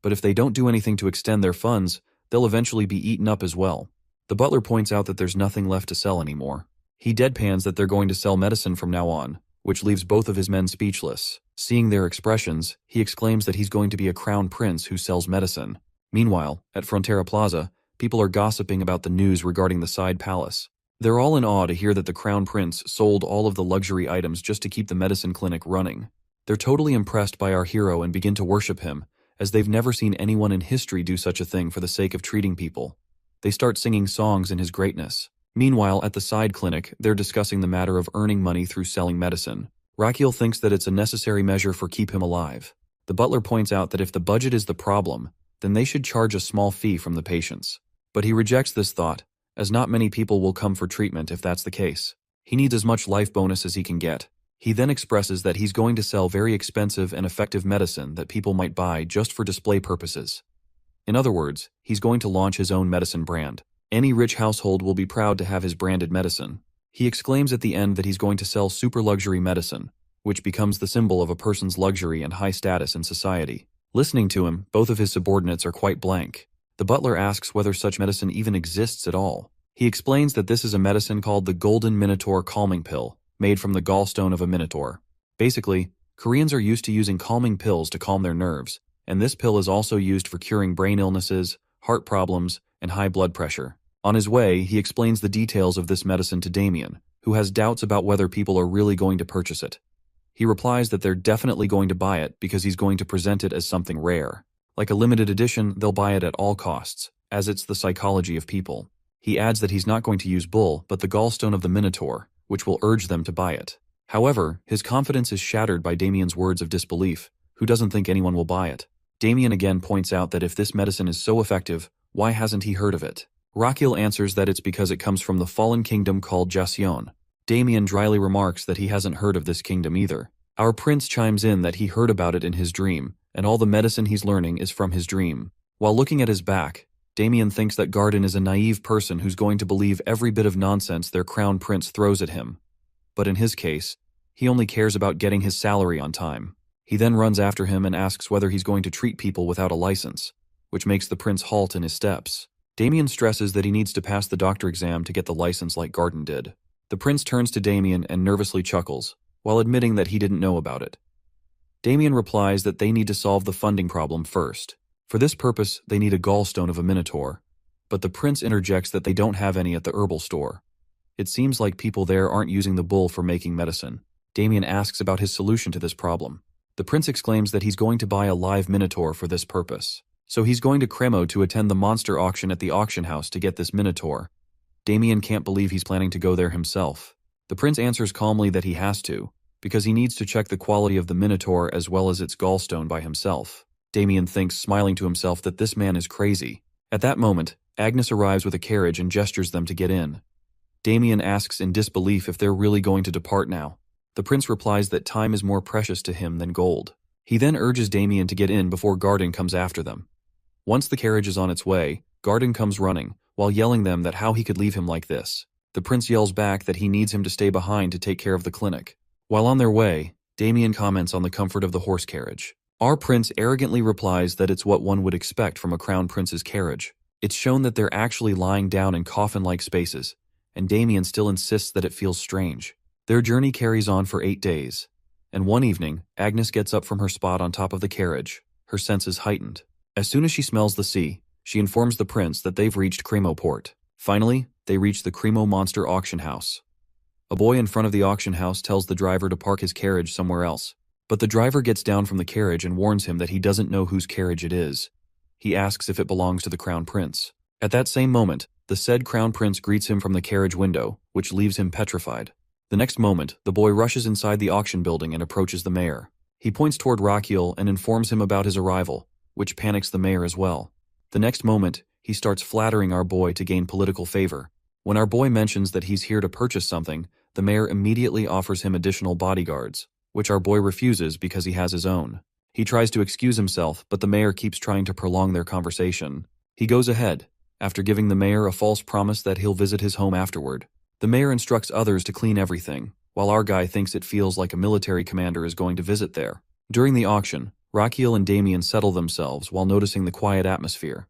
but if they don't do anything to extend their funds, they'll eventually be eaten up as well. The butler points out that there's nothing left to sell anymore. He deadpans that they're going to sell medicine from now on, which leaves both of his men speechless. Seeing their expressions, he exclaims that he's going to be a crown prince who sells medicine. Meanwhile, at Frontera Plaza, people are gossiping about the news regarding the side palace. They're all in awe to hear that the crown prince sold all of the luxury items just to keep the medicine clinic running. They're totally impressed by our hero and begin to worship him, as they've never seen anyone in history do such a thing for the sake of treating people. They start singing songs in his greatness. Meanwhile, at the side clinic, they're discussing the matter of earning money through selling medicine. Raquiel thinks that it's a necessary measure for keep him alive. The butler points out that if the budget is the problem, then they should charge a small fee from the patients. But he rejects this thought, as not many people will come for treatment if that's the case. He needs as much life bonus as he can get. He then expresses that he's going to sell very expensive and effective medicine that people might buy just for display purposes. In other words, he's going to launch his own medicine brand. Any rich household will be proud to have his branded medicine. He exclaims at the end that he's going to sell super luxury medicine, which becomes the symbol of a person's luxury and high status in society. Listening to him, both of his subordinates are quite blank. The butler asks whether such medicine even exists at all. He explains that this is a medicine called the Golden Minotaur Calming Pill, made from the gallstone of a minotaur. Basically, Koreans are used to using calming pills to calm their nerves, and this pill is also used for curing brain illnesses, heart problems, and high blood pressure. On his way, he explains the details of this medicine to Damien, who has doubts about whether people are really going to purchase it. He replies that they're definitely going to buy it because he's going to present it as something rare. Like a limited edition, they'll buy it at all costs, as it's the psychology of people. He adds that he's not going to use bull, but the gallstone of the Minotaur, which will urge them to buy it. However, his confidence is shattered by Damien's words of disbelief, who doesn't think anyone will buy it. Damien again points out that if this medicine is so effective, why hasn't he heard of it? Rakiel answers that it's because it comes from the fallen kingdom called Jasion. Damien dryly remarks that he hasn't heard of this kingdom either. Our prince chimes in that he heard about it in his dream, and all the medicine he's learning is from his dream. While looking at his back, Damien thinks that Garden is a naive person who's going to believe every bit of nonsense their crown prince throws at him. But in his case, he only cares about getting his salary on time. He then runs after him and asks whether he's going to treat people without a license, which makes the prince halt in his steps. Damien stresses that he needs to pass the doctor exam to get the license like Garden did. The prince turns to Damien and nervously chuckles, while admitting that he didn't know about it. Damien replies that they need to solve the funding problem first. For this purpose, they need a gallstone of a Minotaur, but the prince interjects that they don't have any at the herbal store. It seems like people there aren't using the bull for making medicine. Damien asks about his solution to this problem. The prince exclaims that he's going to buy a live Minotaur for this purpose. So he's going to Cremo to attend the monster auction at the auction house to get this Minotaur. Damien can't believe he's planning to go there himself. The prince answers calmly that he has to, because he needs to check the quality of the Minotaur as well as its gallstone by himself. Damien thinks, smiling to himself, that this man is crazy. At that moment, Agnes arrives with a carriage and gestures them to get in. Damien asks in disbelief if they're really going to depart now. The prince replies that time is more precious to him than gold. He then urges Damien to get in before Garden comes after them. Once the carriage is on its way, Garden comes running, while yelling them that how he could leave him like this. The prince yells back that he needs him to stay behind to take care of the clinic. While on their way, Damien comments on the comfort of the horse carriage. Our prince arrogantly replies that it's what one would expect from a crown prince's carriage. It's shown that they're actually lying down in coffin-like spaces, and Damien still insists that it feels strange. Their journey carries on for 8 days, and one evening, Agnes gets up from her spot on top of the carriage, her senses heightened. As soon as she smells the sea, she informs the prince that they've reached Cremo port. Finally, they reach the Cremo monster auction house. A boy in front of the auction house tells the driver to park his carriage somewhere else. But the driver gets down from the carriage and warns him that he doesn't know whose carriage it is. He asks if it belongs to the crown prince. At that same moment, the said crown prince greets him from the carriage window, which leaves him petrified. The next moment, the boy rushes inside the auction building and approaches the mayor. He points toward Rakiel and informs him about his arrival, which panics the mayor as well. The next moment, he starts flattering our boy to gain political favor. When our boy mentions that he's here to purchase something, the mayor immediately offers him additional bodyguards, which our boy refuses because he has his own. He tries to excuse himself, but the mayor keeps trying to prolong their conversation. He goes ahead, after giving the mayor a false promise that he'll visit his home afterward. The mayor instructs others to clean everything, while our guy thinks it feels like a military commander is going to visit there. During the auction, Rakiel and Damien settle themselves while noticing the quiet atmosphere.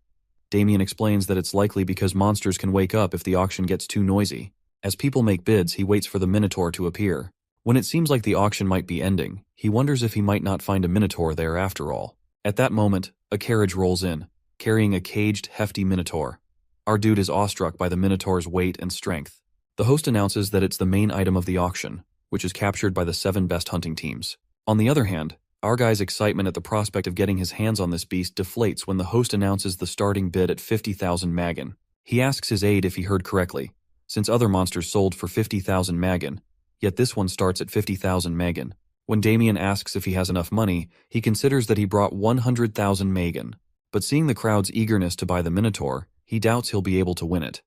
Damien explains that it's likely because monsters can wake up if the auction gets too noisy. As people make bids, he waits for the Minotaur to appear. When it seems like the auction might be ending, he wonders if he might not find a Minotaur there after all. At that moment, a carriage rolls in, carrying a caged, hefty Minotaur. Our dude is awestruck by the Minotaur's weight and strength. The host announces that it's the main item of the auction, which is captured by the 7 best hunting teams. On the other hand, our guy's excitement at the prospect of getting his hands on this beast deflates when the host announces the starting bid at 50,000 Magan. He asks his aide if he heard correctly, since other monsters sold for 50,000 Magan, yet this one starts at 50,000 Magan. When Damien asks if he has enough money, he considers that he brought 100,000 Magan. But seeing the crowd's eagerness to buy the Minotaur, he doubts he'll be able to win it.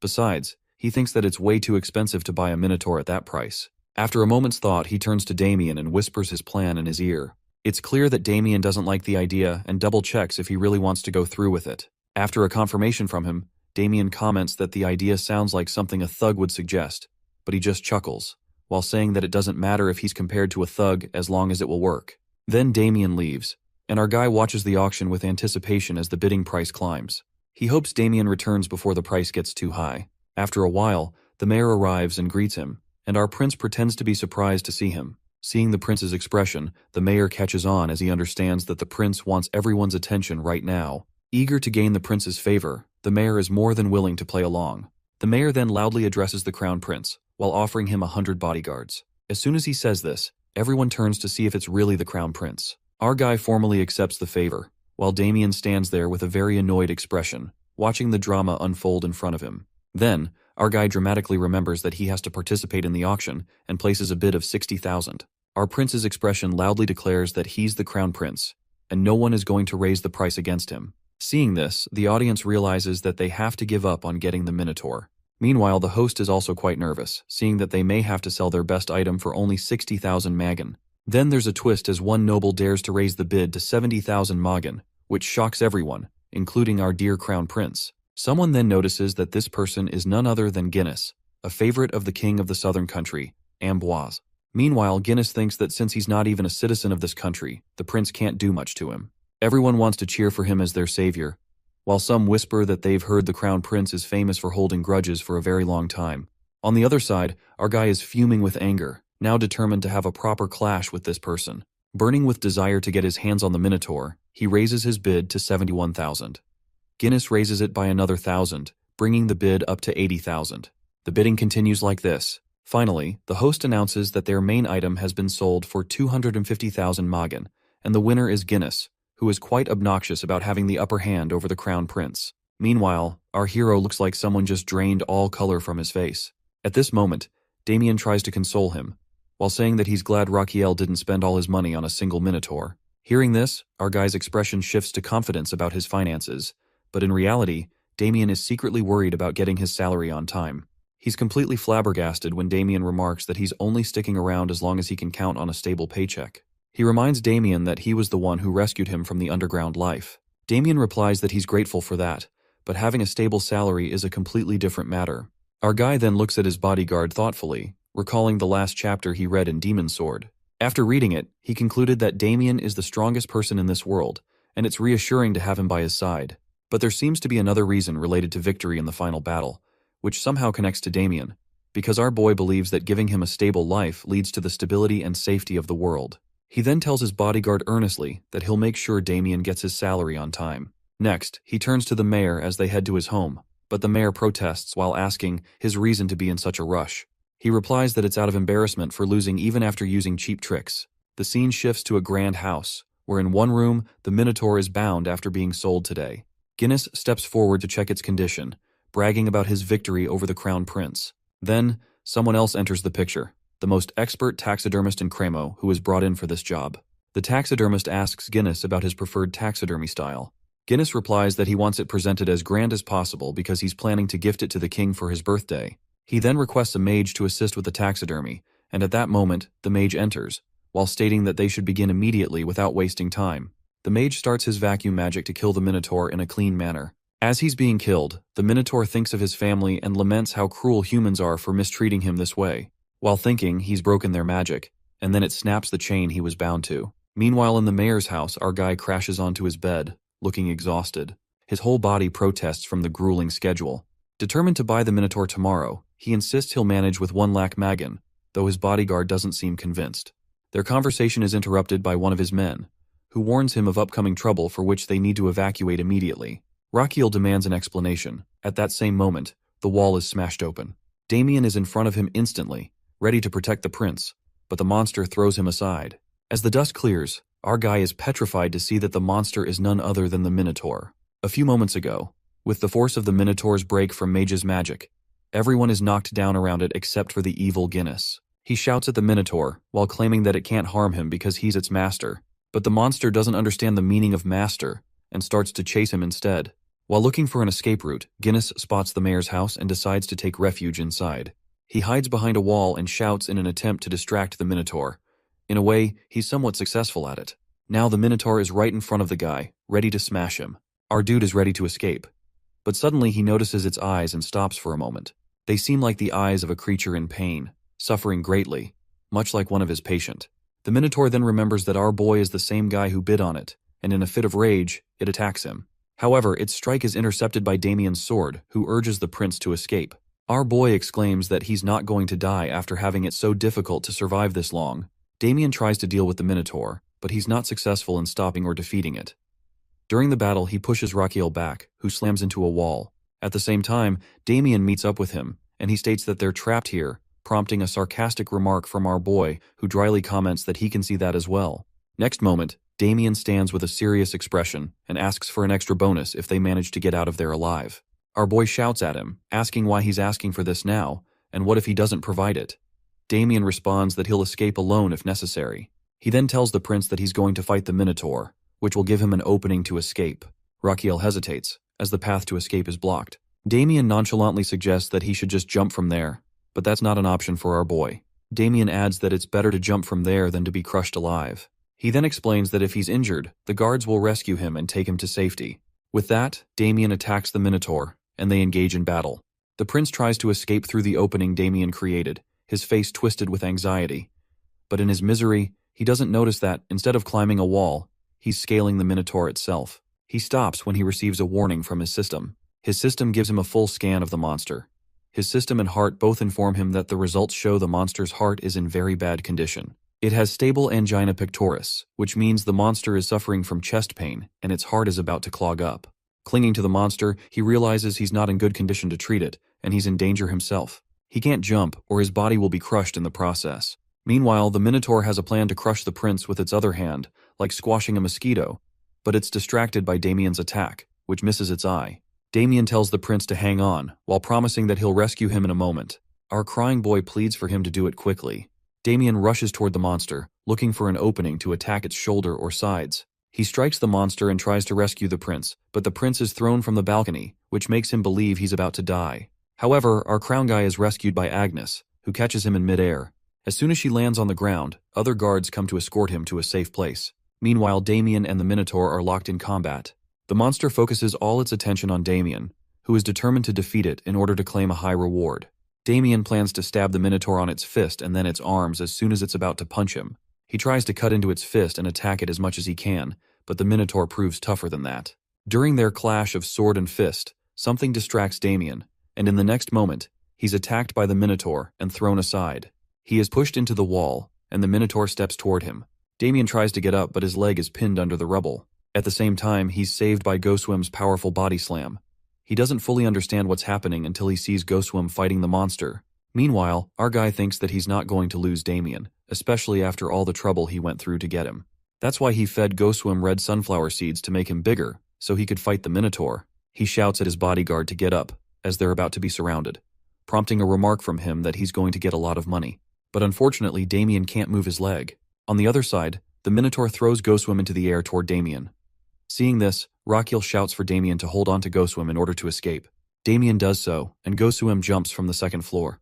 Besides, he thinks that it's way too expensive to buy a Minotaur at that price. After a moment's thought, he turns to Damien and whispers his plan in his ear. It's clear that Damien doesn't like the idea and double-checks if he really wants to go through with it. After a confirmation from him, Damien comments that the idea sounds like something a thug would suggest, but he just chuckles, while saying that it doesn't matter if he's compared to a thug as long as it will work. Then Damien leaves, and our guy watches the auction with anticipation as the bidding price climbs. He hopes Damien returns before the price gets too high. After a while, the mayor arrives and greets him, and our prince pretends to be surprised to see him. Seeing the prince's expression, the mayor catches on as he understands that the prince wants everyone's attention right now. Eager to gain the prince's favor, the mayor is more than willing to play along. The mayor then loudly addresses the crown prince, while offering him 100 bodyguards. As soon as he says this, everyone turns to see if it's really the crown prince. Our guy formally accepts the favor, while Damien stands there with a very annoyed expression, watching the drama unfold in front of him. Then, our guy dramatically remembers that he has to participate in the auction and places a bid of 60,000. Our prince's expression loudly declares that he's the crown prince, and no one is going to raise the price against him. Seeing this, the audience realizes that they have to give up on getting the Minotaur. Meanwhile, the host is also quite nervous, seeing that they may have to sell their best item for only 60,000 magan. Then there's a twist as one noble dares to raise the bid to 70,000 magan, which shocks everyone, including our dear crown prince. Someone then notices that this person is none other than Guinness, a favorite of the king of the southern country, Amboise. Meanwhile, Guinness thinks that since he's not even a citizen of this country, the prince can't do much to him. Everyone wants to cheer for him as their savior, while some whisper that they've heard the crown prince is famous for holding grudges for a very long time. On the other side, our guy is fuming with anger, now determined to have a proper clash with this person. Burning with desire to get his hands on the Minotaur, he raises his bid to 71,000. Guinness raises it by another 1,000, bringing the bid up to 80,000. The bidding continues like this. Finally, the host announces that their main item has been sold for 250,000 magan, and the winner is Guinness, who is quite obnoxious about having the upper hand over the crown prince. Meanwhile, our hero looks like someone just drained all color from his face. At this moment, Damien tries to console him, while saying that he's glad Raquiel didn't spend all his money on a single Minotaur. Hearing this, our guy's expression shifts to confidence about his finances, but in reality, Damien is secretly worried about getting his salary on time. He's completely flabbergasted when Damien remarks that he's only sticking around as long as he can count on a stable paycheck. He reminds Damien that he was the one who rescued him from the underground life. Damien replies that he's grateful for that, but having a stable salary is a completely different matter. Our guy then looks at his bodyguard thoughtfully, recalling the last chapter he read in Demon Sword. After reading it, he concluded that Damien is the strongest person in this world, and it's reassuring to have him by his side. But there seems to be another reason related to victory in the final battle, which somehow connects to Damien, because our boy believes that giving him a stable life leads to the stability and safety of the world. He then tells his bodyguard earnestly that he'll make sure Damien gets his salary on time. Next, he turns to the mayor as they head to his home, but the mayor protests while asking his reason to be in such a rush. He replies that it's out of embarrassment for losing even after using cheap tricks. The scene shifts to a grand house, where in one room, the Minotaur is bound after being sold today. Guinness steps forward to check its condition, bragging about his victory over the crown prince. Then, someone else enters the picture, the most expert taxidermist in Cremo who is brought in for this job. The taxidermist asks Guinness about his preferred taxidermy style. Guinness replies that he wants it presented as grand as possible because he's planning to gift it to the king for his birthday. He then requests a mage to assist with the taxidermy, and at that moment, the mage enters, while stating that they should begin immediately without wasting time. The mage starts his vacuum magic to kill the Minotaur in a clean manner. As he's being killed, the Minotaur thinks of his family and laments how cruel humans are for mistreating him this way, while thinking he's broken their magic, and then it snaps the chain he was bound to. Meanwhile, in the mayor's house, our guy crashes onto his bed, looking exhausted. His whole body protests from the grueling schedule. Determined to buy the Minotaur tomorrow, he insists he'll manage with 1 lakh magan, though his bodyguard doesn't seem convinced. Their conversation is interrupted by one of his men, who warns him of upcoming trouble for which they need to evacuate immediately. Raquiel demands an explanation. At that same moment, the wall is smashed open. Damien is in front of him instantly, ready to protect the prince, but the monster throws him aside. As the dust clears, our guy is petrified to see that the monster is none other than the Minotaur. A few moments ago, with the force of the Minotaur's break from Mage's magic, everyone is knocked down around it except for the evil Guinness. He shouts at the Minotaur while claiming that it can't harm him because he's its master, but the monster doesn't understand the meaning of master and starts to chase him instead. While looking for an escape route, Guinness spots the mayor's house and decides to take refuge inside. He hides behind a wall and shouts in an attempt to distract the Minotaur. In a way, he's somewhat successful at it. Now the Minotaur is right in front of the guy, ready to smash him. Our dude is ready to escape. But suddenly he notices its eyes and stops for a moment. They seem like the eyes of a creature in pain, suffering greatly, much like one of his patient. The Minotaur then remembers that our boy is the same guy who bid on it, and in a fit of rage, it attacks him. However, its strike is intercepted by Damien's sword, who urges the prince to escape. Our boy exclaims that he's not going to die after having it so difficult to survive this long, Damien tries to deal with the Minotaur, but he's not successful in stopping or defeating it. During the battle, he pushes Rakiel back, who slams into a wall. At the same time, Damien meets up with him, and he states that they're trapped here, prompting a sarcastic remark from our boy, who dryly comments that he can see that as well. Next moment, Damien stands with a serious expression and asks for an extra bonus if they manage to get out of there alive. Our boy shouts at him, asking why he's asking for this now, and what if he doesn't provide it. Damien responds that he'll escape alone if necessary. He then tells the prince that he's going to fight the Minotaur, which will give him an opening to escape. Rakiel hesitates, as the path to escape is blocked. Damien nonchalantly suggests that he should just jump from there, but that's not an option for our boy. Damien adds that it's better to jump from there than to be crushed alive. He then explains that if he's injured, the guards will rescue him and take him to safety. With that, Damien attacks the Minotaur, and they engage in battle. The prince tries to escape through the opening Damien created, his face twisted with anxiety. But in his misery, he doesn't notice that, instead of climbing a wall, he's scaling the Minotaur itself. He stops when he receives a warning from his system. His system gives him a full scan of the monster. His system and heart both inform him that the results show the monster's heart is in very bad condition. It has stable angina pectoris, which means the monster is suffering from chest pain and its heart is about to clog up. Clinging to the monster, he realizes he's not in good condition to treat it, and he's in danger himself. He can't jump, or his body will be crushed in the process. Meanwhile, the Minotaur has a plan to crush the prince with its other hand, like squashing a mosquito, but it's distracted by Damien's attack, which misses its eye. Damien tells the prince to hang on, while promising that he'll rescue him in a moment. Our crying boy pleads for him to do it quickly. Damien rushes toward the monster, looking for an opening to attack its shoulder or sides. He strikes the monster and tries to rescue the prince, but the prince is thrown from the balcony, which makes him believe he's about to die. However, our crown guy is rescued by Agnes, who catches him in midair. As soon as she lands on the ground, other guards come to escort him to a safe place. Meanwhile, Damien and the Minotaur are locked in combat. The monster focuses all its attention on Damien, who is determined to defeat it in order to claim a high reward. Damien plans to stab the Minotaur on its fist and then its arms as soon as it's about to punch him. He tries to cut into its fist and attack it as much as he can, but the Minotaur proves tougher than that. During their clash of sword and fist, something distracts Damien, and in the next moment, he's attacked by the Minotaur and thrown aside. He is pushed into the wall, and the Minotaur steps toward him. Damien tries to get up, but his leg is pinned under the rubble. At the same time, he's saved by Goswim's powerful body slam. He doesn't fully understand what's happening until he sees Goswim fighting the monster. Meanwhile, our guy thinks that he's not going to lose Damien, especially after all the trouble he went through to get him. That's why he fed Goswim red sunflower seeds to make him bigger, so he could fight the Minotaur. He shouts at his bodyguard to get up, as they're about to be surrounded, prompting a remark from him that he's going to get a lot of money. But unfortunately, Damien can't move his leg. On the other side, the Minotaur throws Goswim into the air toward Damien. Seeing this, Rakiel shouts for Damien to hold on to Goswim in order to escape. Damien does so, and Goswim jumps from the second floor.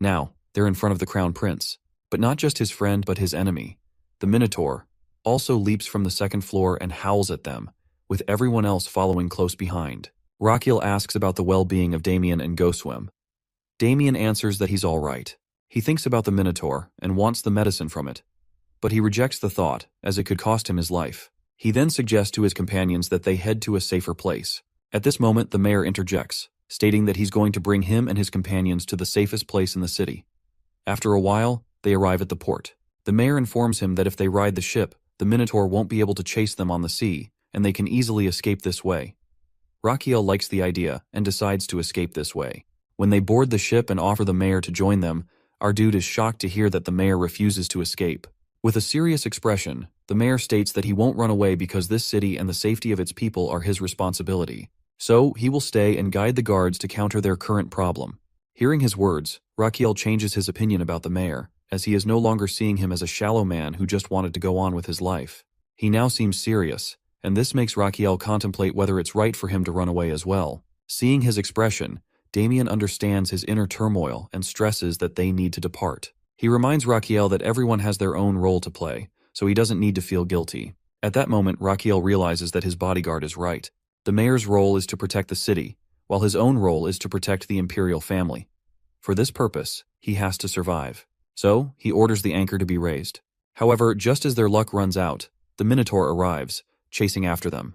Now, they're in front of the Crown Prince. But not just his friend, but his enemy. The Minotaur also leaps from the second floor and howls at them, with everyone else following close behind. Rakiel asks about the well-being of Damien and Goswim. Damien answers that he's all right. He thinks about the Minotaur and wants the medicine from it, but he rejects the thought, as it could cost him his life. He then suggests to his companions that they head to a safer place. At this moment, the mayor interjects, stating that he's going to bring him and his companions to the safest place in the city. After a while, they arrive at the port. The mayor informs him that if they ride the ship, the Minotaur won't be able to chase them on the sea, and they can easily escape this way. Rakiel likes the idea and decides to escape this way. When they board the ship and offer the mayor to join them, our dude is shocked to hear that the mayor refuses to escape. With a serious expression, the mayor states that he won't run away because this city and the safety of its people are his responsibility. So, he will stay and guide the guards to counter their current problem. Hearing his words, Rakiel changes his opinion about the mayor, as he is no longer seeing him as a shallow man who just wanted to go on with his life. He now seems serious, and this makes Rakiel contemplate whether it's right for him to run away as well. Seeing his expression, Damien understands his inner turmoil and stresses that they need to depart. He reminds Rakiel that everyone has their own role to play, so he doesn't need to feel guilty. At that moment, Rakiel realizes that his bodyguard is right. The mayor's role is to protect the city, while his own role is to protect the imperial family. For this purpose, he has to survive. So, he orders the anchor to be raised. However, just as their luck runs out, the Minotaur arrives, chasing after them.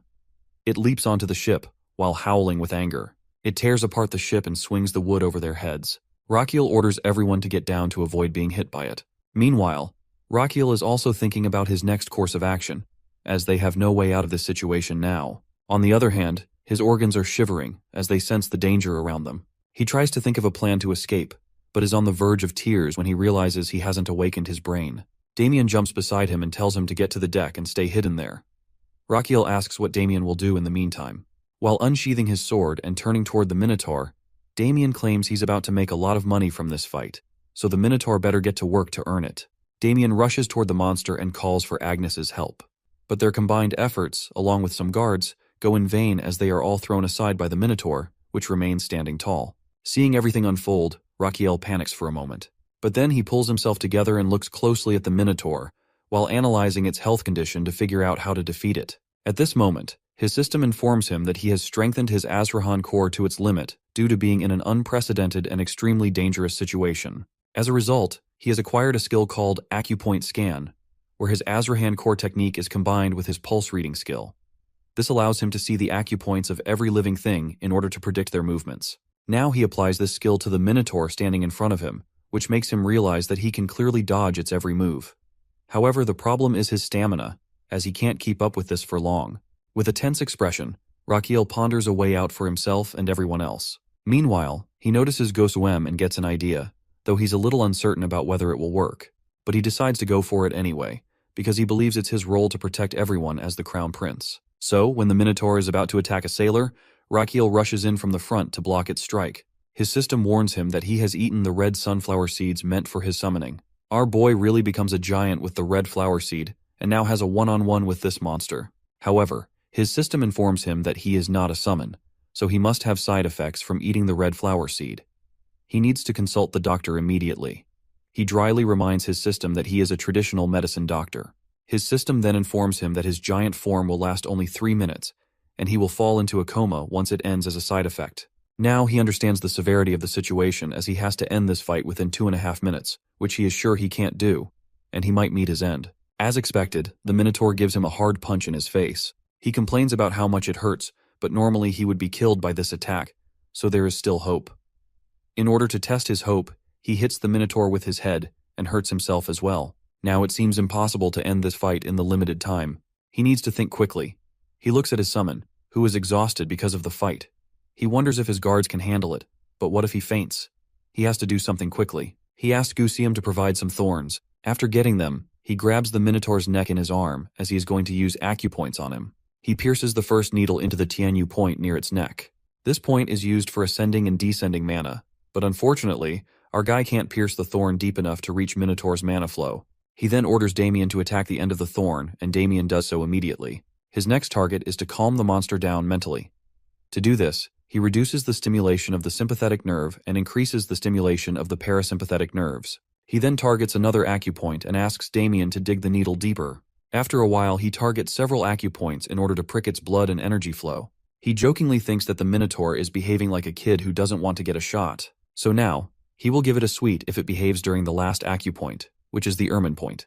It leaps onto the ship, while howling with anger. It tears apart the ship and swings the wood over their heads. Rakiel orders everyone to get down to avoid being hit by it. Meanwhile, Rakiel is also thinking about his next course of action, as they have no way out of this situation now. On the other hand, his organs are shivering as they sense the danger around them. He tries to think of a plan to escape, but is on the verge of tears when he realizes he hasn't awakened his brain. Damien jumps beside him and tells him to get to the deck and stay hidden there. Rakiel asks what Damien will do in the meantime. While unsheathing his sword and turning toward the Minotaur, Damien claims he's about to make a lot of money from this fight, so the Minotaur better get to work to earn it. Damien rushes toward the monster and calls for Agnes's help. But their combined efforts, along with some guards, go in vain as they are all thrown aside by the Minotaur, which remains standing tall. Seeing everything unfold, Rakiel panics for a moment. But then he pulls himself together and looks closely at the Minotaur, while analyzing its health condition to figure out how to defeat it. At this moment, his system informs him that he has strengthened his Azrahan core to its limit due to being in an unprecedented and extremely dangerous situation. As a result, he has acquired a skill called Acupoint Scan, where his Azrahan core technique is combined with his pulse reading skill. This allows him to see the acupoints of every living thing in order to predict their movements. Now he applies this skill to the Minotaur standing in front of him, which makes him realize that he can clearly dodge its every move. However, the problem is his stamina, as he can't keep up with this for long. With a tense expression, Rakiel ponders a way out for himself and everyone else. Meanwhile, he notices Gosuem and gets an idea, though he's a little uncertain about whether it will work. But he decides to go for it anyway, because he believes it's his role to protect everyone as the Crown Prince. So, when the Minotaur is about to attack a sailor, Rakiel rushes in from the front to block its strike. His system warns him that he has eaten the red sunflower seeds meant for his summoning. Our boy really becomes a giant with the red flower seed, and now has a one-on-one with this monster. However, his system informs him that he is not a summon, so he must have side effects from eating the red flower seed. He needs to consult the doctor immediately. He dryly reminds his system that he is a traditional medicine doctor. His system then informs him that his giant form will last only 3 minutes, and he will fall into a coma once it ends as a side effect. Now he understands the severity of the situation as he has to end this fight within 2.5 minutes, which he is sure he can't do, and he might meet his end. As expected, the Minotaur gives him a hard punch in his face. He complains about how much it hurts, but normally he would be killed by this attack, so there is still hope. In order to test his hope, he hits the Minotaur with his head and hurts himself as well. Now it seems impossible to end this fight in the limited time. He needs to think quickly. He looks at his summon, who is exhausted because of the fight. He wonders if his guards can handle it, but what if he faints? He has to do something quickly. He asks Gusium to provide some thorns. After getting them, he grabs the Minotaur's neck in his arm as he is going to use acupoints on him. He pierces the first needle into the Tianyu point near its neck. This point is used for ascending and descending mana, but unfortunately, our guy can't pierce the thorn deep enough to reach Minotaur's mana flow. He then orders Damien to attack the end of the thorn, and Damien does so immediately. His next target is to calm the monster down mentally. To do this, he reduces the stimulation of the sympathetic nerve and increases the stimulation of the parasympathetic nerves. He then targets another acupoint and asks Damien to dig the needle deeper. After a while, he targets several acupoints in order to prick its blood and energy flow. He jokingly thinks that the Minotaur is behaving like a kid who doesn't want to get a shot. So now, he will give it a sweet if it behaves during the last acupoint, which is the ermine point.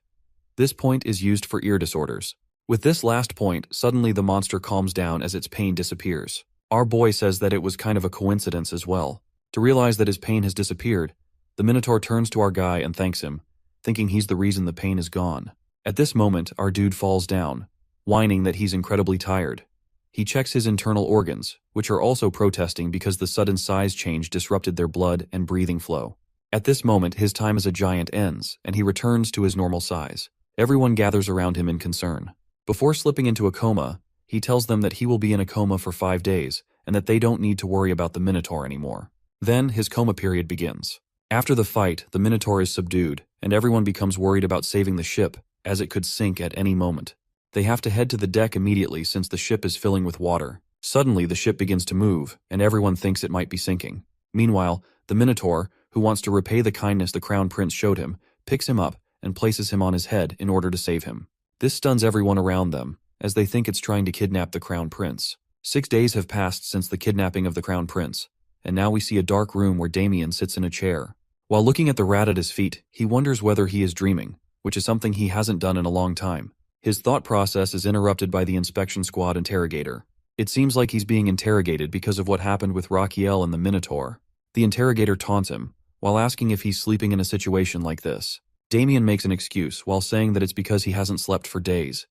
This point is used for ear disorders. With this last point, suddenly the monster calms down as its pain disappears. Our boy says that it was kind of a coincidence as well. To realize that his pain has disappeared, the Minotaur turns to our guy and thanks him, thinking he's the reason the pain is gone. At this moment, our dude falls down, whining that he's incredibly tired. He checks his internal organs, which are also protesting because the sudden size change disrupted their blood and breathing flow. At this moment, his time as a giant ends, and he returns to his normal size. Everyone gathers around him in concern. Before slipping into a coma, he tells them that he will be in a coma for 5 days, and that they don't need to worry about the Minotaur anymore. Then, his coma period begins. After the fight, the Minotaur is subdued, and everyone becomes worried about saving the ship, as it could sink at any moment. They have to head to the deck immediately since the ship is filling with water. Suddenly, the ship begins to move, and everyone thinks it might be sinking. Meanwhile, the Minotaur, who wants to repay the kindness the Crown Prince showed him, picks him up and places him on his head in order to save him. This stuns everyone around them, as they think it's trying to kidnap the Crown Prince. 6 days have passed since the kidnapping of the Crown Prince, and now we see a dark room where Damien sits in a chair. While looking at the rat at his feet, he wonders whether he is dreaming, which is something he hasn't done in a long time. His thought process is interrupted by the inspection squad interrogator. It seems like he's being interrogated because of what happened with Rakiel and the Minotaur. The interrogator taunts him, while asking if he's sleeping in a situation like this. Damien makes an excuse while saying that it's because he hasn't slept for days.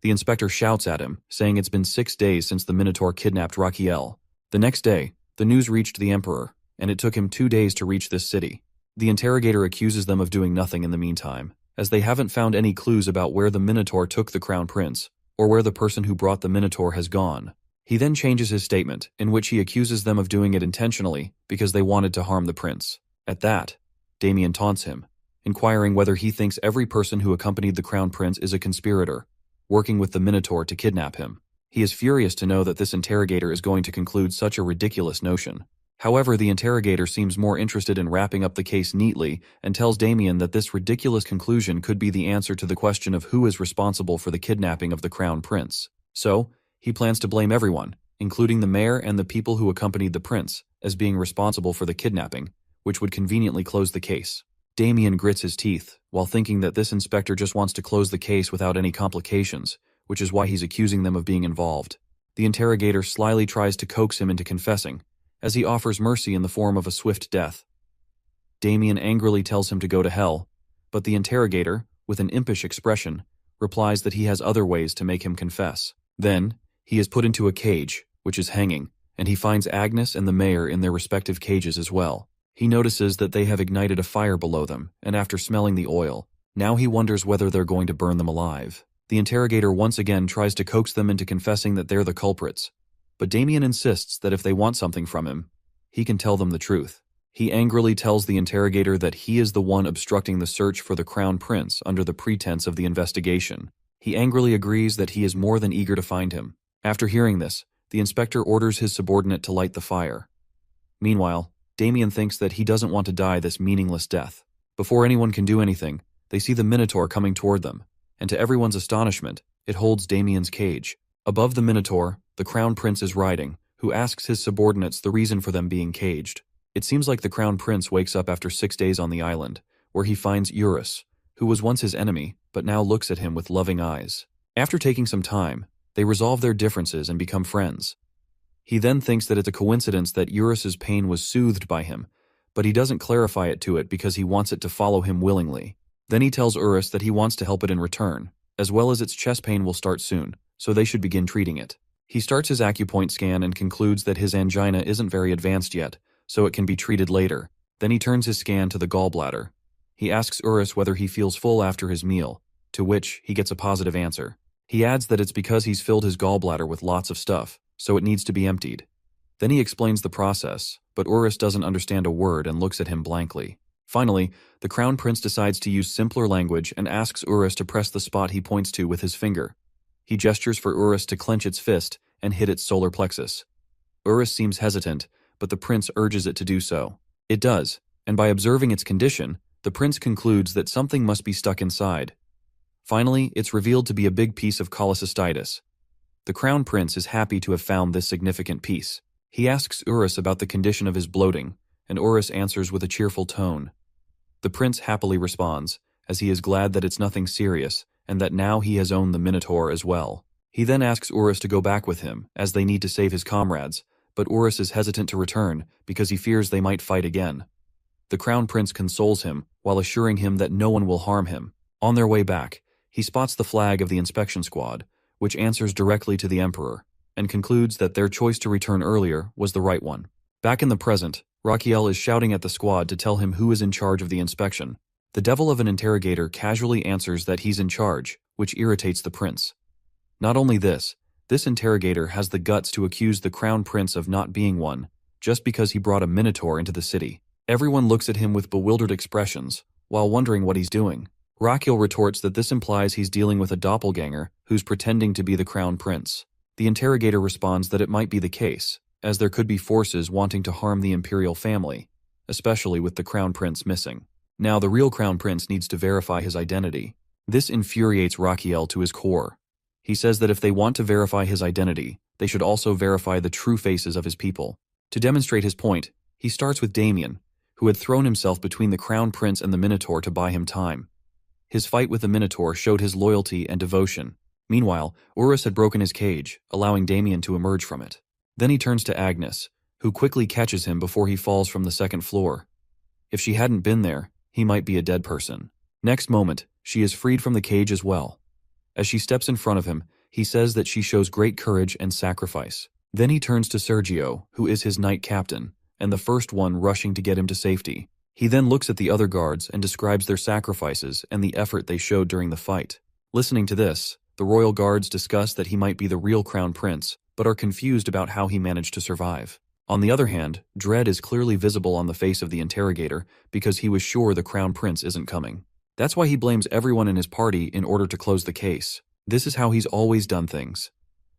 The inspector shouts at him, saying it's been 6 days since the Minotaur kidnapped Raquiel. The next day, the news reached the Emperor, and it took him 2 days to reach this city. The interrogator accuses them of doing nothing in the meantime, as they haven't found any clues about where the Minotaur took the Crown Prince, or where the person who brought the Minotaur has gone. He then changes his statement, in which he accuses them of doing it intentionally because they wanted to harm the prince. At that, Damien taunts him, inquiring whether he thinks every person who accompanied the Crown Prince is a conspirator, working with the Minotaur to kidnap him. He is furious to know that this interrogator is going to conclude such a ridiculous notion. However, the interrogator seems more interested in wrapping up the case neatly and tells Damien that this ridiculous conclusion could be the answer to the question of who is responsible for the kidnapping of the Crown Prince. So, he plans to blame everyone, including the mayor and the people who accompanied the prince, as being responsible for the kidnapping, which would conveniently close the case. Damien grits his teeth, while thinking that this inspector just wants to close the case without any complications, which is why he's accusing them of being involved. The interrogator slyly tries to coax him into confessing, as he offers mercy in the form of a swift death. Damien angrily tells him to go to hell, but the interrogator, with an impish expression, replies that he has other ways to make him confess. Then, he is put into a cage, which is hanging, and he finds Agnes and the mayor in their respective cages as well. He notices that they have ignited a fire below them, and after smelling the oil, now he wonders whether they're going to burn them alive. The interrogator once again tries to coax them into confessing that they're the culprits, but Damien insists that if they want something from him, he can tell them the truth. He angrily tells the interrogator that he is the one obstructing the search for the Crown Prince under the pretense of the investigation. He angrily agrees that he is more than eager to find him. After hearing this, the inspector orders his subordinate to light the fire. Meanwhile, Damien thinks that he doesn't want to die this meaningless death. Before anyone can do anything, they see the Minotaur coming toward them, and to everyone's astonishment, it holds Damien's cage. Above the Minotaur, the Crown Prince is riding, who asks his subordinates the reason for them being caged. It seems like the Crown Prince wakes up after 6 days on the island, where he finds Eurus, who was once his enemy, but now looks at him with loving eyes. After taking some time, they resolve their differences and become friends. He then thinks that it's a coincidence that Eurus's pain was soothed by him, but he doesn't clarify it to it because he wants it to follow him willingly. Then he tells Eurus that he wants to help it in return, as well as its chest pain will start soon, so they should begin treating it. He starts his acupoint scan and concludes that his angina isn't very advanced yet, so it can be treated later. Then he turns his scan to the gallbladder. He asks Eurus whether he feels full after his meal, to which he gets a positive answer. He adds that it's because he's filled his gallbladder with lots of stuff, so it needs to be emptied. Then he explains the process, but Eurus doesn't understand a word and looks at him blankly. Finally, the Crown Prince decides to use simpler language and asks Eurus to press the spot he points to with his finger. He gestures for Eurus to clench its fist and hit its solar plexus. Eurus seems hesitant, but the prince urges it to do so. It does, and by observing its condition, the prince concludes that something must be stuck inside. Finally, it's revealed to be a big piece of cholecystitis. The Crown Prince is happy to have found this significant piece. He asks Eurus about the condition of his bloating, and Eurus answers with a cheerful tone. The prince happily responds, as he is glad that it's nothing serious, and that now he has owned the Minotaur as well. He then asks Eurus to go back with him, as they need to save his comrades, but Eurus is hesitant to return because he fears they might fight again. The Crown Prince consoles him, while assuring him that no one will harm him. On their way back, he spots the flag of the inspection squad, which answers directly to the Emperor, and concludes that their choice to return earlier was the right one. Back in the present, Raquiel is shouting at the squad to tell him who is in charge of the inspection. The devil of an interrogator casually answers that he's in charge, which irritates the prince. Not only this interrogator has the guts to accuse the Crown Prince of not being one, just because he brought a Minotaur into the city. Everyone looks at him with bewildered expressions, while wondering what he's doing. Raquiel retorts that this implies he's dealing with a doppelganger who's pretending to be the Crown Prince. The interrogator responds that it might be the case, as there could be forces wanting to harm the imperial family, especially with the Crown Prince missing. Now the real Crown Prince needs to verify his identity. This infuriates Raquiel to his core. He says that if they want to verify his identity, they should also verify the true faces of his people. To demonstrate his point, he starts with Damien, who had thrown himself between the Crown Prince and the Minotaur to buy him time. His fight with the Minotaur showed his loyalty and devotion. Meanwhile, Eurus had broken his cage, allowing Damien to emerge from it. Then he turns to Agnes, who quickly catches him before he falls from the second floor. If she hadn't been there, he might be a dead person. Next moment, she is freed from the cage as well. As she steps in front of him, he says that she shows great courage and sacrifice. Then he turns to Sergio, who is his knight captain, and the first one rushing to get him to safety. He then looks at the other guards and describes their sacrifices and the effort they showed during the fight. Listening to this, the royal guards discuss that he might be the real crown prince, but are confused about how he managed to survive. On the other hand, dread is clearly visible on the face of the interrogator because he was sure the crown prince isn't coming. That's why he blames everyone in his party in order to close the case. This is how he's always done things.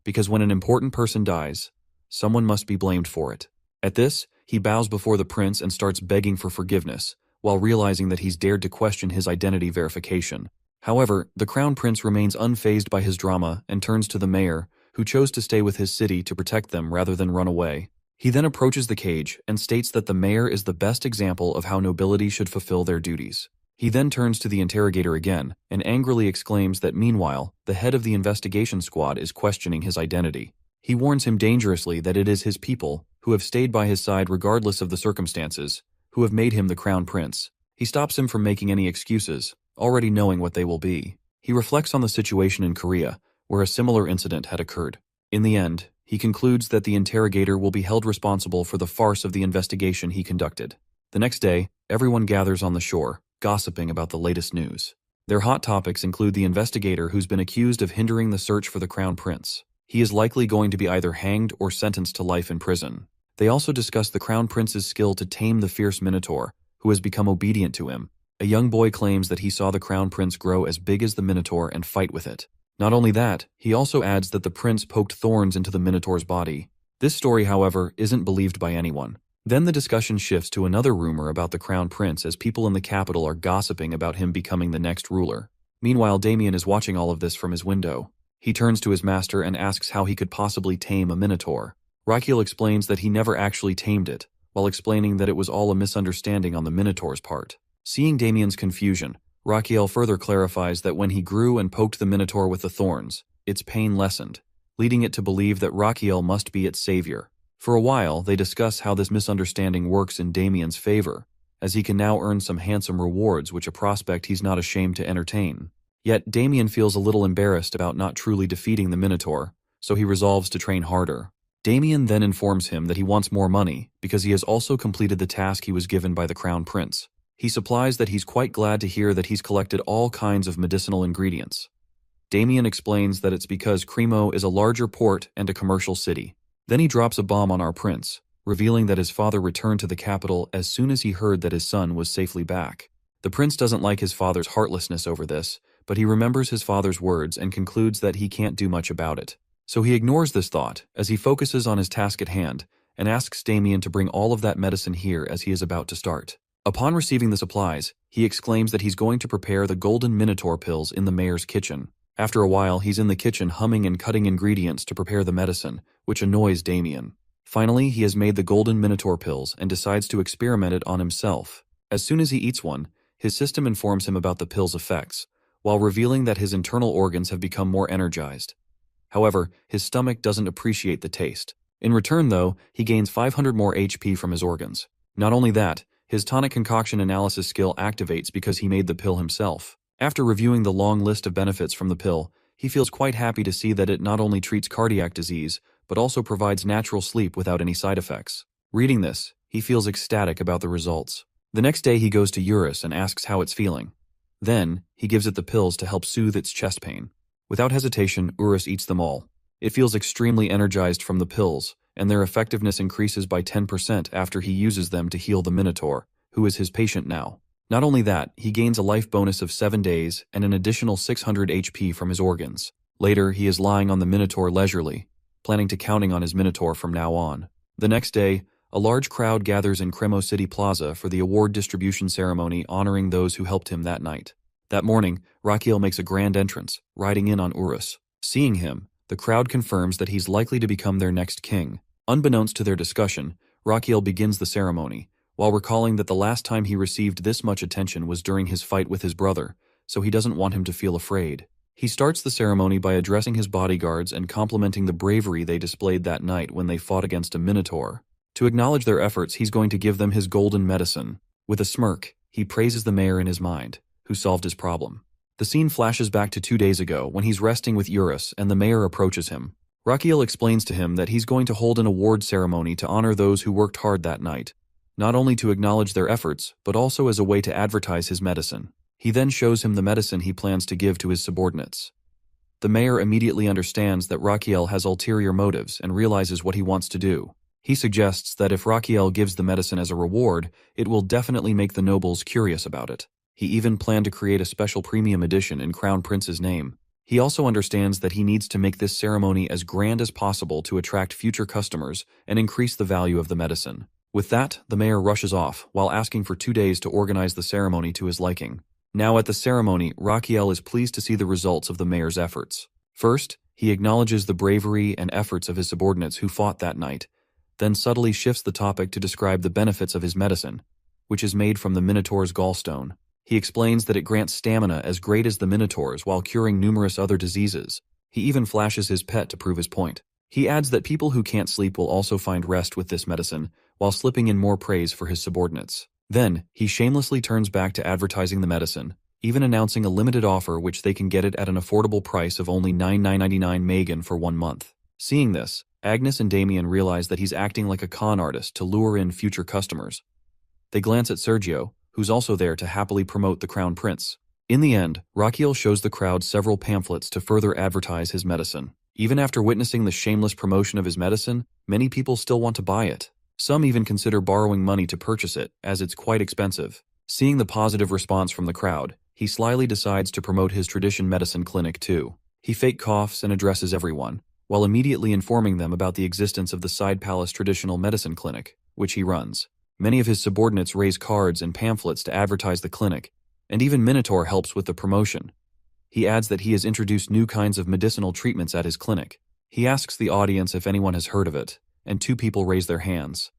Because when an important person dies, someone must be blamed for it. At this, he bows before the prince and starts begging for forgiveness, while realizing that he's dared to question his identity verification. However, the crown prince remains unfazed by his drama and turns to the mayor, who chose to stay with his city to protect them rather than run away. He then approaches the cage and states that the mayor is the best example of how nobility should fulfill their duties. He then turns to the interrogator again and angrily exclaims that meanwhile, the head of the investigation squad is questioning his identity. He warns him dangerously that it is his people, who have stayed by his side regardless of the circumstances, who have made him the crown prince. He stops him from making any excuses, already knowing what they will be. He reflects on the situation in Korea, where a similar incident had occurred. In the end, he concludes that the interrogator will be held responsible for the farce of the investigation he conducted. The next day, everyone gathers on the shore, gossiping about the latest news. Their hot topics include the investigator who's been accused of hindering the search for the crown prince. He is likely going to be either hanged or sentenced to life in prison. They also discuss the crown prince's skill to tame the fierce minotaur, who has become obedient to him. A young boy claims that he saw the crown prince grow as big as the minotaur and fight with it. Not only that, he also adds that the prince poked thorns into the minotaur's body. This story, however, isn't believed by anyone. Then the discussion shifts to another rumor about the crown prince as people in the capital are gossiping about him becoming the next ruler. Meanwhile, Damien is watching all of this from his window. He turns to his master and asks how he could possibly tame a minotaur. Rakiel explains that he never actually tamed it, while explaining that it was all a misunderstanding on the minotaur's part. Seeing Damien's confusion, Rakiel further clarifies that when he grew and poked the minotaur with the thorns, its pain lessened, leading it to believe that Rakiel must be its savior. For a while, they discuss how this misunderstanding works in Damien's favor, as he can now earn some handsome rewards, which a prospect he's not ashamed to entertain. Yet, Damien feels a little embarrassed about not truly defeating the minotaur, so he resolves to train harder. Damien then informs him that he wants more money because he has also completed the task he was given by the crown prince. He supplies that he's quite glad to hear that he's collected all kinds of medicinal ingredients. Damien explains that it's because Cremo is a larger port and a commercial city. Then he drops a bomb on our prince, revealing that his father returned to the capital as soon as he heard that his son was safely back. The prince doesn't like his father's heartlessness over this, but he remembers his father's words and concludes that he can't do much about it. So he ignores this thought as he focuses on his task at hand and asks Damien to bring all of that medicine here as he is about to start. Upon receiving the supplies, he exclaims that he's going to prepare the golden minotaur pills in the mayor's kitchen. After a while, he's in the kitchen humming and cutting ingredients to prepare the medicine, which annoys Damien. Finally, he has made the golden minotaur pills and decides to experiment it on himself. As soon as he eats one, his system informs him about the pill's effects, while revealing that his internal organs have become more energized. However, his stomach doesn't appreciate the taste. In return, though, he gains 500 more HP from his organs. Not only that, his tonic concoction analysis skill activates because he made the pill himself. After reviewing the long list of benefits from the pill, he feels quite happy to see that it not only treats cardiac disease, but also provides natural sleep without any side effects. Reading this, he feels ecstatic about the results. The next day he goes to Eurus and asks how it's feeling. Then, he gives it the pills to help soothe its chest pain. Without hesitation, Eurus eats them all. It feels extremely energized from the pills, and their effectiveness increases by 10% after he uses them to heal the Minotaur, who is his patient now. Not only that, he gains a life bonus of 7 days and an additional 600 HP from his organs. Later, he is lying on the Minotaur leisurely, planning to counting on his Minotaur from now on. The next day, a large crowd gathers in Cremo City Plaza for the award distribution ceremony honoring those who helped him that night. That morning, Rakiel makes a grand entrance, riding in on Urus. Seeing him, the crowd confirms that he's likely to become their next king. Unbeknownst to their discussion, Rakiel begins the ceremony, while recalling that the last time he received this much attention was during his fight with his brother, so he doesn't want him to feel afraid. He starts the ceremony by addressing his bodyguards and complimenting the bravery they displayed that night when they fought against a Minotaur. To acknowledge their efforts, he's going to give them his golden medicine. With a smirk, he praises the mayor in his mind, who solved his problem. The scene flashes back to 2 days ago when he's resting with Eurus and the mayor approaches him. Rakiel explains to him that he's going to hold an award ceremony to honor those who worked hard that night, not only to acknowledge their efforts, but also as a way to advertise his medicine. He then shows him the medicine he plans to give to his subordinates. The mayor immediately understands that Rakiel has ulterior motives and realizes what he wants to do. He suggests that if Rakiel gives the medicine as a reward, it will definitely make the nobles curious about it. He even planned to create a special premium edition in Crown Prince's name. He also understands that he needs to make this ceremony as grand as possible to attract future customers and increase the value of the medicine. With that, the mayor rushes off, while asking for 2 days to organize the ceremony to his liking. Now at the ceremony, Rakiel is pleased to see the results of the mayor's efforts. First, he acknowledges the bravery and efforts of his subordinates who fought that night, then subtly shifts the topic to describe the benefits of his medicine, which is made from the Minotaur's gallstone. He explains that it grants stamina as great as the Minotaur's while curing numerous other diseases. He even flashes his pet to prove his point. He adds that people who can't sleep will also find rest with this medicine, while slipping in more praise for his subordinates. Then, he shamelessly turns back to advertising the medicine, even announcing a limited offer which they can get it at an affordable price of only $9.99 Megan for 1 month. Seeing this, Agnes and Damien realize that he's acting like a con artist to lure in future customers. They glance at Sergio, who's also there to happily promote the Crown Prince. In the end, Rakiel shows the crowd several pamphlets to further advertise his medicine. Even after witnessing the shameless promotion of his medicine, many people still want to buy it. Some even consider borrowing money to purchase it, as it's quite expensive. Seeing the positive response from the crowd, he slyly decides to promote his tradition medicine clinic too. He fake coughs and addresses everyone, while immediately informing them about the existence of the Side Palace Traditional Medicine Clinic, which he runs. Many of his subordinates raise cards and pamphlets to advertise the clinic, and even Minotaur helps with the promotion. He adds that he has introduced new kinds of medicinal treatments at his clinic. He asks the audience if anyone has heard of it, and 2 people raise their hands.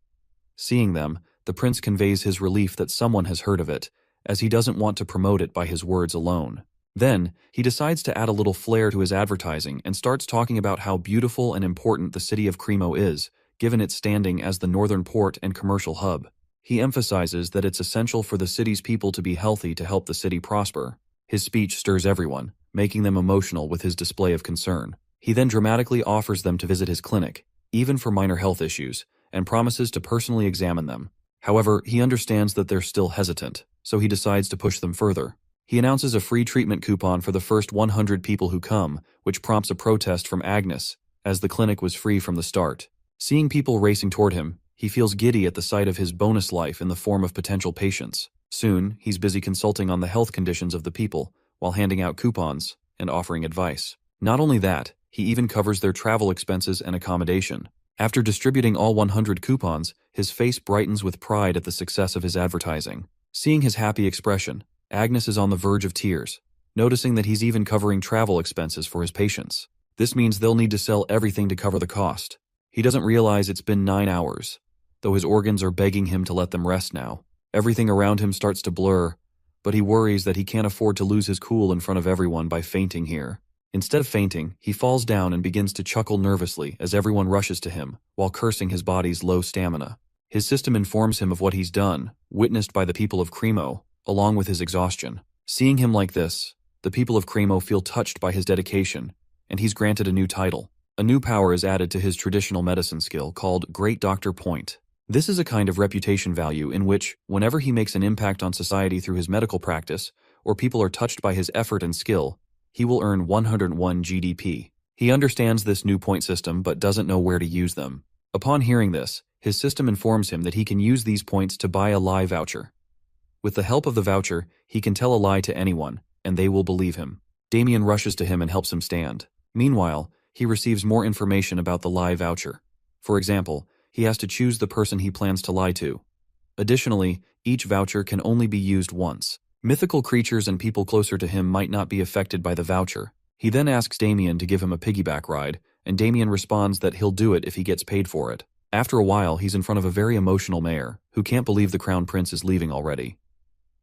Seeing them, the prince conveys his relief that someone has heard of it, as he doesn't want to promote it by his words alone. Then, he decides to add a little flair to his advertising and starts talking about how beautiful and important the city of Cremo is, given its standing as the northern port and commercial hub. He emphasizes that it's essential for the city's people to be healthy to help the city prosper. His speech stirs everyone, making them emotional with his display of concern. He then dramatically offers them to visit his clinic, even for minor health issues, and promises to personally examine them. However, he understands that they're still hesitant, so he decides to push them further. He announces a free treatment coupon for the first 100 people who come, which prompts a protest from Agnes, as the clinic was free from the start. Seeing people racing toward him, he feels giddy at the sight of his bonus life in the form of potential patients. Soon, he's busy consulting on the health conditions of the people, while handing out coupons and offering advice. Not only that, he even covers their travel expenses and accommodation. After distributing all 100 coupons, his face brightens with pride at the success of his advertising. Seeing his happy expression, Agnes is on the verge of tears, noticing that he's even covering travel expenses for his patients. This means they'll need to sell everything to cover the cost. He doesn't realize it's been 9 hours, though his organs are begging him to let them rest now. Everything around him starts to blur, but he worries that he can't afford to lose his cool in front of everyone by fainting here. Instead of fainting, he falls down and begins to chuckle nervously as everyone rushes to him, while cursing his body's low stamina. His system informs him of what he's done, witnessed by the people of Cremo, along with his exhaustion. Seeing him like this, the people of Cremo feel touched by his dedication, and he's granted a new title. A new power is added to his traditional medicine skill called Great Doctor Point. This is a kind of reputation value in which, whenever he makes an impact on society through his medical practice, or people are touched by his effort and skill, he will earn 101 GDP. He understands this new point system but doesn't know where to use them. Upon hearing this, his system informs him that he can use these points to buy a lie voucher. With the help of the voucher, he can tell a lie to anyone, and they will believe him. Damien rushes to him and helps him stand. Meanwhile, he receives more information about the lie voucher. For example, he has to choose the person he plans to lie to. Additionally, each voucher can only be used once. Mythical creatures and people closer to him might not be affected by the voucher. He then asks Damien to give him a piggyback ride, and Damien responds that he'll do it if he gets paid for it. After a while, he's in front of a very emotional mayor, who can't believe the Crown Prince is leaving already.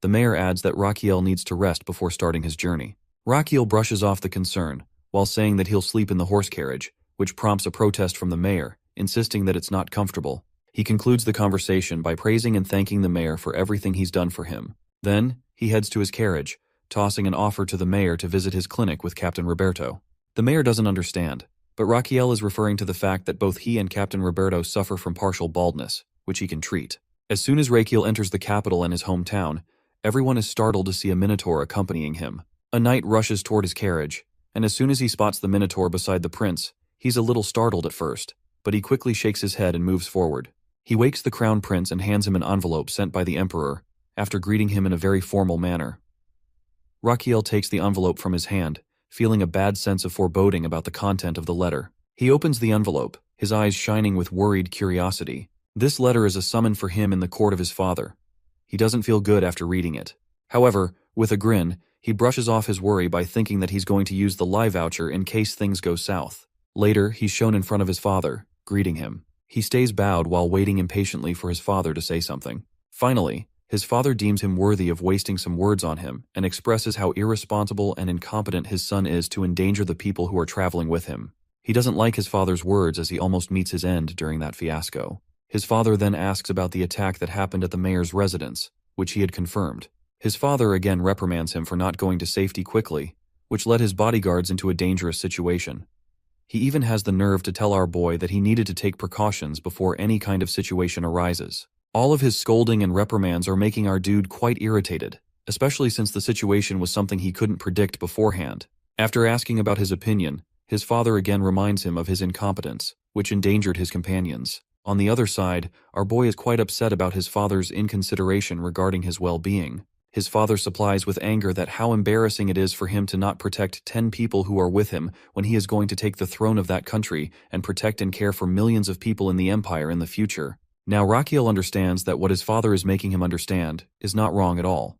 The mayor adds that Rakiel needs to rest before starting his journey. Rakiel brushes off the concern, while saying that he'll sleep in the horse carriage, which prompts a protest from the mayor, insisting that it's not comfortable. He concludes the conversation by praising and thanking the mayor for everything he's done for him. Then, he heads to his carriage, tossing an offer to the mayor to visit his clinic with Captain Roberto. The mayor doesn't understand, but Raquel is referring to the fact that both he and Captain Roberto suffer from partial baldness, which he can treat. As soon as Raquel enters the capital and his hometown, everyone is startled to see a minotaur accompanying him. A knight rushes toward his carriage, and as soon as he spots the minotaur beside the prince, he's a little startled at first, but he quickly shakes his head and moves forward. He wakes the crown prince and hands him an envelope sent by the emperor, after greeting him in a very formal manner. Raquel takes the envelope from his hand, feeling a bad sense of foreboding about the content of the letter. He opens the envelope, his eyes shining with worried curiosity. This letter is a summon for him in the court of his father. He doesn't feel good after reading it. However, with a grin, he brushes off his worry by thinking that he's going to use the lie voucher in case things go south. Later, he's shown in front of his father, greeting him. He stays bowed while waiting impatiently for his father to say something. Finally, his father deems him worthy of wasting some words on him and expresses how irresponsible and incompetent his son is to endanger the people who are traveling with him. He doesn't like his father's words as he almost meets his end during that fiasco. His father then asks about the attack that happened at the mayor's residence, which he had confirmed. His father again reprimands him for not going to safety quickly, which led his bodyguards into a dangerous situation. He even has the nerve to tell our boy that he needed to take precautions before any kind of situation arises. All of his scolding and reprimands are making our dude quite irritated, especially since the situation was something he couldn't predict beforehand. After asking about his opinion, his father again reminds him of his incompetence, which endangered his companions. On the other side, our boy is quite upset about his father's inconsideration regarding his well-being. His father supplies with anger that how embarrassing it is for him to not protect 10 people who are with him when he is going to take the throne of that country and protect and care for millions of people in the empire in the future. Now Raquel understands that what his father is making him understand is not wrong at all.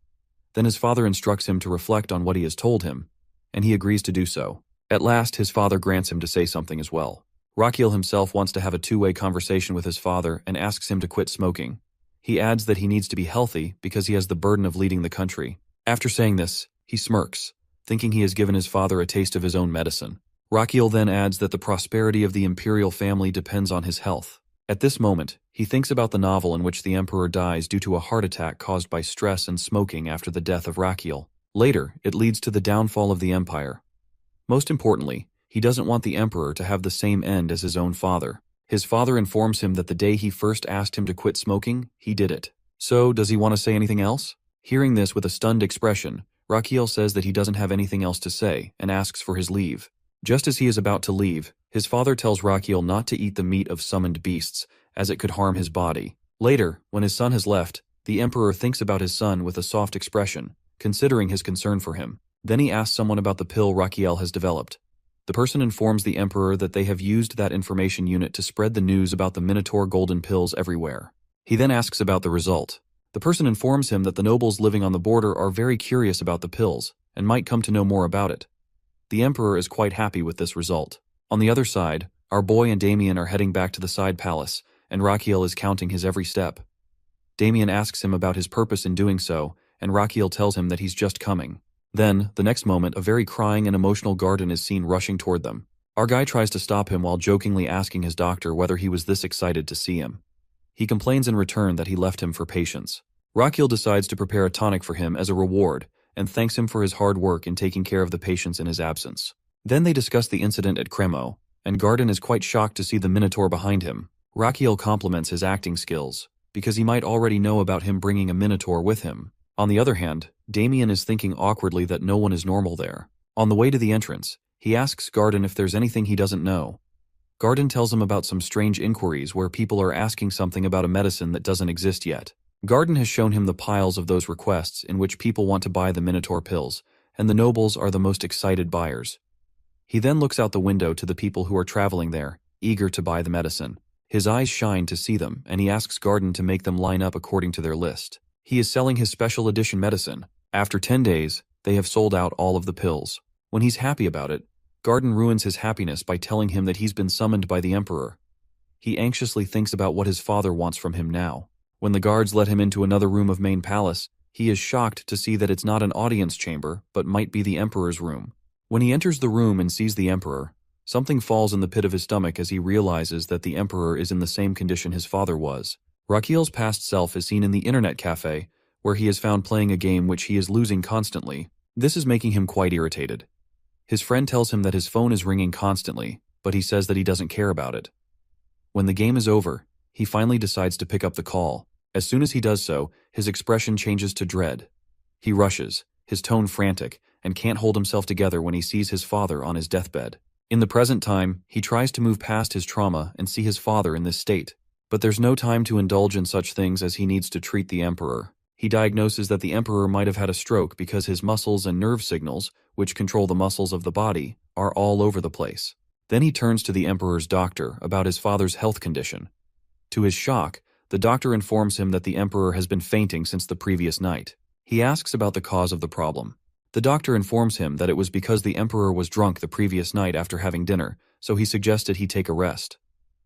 Then his father instructs him to reflect on what he has told him, and he agrees to do so. At last, his father grants him to say something as well. Raquel himself wants to have a two-way conversation with his father and asks him to quit smoking. He adds that he needs to be healthy because he has the burden of leading the country. After saying this, he smirks, thinking he has given his father a taste of his own medicine. Raquel then adds that the prosperity of the imperial family depends on his health. At this moment, he thinks about the novel in which the emperor dies due to a heart attack caused by stress and smoking after the death of Raquel. Later, it leads to the downfall of the empire. Most importantly, he doesn't want the emperor to have the same end as his own father. His father informs him that the day he first asked him to quit smoking, he did it. So, does he want to say anything else? Hearing this with a stunned expression, Raquel says that he doesn't have anything else to say and asks for his leave. Just as he is about to leave, his father tells Raquel not to eat the meat of summoned beasts, as it could harm his body. Later, when his son has left, the emperor thinks about his son with a soft expression, considering his concern for him. Then he asks someone about the pill Raquel has developed. The person informs the emperor that they have used that information unit to spread the news about the Minotaur golden pills everywhere. He then asks about the result. The person informs him that the nobles living on the border are very curious about the pills and might come to know more about it. The emperor is quite happy with this result. On the other side, our boy and Damien are heading back to the side palace, and Raquel is counting his every step. Damien asks him about his purpose in doing so, and Raquel tells him that he's just coming. Then, the next moment, a very crying and emotional Garden is seen rushing toward them. Our guy tries to stop him while jokingly asking his doctor whether he was this excited to see him. He complains in return that he left him for patience. Raquel decides to prepare a tonic for him as a reward and thanks him for his hard work in taking care of the patients in his absence. Then they discuss the incident at Cremo, and Garden is quite shocked to see the Minotaur behind him. Raquel compliments his acting skills, because he might already know about him bringing a Minotaur with him. On the other hand, Damien is thinking awkwardly that no one is normal there. On the way to the entrance, he asks Garden if there's anything he doesn't know. Garden tells him about some strange inquiries where people are asking something about a medicine that doesn't exist yet. Garden has shown him the piles of those requests in which people want to buy the Minotaur pills, and the nobles are the most excited buyers. He then looks out the window to the people who are traveling there, eager to buy the medicine. His eyes shine to see them, and he asks Garden to make them line up according to their list. He is selling his special edition medicine. After 10 days, they have sold out all of the pills. When he's happy about it, Garden ruins his happiness by telling him that he's been summoned by the emperor. He anxiously thinks about what his father wants from him now. When the guards let him into another room of main palace, he is shocked to see that it's not an audience chamber, but might be the emperor's room. When he enters the room and sees the emperor, something falls in the pit of his stomach as he realizes that the emperor is in the same condition his father was. Raquel's past self is seen in the internet cafe, where he is found playing a game which he is losing constantly. This is making him quite irritated. His friend tells him that his phone is ringing constantly, but he says that he doesn't care about it. When the game is over, he finally decides to pick up the call. As soon as he does so, his expression changes to dread. He rushes, his tone frantic, and can't hold himself together when he sees his father on his deathbed. In the present time, he tries to move past his trauma and see his father in this state. But there's no time to indulge in such things as he needs to treat the Emperor. He diagnoses that the Emperor might have had a stroke because his muscles and nerve signals, which control the muscles of the body, are all over the place. Then he turns to the Emperor's doctor about his father's health condition. To his shock, the doctor informs him that the Emperor has been fainting since the previous night. He asks about the cause of the problem. The doctor informs him that it was because the Emperor was drunk the previous night after having dinner, so he suggested he take a rest.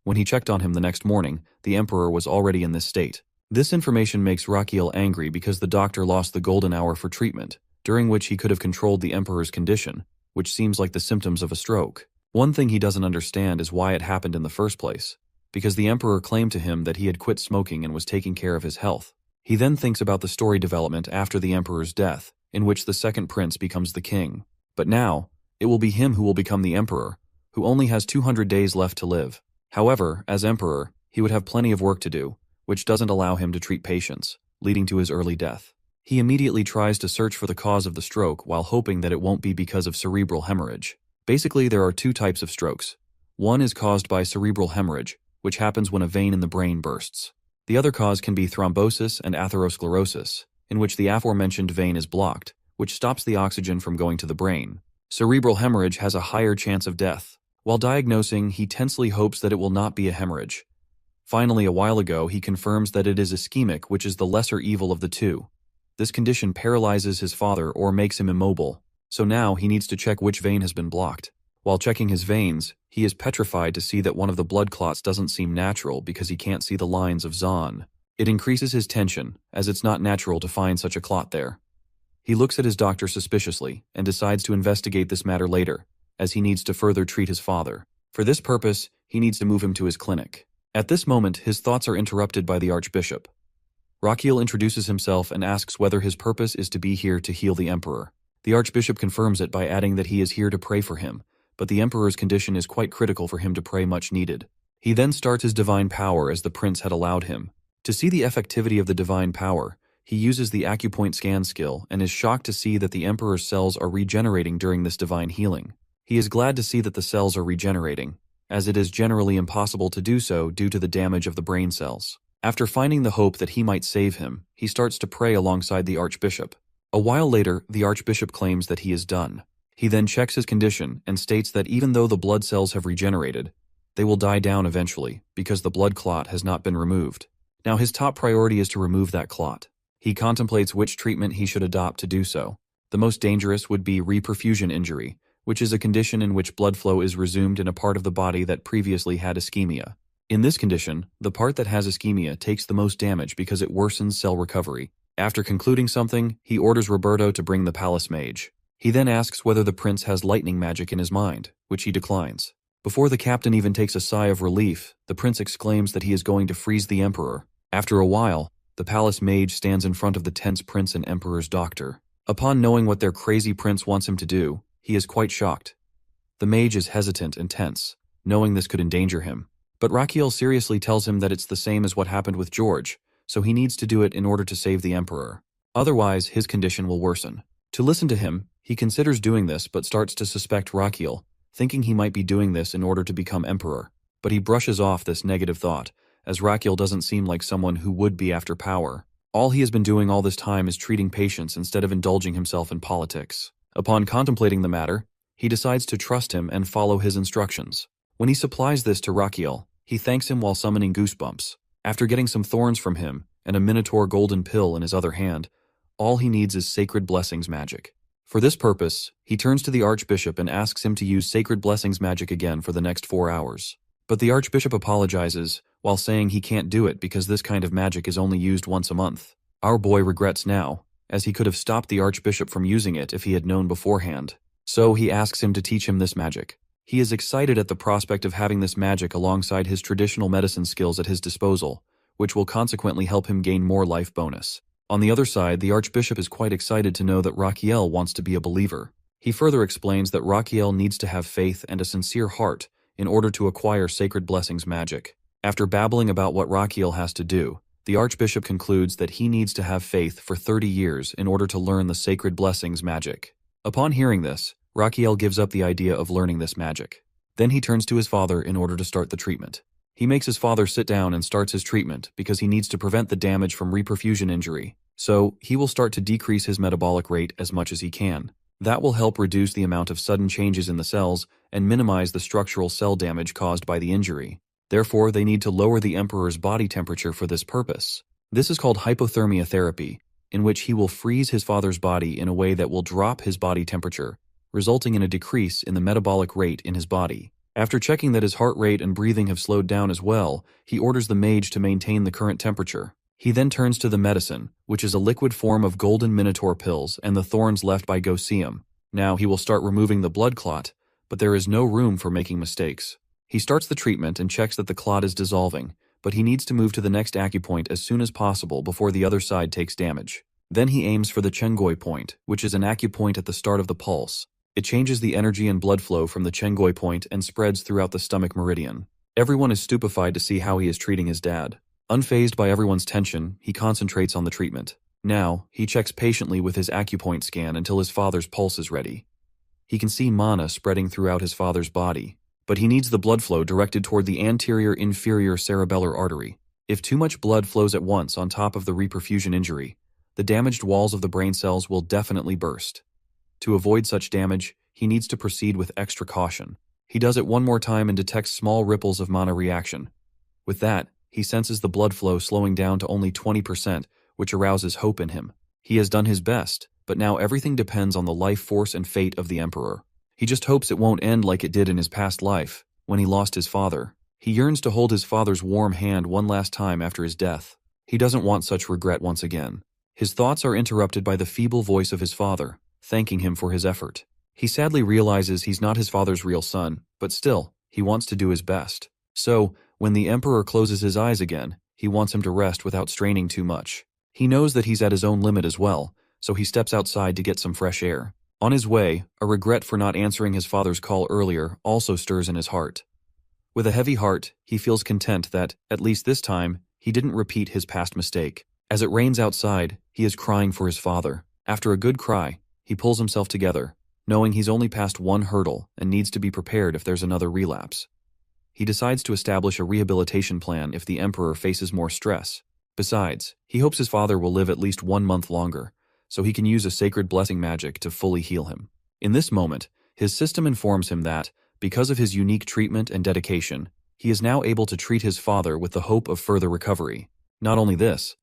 When he checked on him the next morning, the Emperor was already in this state. This information makes Rakiel angry because the doctor lost the golden hour for treatment, during which he could have controlled the Emperor's condition, which seems like the symptoms of a stroke. One thing he doesn't understand is why it happened in the first place, because the Emperor claimed to him that he had quit smoking and was taking care of his health. He then thinks about the story development after the Emperor's death, in which the second prince becomes the king. But now, it will be him who will become the Emperor, who only has 200 days left to live. However, as Emperor, he would have plenty of work to do, which doesn't allow him to treat patients, leading to his early death. He immediately tries to search for the cause of the stroke while hoping that it won't be because of cerebral hemorrhage. Basically, there are two types of strokes. One is caused by cerebral hemorrhage, which happens when a vein in the brain bursts. The other cause can be thrombosis and atherosclerosis, in which the aforementioned vein is blocked, which stops the oxygen from going to the brain. Cerebral hemorrhage has a higher chance of death. While diagnosing, he tensely hopes that it will not be a hemorrhage. Finally, a while ago, he confirms that it is ischemic, which is the lesser evil of the two. This condition paralyzes his father or makes him immobile, so now he needs to check which vein has been blocked. While checking his veins, he is petrified to see that one of the blood clots doesn't seem natural because he can't see the lines of Zahn. It increases his tension, as it's not natural to find such a clot there. He looks at his doctor suspiciously and decides to investigate this matter later, as he needs to further treat his father. For this purpose, he needs to move him to his clinic. At this moment, his thoughts are interrupted by the Archbishop. Rakiel introduces himself and asks whether his purpose is to be here to heal the Emperor. The Archbishop confirms it by adding that he is here to pray for him, but the Emperor's condition is quite critical for him to pray much needed. He then starts his divine power as the prince had allowed him. To see the effectivity of the divine power, he uses the acupoint scan skill and is shocked to see that the Emperor's cells are regenerating during this divine healing. He is glad to see that the cells are regenerating, as it is generally impossible to do so due to the damage of the brain cells. After finding the hope that he might save him, he starts to pray alongside the Archbishop. A while later, the Archbishop claims that he is done. He then checks his condition and states that even though the blood cells have regenerated, they will die down eventually because the blood clot has not been removed. Now his top priority is to remove that clot. He contemplates which treatment he should adopt to do so. The most dangerous would be reperfusion injury, which is a condition in which blood flow is resumed in a part of the body that previously had ischemia. In this condition, the part that has ischemia takes the most damage because it worsens cell recovery. After concluding something, he orders Roberto to bring the palace mage. He then asks whether the prince has lightning magic in his mind, which he declines. Before the captain even takes a sigh of relief, the prince exclaims that he is going to freeze the Emperor. After a while, the palace mage stands in front of the tense prince and Emperor's doctor. Upon knowing what their crazy prince wants him to do, he is quite shocked. The mage is hesitant and tense, knowing this could endanger him. But Rakiel seriously tells him that it's the same as what happened with George, so he needs to do it in order to save the Emperor. Otherwise, his condition will worsen. To listen to him, he considers doing this but starts to suspect Rakiel, thinking he might be doing this in order to become Emperor. But he brushes off this negative thought, as Rakiel doesn't seem like someone who would be after power. All he has been doing all this time is treating patients instead of indulging himself in politics. Upon contemplating the matter, he decides to trust him and follow his instructions. When he supplies this to Rakiel, he thanks him while summoning goosebumps. After getting some thorns from him and a Minotaur golden pill in his other hand, all he needs is Sacred Blessings magic. For this purpose, he turns to the Archbishop and asks him to use Sacred Blessings magic again for the next 4 hours. But the Archbishop apologizes, while saying he can't do it because this kind of magic is only used once a month. Our boy regrets now, as he could have stopped the Archbishop from using it if he had known beforehand. So he asks him to teach him this magic. He is excited at the prospect of having this magic alongside his traditional medicine skills at his disposal, which will consequently help him gain more life bonus. On the other side, the Archbishop is quite excited to know that Raquiel wants to be a believer. He further explains that Raquiel needs to have faith and a sincere heart in order to acquire Sacred Blessings magic. After babbling about what Raquiel has to do, the Archbishop concludes that he needs to have faith for 30 years in order to learn the Sacred Blessings magic. Upon hearing this, Raquiel gives up the idea of learning this magic. Then he turns to his father in order to start the treatment. He makes his father sit down and starts his treatment because he needs to prevent the damage from reperfusion injury. So, he will start to decrease his metabolic rate as much as he can. That will help reduce the amount of sudden changes in the cells and minimize the structural cell damage caused by the injury. Therefore, they need to lower the Emperor's body temperature for this purpose. This is called hypothermia therapy, in which he will freeze his father's body in a way that will drop his body temperature, resulting in a decrease in the metabolic rate in his body. After checking that his heart rate and breathing have slowed down as well, he orders the mage to maintain the current temperature. He then turns to the medicine, which is a liquid form of golden minotaur pills and the thorns left by Goseum. Now he will start removing the blood clot, but there is no room for making mistakes. He starts the treatment and checks that the clot is dissolving, but he needs to move to the next acupoint as soon as possible before the other side takes damage. Then he aims for the Chengoi point, which is an acupoint at the start of the pulse. It changes the energy and blood flow from the Chengoi point and spreads throughout the stomach meridian. Everyone is stupefied to see how he is treating his dad. Unfazed by everyone's tension, he concentrates on the treatment. Now, he checks patiently with his acupoint scan until his father's pulse is ready. He can see mana spreading throughout his father's body, but he needs the blood flow directed toward the anterior-inferior cerebellar artery. If too much blood flows at once on top of the reperfusion injury, the damaged walls of the brain cells will definitely burst. To avoid such damage, he needs to proceed with extra caution. He does it one more time and detects small ripples of mana reaction. With that, he senses the blood flow slowing down to only 20%, which arouses hope in him. He has done his best, but now everything depends on the life force and fate of the Emperor. He just hopes it won't end like it did in his past life, when he lost his father. He yearns to hold his father's warm hand one last time after his death. He doesn't want such regret once again. His thoughts are interrupted by the feeble voice of his father, thanking him for his effort. He sadly realizes he's not his father's real son, but still, he wants to do his best. So, when the Emperor closes his eyes again, he wants him to rest without straining too much. He knows that he's at his own limit as well, so he steps outside to get some fresh air. On his way, a regret for not answering his father's call earlier also stirs in his heart. With a heavy heart, he feels content that, at least this time, he didn't repeat his past mistake. As it rains outside, he is crying for his father. After a good cry, he pulls himself together, knowing he's only passed one hurdle and needs to be prepared if there's another relapse. He decides to establish a rehabilitation plan if the Emperor faces more stress. Besides, he hopes his father will live at least 1 month longer, so he can use a sacred blessing magic to fully heal him. In this moment, his system informs him that, because of his unique treatment and dedication, he is now able to treat his father with the hope of further recovery. Not only this,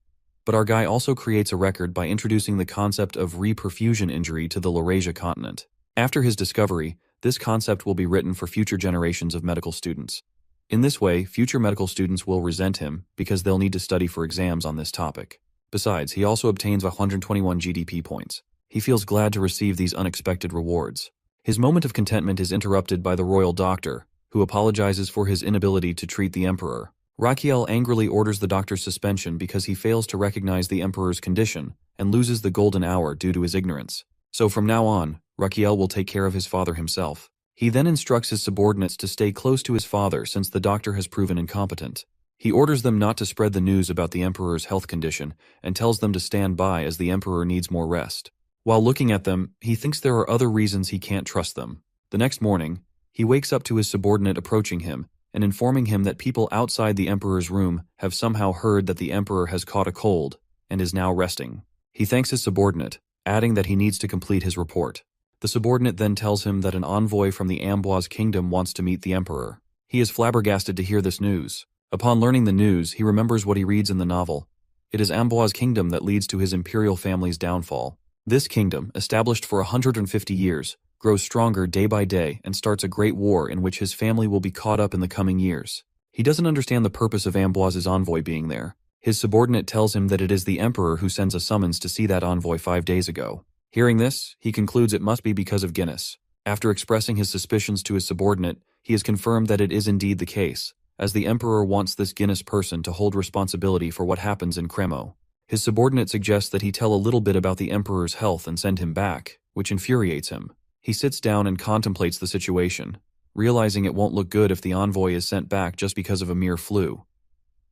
but our guy also creates a record by introducing the concept of reperfusion injury to the Laurasia continent. After his discovery, this concept will be written for future generations of medical students. In this way, future medical students will resent him because they'll need to study for exams on this topic. Besides, he also obtains 121 GDP points. He feels glad to receive these unexpected rewards. His moment of contentment is interrupted by the royal doctor, who apologizes for his inability to treat the Emperor. Raquiel angrily orders the doctor's suspension because he fails to recognize the Emperor's condition and loses the golden hour due to his ignorance. So from now on, Raquiel will take care of his father himself. He then instructs his subordinates to stay close to his father since the doctor has proven incompetent. He orders them not to spread the news about the Emperor's health condition and tells them to stand by as the Emperor needs more rest. While looking at them, he thinks there are other reasons he can't trust them. The next morning, he wakes up to his subordinate approaching him and informing him that people outside the Emperor's room have somehow heard that the Emperor has caught a cold and is now resting. He thanks his subordinate, adding that he needs to complete his report. The subordinate then tells him that an envoy from the Amboise kingdom wants to meet the Emperor. He is flabbergasted to hear this news. Upon learning the news, he remembers what he reads in the novel. It is Amboise kingdom that leads to his imperial family's downfall. This kingdom, established for 150 years, grows stronger day by day and starts a great war in which his family will be caught up in the coming years. He doesn't understand the purpose of Amboise's envoy being there. His subordinate tells him that it is the Emperor who sends a summons to see that envoy 5 days ago. Hearing this, he concludes it must be because of Guinness. After expressing his suspicions to his subordinate, he is confirmed that it is indeed the case, as the Emperor wants this Guinness person to hold responsibility for what happens in Cremo. His subordinate suggests that he tell a little bit about the Emperor's health and send him back, which infuriates him. He sits down and contemplates the situation, realizing it won't look good if the envoy is sent back just because of a mere flu.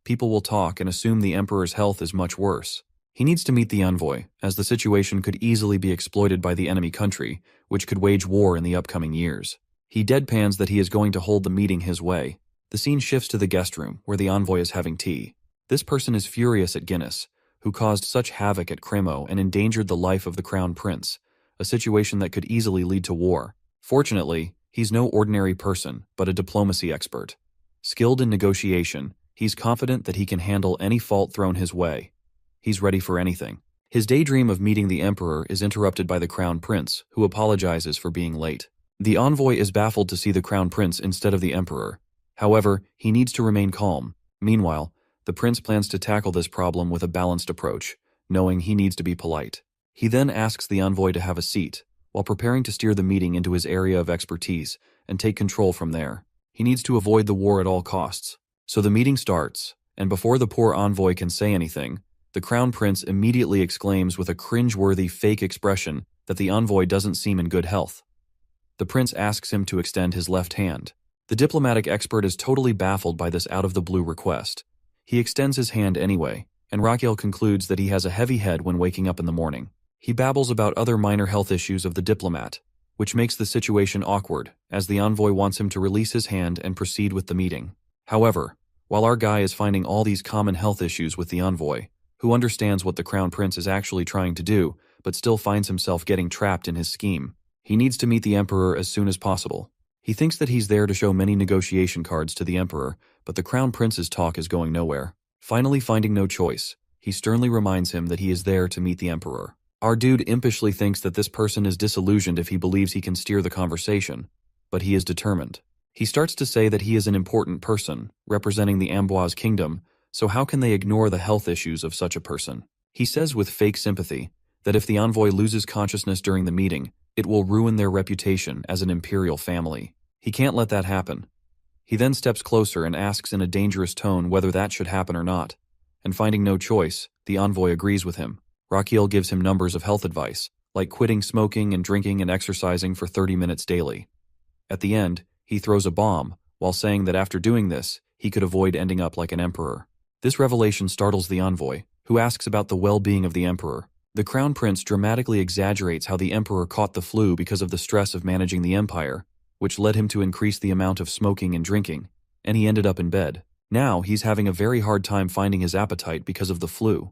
People will talk and assume the Emperor's health is much worse. He needs to meet the envoy, as the situation could easily be exploited by the enemy country, which could wage war in the upcoming years. He deadpans that he is going to hold the meeting his way. The scene shifts to the guest room, where the envoy is having tea. This person is furious at Guinness, who caused such havoc at Cremo and endangered the life of the crown prince, a situation that could easily lead to war. Fortunately, he's no ordinary person, but a diplomacy expert. Skilled in negotiation, he's confident that he can handle any fault thrown his way. He's ready for anything. His daydream of meeting the emperor is interrupted by the crown prince, who apologizes for being late. The envoy is baffled to see the crown prince instead of the emperor. However, he needs to remain calm. Meanwhile, the prince plans to tackle this problem with a balanced approach, knowing he needs to be polite. He then asks the envoy to have a seat, while preparing to steer the meeting into his area of expertise and take control from there. He needs to avoid the war at all costs. So the meeting starts, and before the poor envoy can say anything, the crown prince immediately exclaims with a cringe-worthy fake expression that the envoy doesn't seem in good health. The prince asks him to extend his left hand. The diplomatic expert is totally baffled by this out-of-the-blue request. He extends his hand anyway, and Raquel concludes that he has a heavy head when waking up in the morning. He babbles about other minor health issues of the diplomat, which makes the situation awkward, as the envoy wants him to release his hand and proceed with the meeting. However, while our guy is finding all these common health issues with the envoy, who understands what the crown prince is actually trying to do, but still finds himself getting trapped in his scheme, he needs to meet the emperor as soon as possible. He thinks that he's there to show many negotiation cards to the emperor, but the crown prince's talk is going nowhere. Finally finding no choice, he sternly reminds him that he is there to meet the emperor. Our dude impishly thinks that this person is disillusioned if he believes he can steer the conversation, but he is determined. He starts to say that he is an important person, representing the Amboise kingdom, so how can they ignore the health issues of such a person? He says with fake sympathy that if the envoy loses consciousness during the meeting, it will ruin their reputation as an imperial family. He can't let that happen. He then steps closer and asks in a dangerous tone whether that should happen or not, and finding no choice, the envoy agrees with him. Raquel gives him numbers of health advice, like quitting smoking and drinking and exercising for 30 minutes daily. At the end, he throws a bomb, while saying that after doing this, he could avoid ending up like an emperor. This revelation startles the envoy, who asks about the well-being of the emperor. The crown prince dramatically exaggerates how the emperor caught the flu because of the stress of managing the empire, which led him to increase the amount of smoking and drinking, and he ended up in bed. Now he's having a very hard time finding his appetite because of the flu.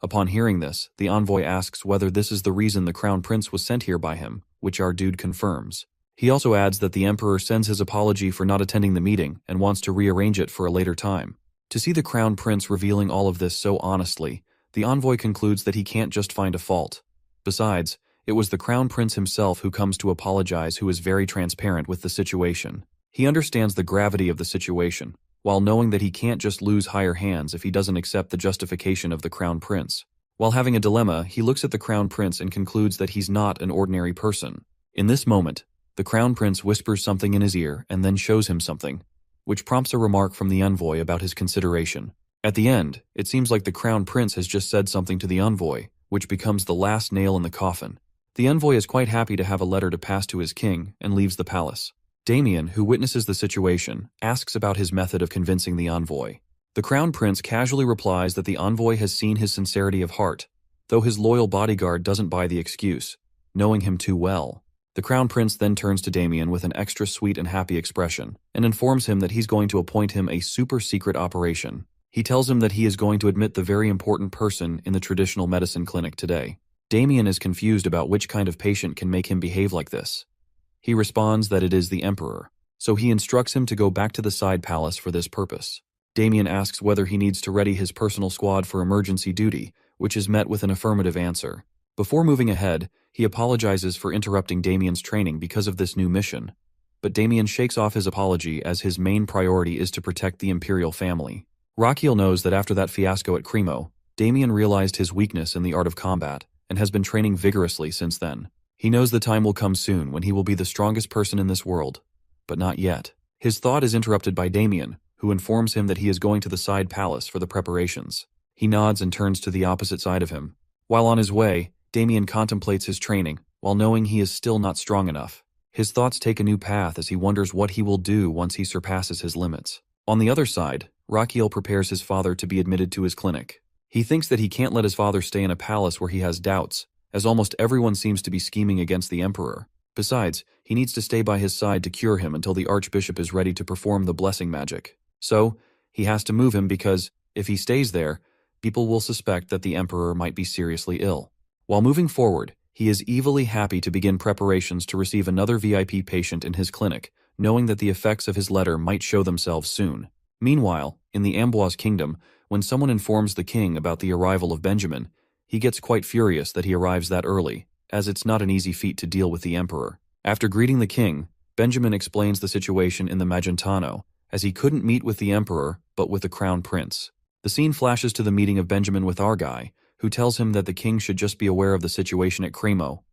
Upon hearing this, the envoy asks whether this is the reason the crown prince was sent here by him, which our dude confirms. He also adds that the emperor sends his apology for not attending the meeting and wants to rearrange it for a later time. To see the crown prince revealing all of this so honestly, the envoy concludes that he can't just find a fault. Besides, it was the crown prince himself who comes to apologize, who is very transparent with the situation. He understands the gravity of the situation, while knowing that he can't just lose higher hands if he doesn't accept the justification of the crown prince. While having a dilemma, he looks at the crown prince and concludes that he's not an ordinary person. In this moment, the crown prince whispers something in his ear and then shows him something, which prompts a remark from the envoy about his consideration. At the end, it seems like the crown prince has just said something to the envoy, which becomes the last nail in the coffin. The envoy is quite happy to have a letter to pass to his king and leaves the palace. Damien, who witnesses the situation, asks about his method of convincing the envoy. The crown prince casually replies that the envoy has seen his sincerity of heart, though his loyal bodyguard doesn't buy the excuse, knowing him too well. The crown prince then turns to Damien with an extra sweet and happy expression and informs him that he's going to appoint him a super-secret operation. He tells him that he is going to admit the very important person in the traditional medicine clinic today. Damien is confused about which kind of patient can make him behave like this. He responds that it is the emperor, so he instructs him to go back to the side palace for this purpose. Damien asks whether he needs to ready his personal squad for emergency duty, which is met with an affirmative answer. Before moving ahead, he apologizes for interrupting Damien's training because of this new mission, but Damien shakes off his apology as his main priority is to protect the imperial family. Raquel knows that after that fiasco at Cremo, Damien realized his weakness in the art of combat and has been training vigorously since then. He knows the time will come soon when he will be the strongest person in this world, but not yet. His thought is interrupted by Damien, who informs him that he is going to the side palace for the preparations. He nods and turns to the opposite side of him. While on his way, Damien contemplates his training, while knowing he is still not strong enough. His thoughts take a new path as he wonders what he will do once he surpasses his limits. On the other side, Rakiel prepares his father to be admitted to his clinic. He thinks that he can't let his father stay in a palace where he has doubts, as almost everyone seems to be scheming against the emperor. Besides, he needs to stay by his side to cure him until the archbishop is ready to perform the blessing magic. So, he has to move him because, if he stays there, people will suspect that the emperor might be seriously ill. While moving forward, he is evilly happy to begin preparations to receive another VIP patient in his clinic, knowing that the effects of his letter might show themselves soon. Meanwhile, in the Amboise kingdom, when someone informs the king about the arrival of Benjamin, he gets quite furious that he arrives that early, as it's not an easy feat to deal with the emperor. After greeting the king, Benjamin explains the situation in the Magentano, as he couldn't meet with the emperor, but with the crown prince. The scene flashes to the meeting of Benjamin with our guy, who tells him that the king should just be aware of the situation at Cremo.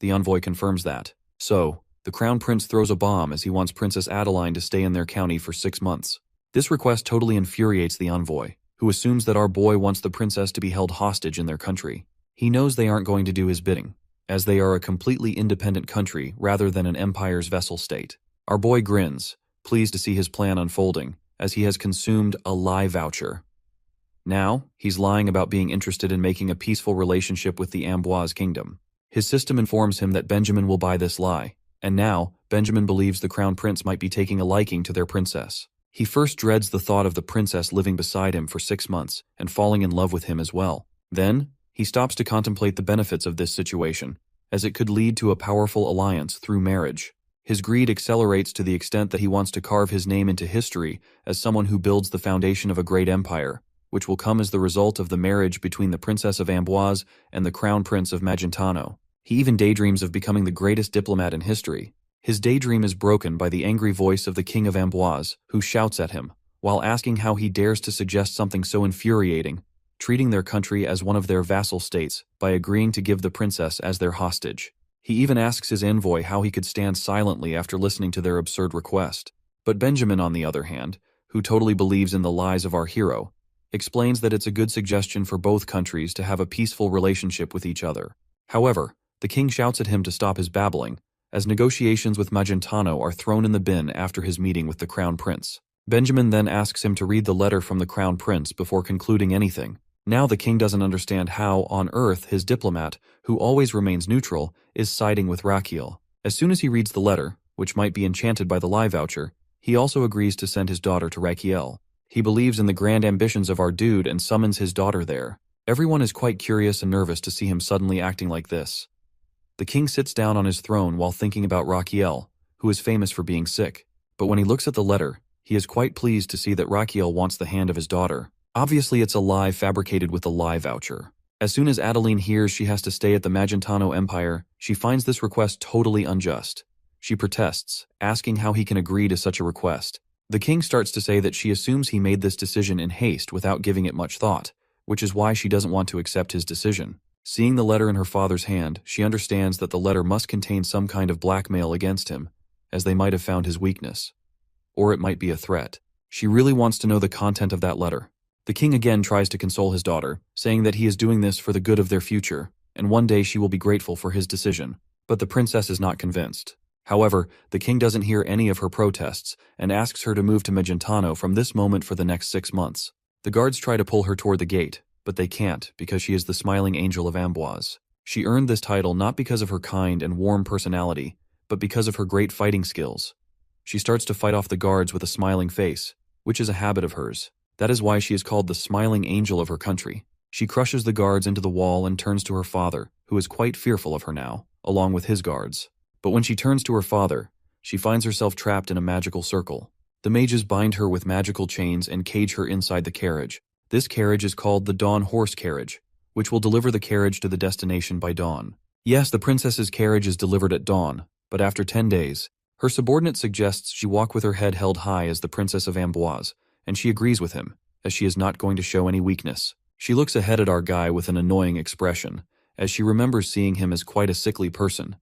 The envoy confirms that. So, the crown prince throws a bomb as he wants Princess Adeline to stay in their county for 6 months. This request totally infuriates the envoy, who assumes that our boy wants the princess to be held hostage in their country. He knows they aren't going to do his bidding, as they are a completely independent country rather than an empire's vassal state. Our boy grins, pleased to see his plan unfolding, as he has consumed a lie voucher. Now, he's lying about being interested in making a peaceful relationship with the Amboise kingdom. His system informs him that Benjamin will buy this lie, and now, Benjamin believes the crown prince might be taking a liking to their princess. He first dreads the thought of the princess living beside him for 6 months and falling in love with him as well. Then, he stops to contemplate the benefits of this situation, as it could lead to a powerful alliance through marriage. His greed accelerates to the extent that he wants to carve his name into history as someone who builds the foundation of a great empire, which will come as the result of the marriage between the Princess of Amboise and the Crown Prince of Magentano. He even daydreams of becoming the greatest diplomat in history. His daydream is broken by the angry voice of the King of Amboise, who shouts at him, while asking how he dares to suggest something so infuriating, treating their country as one of their vassal states by agreeing to give the princess as their hostage. He even asks his envoy how he could stand silently after listening to their absurd request. But Benjamin, on the other hand, who totally believes in the lies of our hero, explains that it's a good suggestion for both countries to have a peaceful relationship with each other. However, the king shouts at him to stop his babbling, as negotiations with Magentano are thrown in the bin after his meeting with the crown prince. Benjamin then asks him to read the letter from the crown prince before concluding anything. Now the king doesn't understand how, on earth, his diplomat, who always remains neutral, is siding with Rakiel. As soon as he reads the letter, which might be enchanted by the lie voucher, he also agrees to send his daughter to Rakiel. He believes in the grand ambitions of our dude and summons his daughter there. Everyone is quite curious and nervous to see him suddenly acting like this. The king sits down on his throne while thinking about Rakiel, who is famous for being sick. But when he looks at the letter, he is quite pleased to see that Rakiel wants the hand of his daughter. Obviously, it's a lie fabricated with the lie voucher. As soon as Adeline hears she has to stay at the Magentano Empire, she finds this request totally unjust. She protests, asking how he can agree to such a request. The king starts to say that she assumes he made this decision in haste without giving it much thought, which is why she doesn't want to accept his decision. Seeing the letter in her father's hand, she understands that the letter must contain some kind of blackmail against him, as they might have found his weakness. Or it might be a threat. She really wants to know the content of that letter. The king again tries to console his daughter, saying that he is doing this for the good of their future, and one day she will be grateful for his decision. But the princess is not convinced. However, the king doesn't hear any of her protests and asks her to move to Magentano from this moment for the next 6 months. The guards try to pull her toward the gate, but they can't because she is the smiling angel of Amboise. She earned this title not because of her kind and warm personality, but because of her great fighting skills. She starts to fight off the guards with a smiling face, which is a habit of hers. That is why she is called the smiling angel of her country. She crushes the guards into the wall and turns to her father, who is quite fearful of her now, along with his guards. But when she turns to her father, she finds herself trapped in a magical circle. The mages bind her with magical chains and cage her inside the carriage. This carriage is called the Dawn Horse Carriage, which will deliver the carriage to the destination by dawn. Yes, the princess's carriage is delivered at dawn, but after 10 days, her subordinate suggests she walk with her head held high as the Princess of Amboise, and she agrees with him, as she is not going to show any weakness. She looks ahead at our guy with an annoying expression, as she remembers seeing him as quite a sickly person.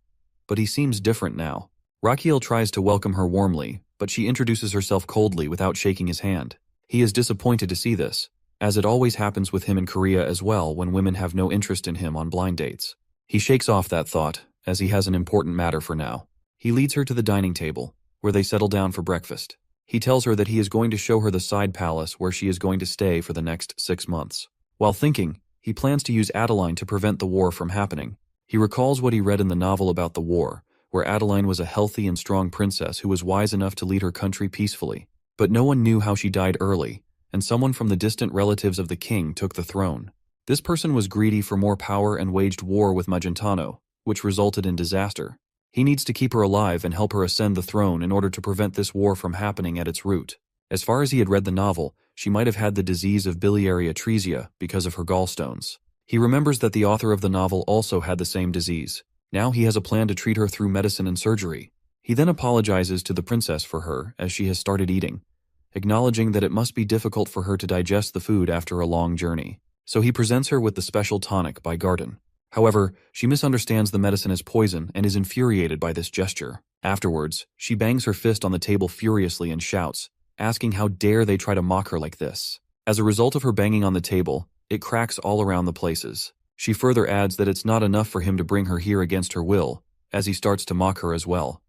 But he seems different now. Rakiel tries to welcome her warmly, but she introduces herself coldly without shaking his hand. He is disappointed to see this, as it always happens with him in Korea as well when women have no interest in him on blind dates. He shakes off that thought, as he has an important matter for now. He leads her to the dining table, where they settle down for breakfast. He tells her that he is going to show her the side palace where she is going to stay for the next 6 months. While thinking, he plans to use Adeline to prevent the war from happening. He recalls what he read in the novel about the war, where Adeline was a healthy and strong princess who was wise enough to lead her country peacefully. But no one knew how she died early, and someone from the distant relatives of the king took the throne. This person was greedy for more power and waged war with Magentano, which resulted in disaster. He needs to keep her alive and help her ascend the throne in order to prevent this war from happening at its root. As far as he had read the novel, she might have had the disease of biliary atresia because of her gallstones. He remembers that the author of the novel also had the same disease. Now he has a plan to treat her through medicine and surgery. He then apologizes to the princess for her as she has started eating, acknowledging that it must be difficult for her to digest the food after a long journey. So he presents her with the special tonic by Garden. However, she misunderstands the medicine as poison and is infuriated by this gesture. Afterwards, she bangs her fist on the table furiously and shouts, asking how dare they try to mock her like this. As a result of her banging on the table, it cracks all around the places. She further adds that it's not enough for him to bring her here against her will, as he starts to mock her as well.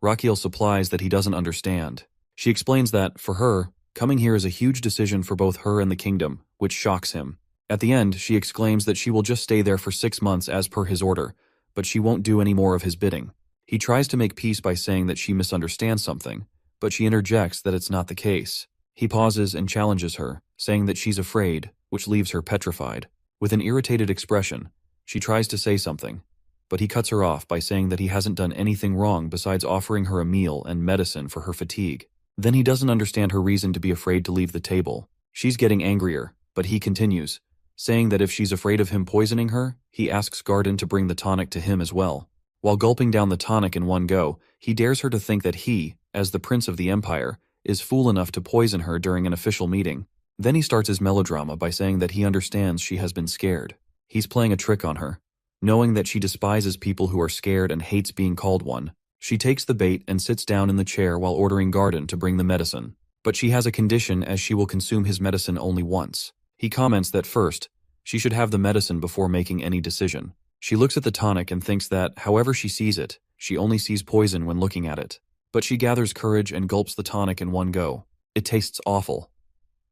Raquel supplies that he doesn't understand. She explains that, for her, coming here is a huge decision for both her and the kingdom, which shocks him. At the end, she exclaims that she will just stay there for 6 months as per his order, but she won't do any more of his bidding. He tries to make peace by saying that she misunderstands something, but she interjects that it's not the case. He pauses and challenges her, saying that she's afraid, which leaves her petrified. With an irritated expression, she tries to say something, but he cuts her off by saying that he hasn't done anything wrong besides offering her a meal and medicine for her fatigue. Then he doesn't understand her reason to be afraid to leave the table. She's getting angrier, but he continues, saying that if she's afraid of him poisoning her, he asks Garden to bring the tonic to him as well. While gulping down the tonic in one go, he dares her to think that he, as the prince of the empire, is fool enough to poison her during an official meeting. Then he starts his melodrama by saying that he understands she has been scared. He's playing a trick on her. Knowing that she despises people who are scared and hates being called one, she takes the bait and sits down in the chair while ordering Garden to bring the medicine. But she has a condition, as she will consume his medicine only once. He comments that first, she should have the medicine before making any decision. She looks at the tonic and thinks that, however she sees it, she only sees poison when looking at it. But she gathers courage and gulps the tonic in one go. It tastes awful.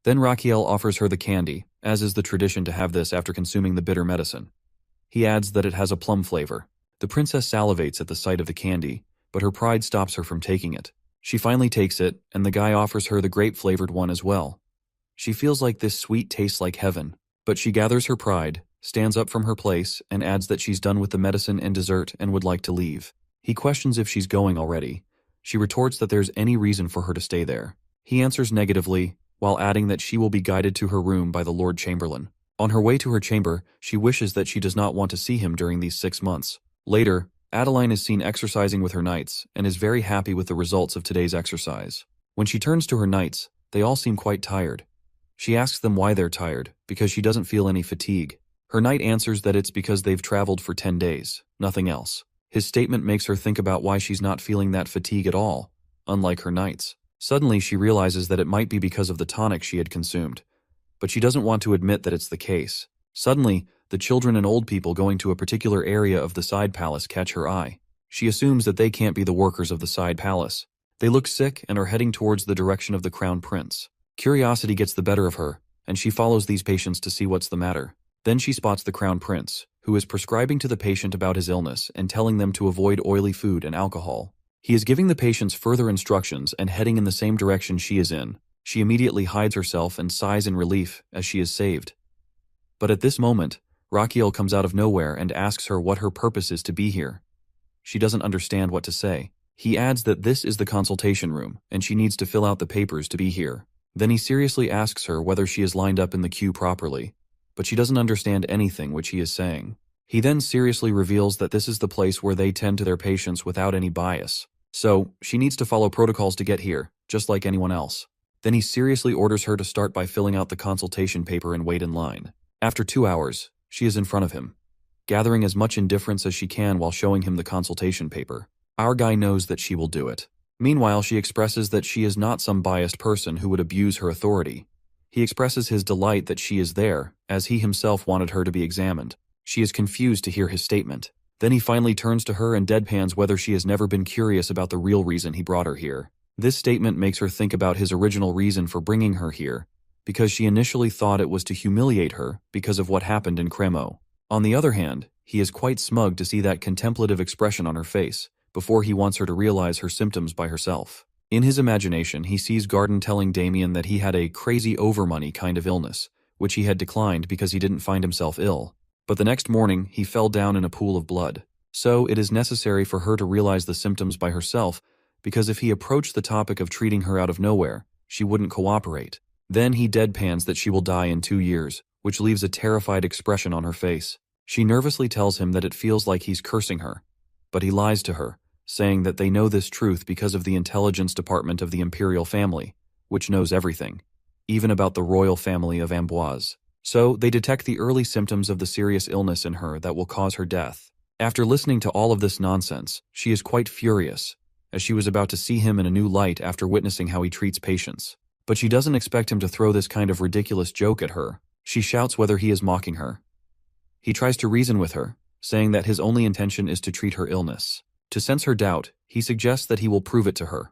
Then Raquel offers her the candy, as is the tradition to have this after consuming the bitter medicine. He adds that it has a plum flavor. The princess salivates at the sight of the candy, but her pride stops her from taking it. She finally takes it, and the guy offers her the grape-flavored one as well. She feels like this sweet tastes like heaven, but she gathers her pride, stands up from her place, and adds that she's done with the medicine and dessert and would like to leave. He questions if she's going already. She retorts that there's any reason for her to stay there. He answers negatively, while adding that she will be guided to her room by the Lord Chamberlain. On her way to her chamber, she wishes that she does not want to see him during these 6 months. Later, Adeline is seen exercising with her knights and is very happy with the results of today's exercise. When she turns to her knights, they all seem quite tired. She asks them why they're tired, because she doesn't feel any fatigue. Her knight answers that it's because they've traveled for 10 days, nothing else. His statement makes her think about why she's not feeling that fatigue at all, unlike her knights. Suddenly she realizes that it might be because of the tonic she had consumed, but she doesn't want to admit that it's the case. Suddenly, the children and old people going to a particular area of the side palace catch her eye. She assumes that they can't be the workers of the side palace. They look sick and are heading towards the direction of the crown prince. Curiosity gets the better of her, and she follows these patients to see what's the matter. Then she spots the crown prince, who is prescribing to the patient about his illness and telling them to avoid oily food and alcohol. He is giving the patients further instructions and heading in the same direction she is in. She immediately hides herself and sighs in relief as she is saved. But at this moment, Raquel comes out of nowhere and asks her what her purpose is to be here. She doesn't understand what to say. He adds that this is the consultation room, and she needs to fill out the papers to be here. Then he seriously asks her whether she is lined up in the queue properly, but she doesn't understand anything which he is saying. He then seriously reveals that this is the place where they tend to their patients without any bias. So, she needs to follow protocols to get here, just like anyone else. Then he seriously orders her to start by filling out the consultation paper and wait in line. After 2 hours, she is in front of him, gathering as much indifference as she can while showing him the consultation paper. Our guy knows that she will do it. Meanwhile, she expresses that she is not some biased person who would abuse her authority. He expresses his delight that she is there, as he himself wanted her to be examined. She is confused to hear his statement. Then he finally turns to her and deadpans whether she has never been curious about the real reason he brought her here. This statement makes her think about his original reason for bringing her here, because she initially thought it was to humiliate her because of what happened in Cremo. On the other hand, he is quite smug to see that contemplative expression on her face, before he wants her to realize her symptoms by herself. In his imagination, he sees Garden telling Damien that he had a crazy overmoney kind of illness, which he had declined because he didn't find himself ill. But the next morning, he fell down in a pool of blood. So it is necessary for her to realize the symptoms by herself, because if he approached the topic of treating her out of nowhere, she wouldn't cooperate. Then he deadpans that she will die in 2 years, which leaves a terrified expression on her face. She nervously tells him that it feels like he's cursing her, but he lies to her, saying that they know this truth because of the intelligence department of the imperial family, which knows everything, even about the royal family of Amboise. So they detect the early symptoms of the serious illness in her that will cause her death. After listening to all of this nonsense, she is quite furious, as she was about to see him in a new light after witnessing how he treats patients. But she doesn't expect him to throw this kind of ridiculous joke at her. She shouts whether he is mocking her. He tries to reason with her, saying that his only intention is to treat her illness. To sense her doubt, he suggests that he will prove it to her.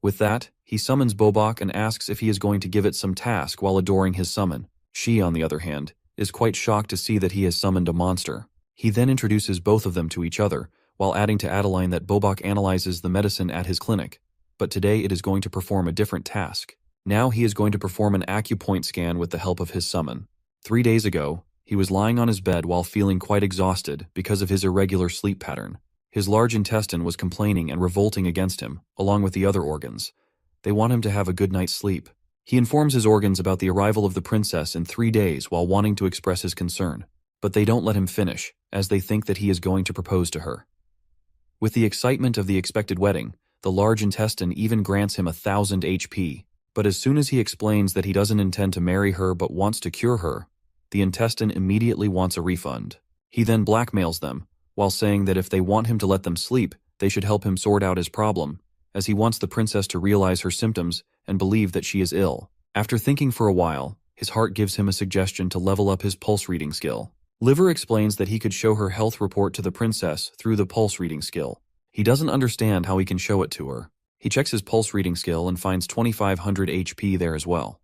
With that, he summons Bobok and asks if he is going to give it some task while adoring his summon. She, on the other hand, is quite shocked to see that he has summoned a monster. He then introduces both of them to each other, while adding to Adeline that Bobok analyzes the medicine at his clinic, but today it is going to perform a different task. Now he is going to perform an acupoint scan with the help of his summon. 3 days ago, he was lying on his bed while feeling quite exhausted because of his irregular sleep pattern. His large intestine was complaining and revolting against him, along with the other organs. They want him to have a good night's sleep. He informs his organs about the arrival of the princess in 3 days while wanting to express his concern, but they don't let him finish, as they think that he is going to propose to her. With the excitement of the expected wedding, the large intestine even grants him 1,000 HP, but as soon as he explains that he doesn't intend to marry her but wants to cure her, the intestine immediately wants a refund. He then blackmails them, while saying that if they want him to let them sleep, they should help him sort out his problem, as he wants the princess to realize her symptoms and believe that she is ill. After thinking for a while, his heart gives him a suggestion to level up his pulse reading skill. Liver explains that he could show her health report to the princess through the pulse reading skill. He doesn't understand how he can show it to her. He checks his pulse reading skill and finds 2,500 HP there as well.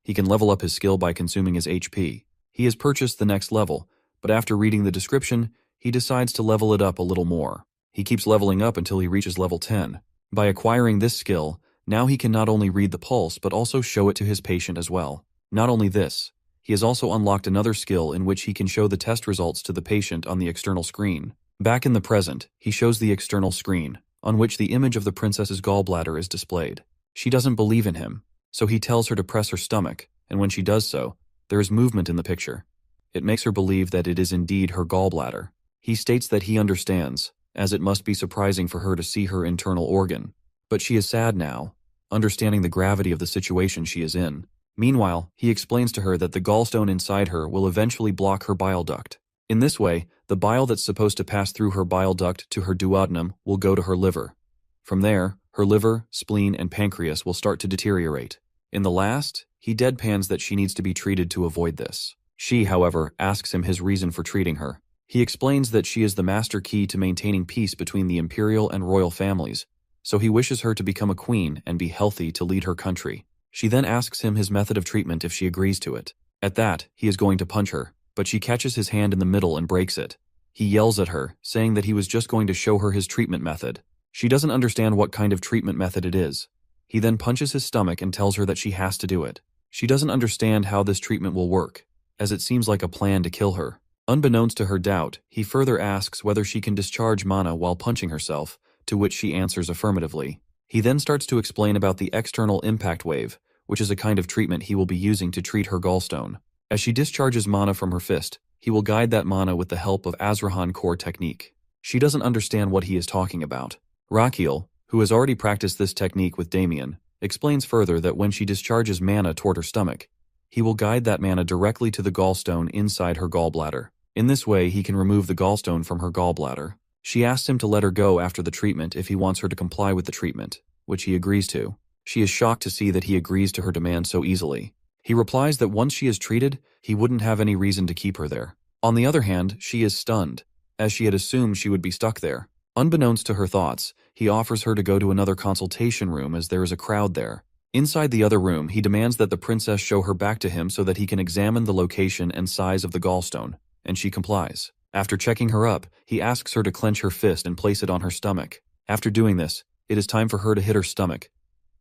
He can level up his skill by consuming his HP. He has purchased the next level, but after reading the description, he decides to level it up a little more. He keeps leveling up until he reaches level 10. By acquiring this skill, now he can not only read the pulse but also show it to his patient as well. Not only this, he has also unlocked another skill in which he can show the test results to the patient on the external screen. Back in the present, he shows the external screen, on which the image of the princess's gallbladder is displayed. She doesn't believe in him, so he tells her to press her stomach, and when she does so, there is movement in the picture. It makes her believe that it is indeed her gallbladder. He states that he understands, as it must be surprising for her to see her internal organ. But she is sad now, understanding the gravity of the situation she is in. Meanwhile, he explains to her that the gallstone inside her will eventually block her bile duct. In this way, the bile that's supposed to pass through her bile duct to her duodenum will go to her liver. From there, her liver, spleen, and pancreas will start to deteriorate. In the last, he deadpans that she needs to be treated to avoid this. She, however, asks him his reason for treating her. He explains that she is the master key to maintaining peace between the imperial and royal families, so he wishes her to become a queen and be healthy to lead her country. She then asks him his method of treatment if she agrees to it. At that, he is going to punch her, but she catches his hand in the middle and breaks it. He yells at her, saying that he was just going to show her his treatment method. She doesn't understand what kind of treatment method it is. He then punches his stomach and tells her that she has to do it. She doesn't understand how this treatment will work, as it seems like a plan to kill her. Unbeknownst to her doubt, he further asks whether she can discharge mana while punching herself, to which she answers affirmatively. He then starts to explain about the external impact wave, which is a kind of treatment he will be using to treat her gallstone. As she discharges mana from her fist, he will guide that mana with the help of Azrahan core technique. She doesn't understand what he is talking about. Rakiel, who has already practiced this technique with Damien, explains further that when she discharges mana toward her stomach, he will guide that mana directly to the gallstone inside her gallbladder. In this way, he can remove the gallstone from her gallbladder. She asks him to let her go after the treatment if he wants her to comply with the treatment, which he agrees to. She is shocked to see that he agrees to her demand so easily. He replies that once she is treated, he wouldn't have any reason to keep her there. On the other hand, she is stunned, as she had assumed she would be stuck there. Unbeknownst to her thoughts, he offers her to go to another consultation room as there is a crowd there. Inside the other room, he demands that the princess show her back to him so that he can examine the location and size of the gallstone, and she complies. After checking her up, he asks her to clench her fist and place it on her stomach. After doing this, it is time for her to hit her stomach.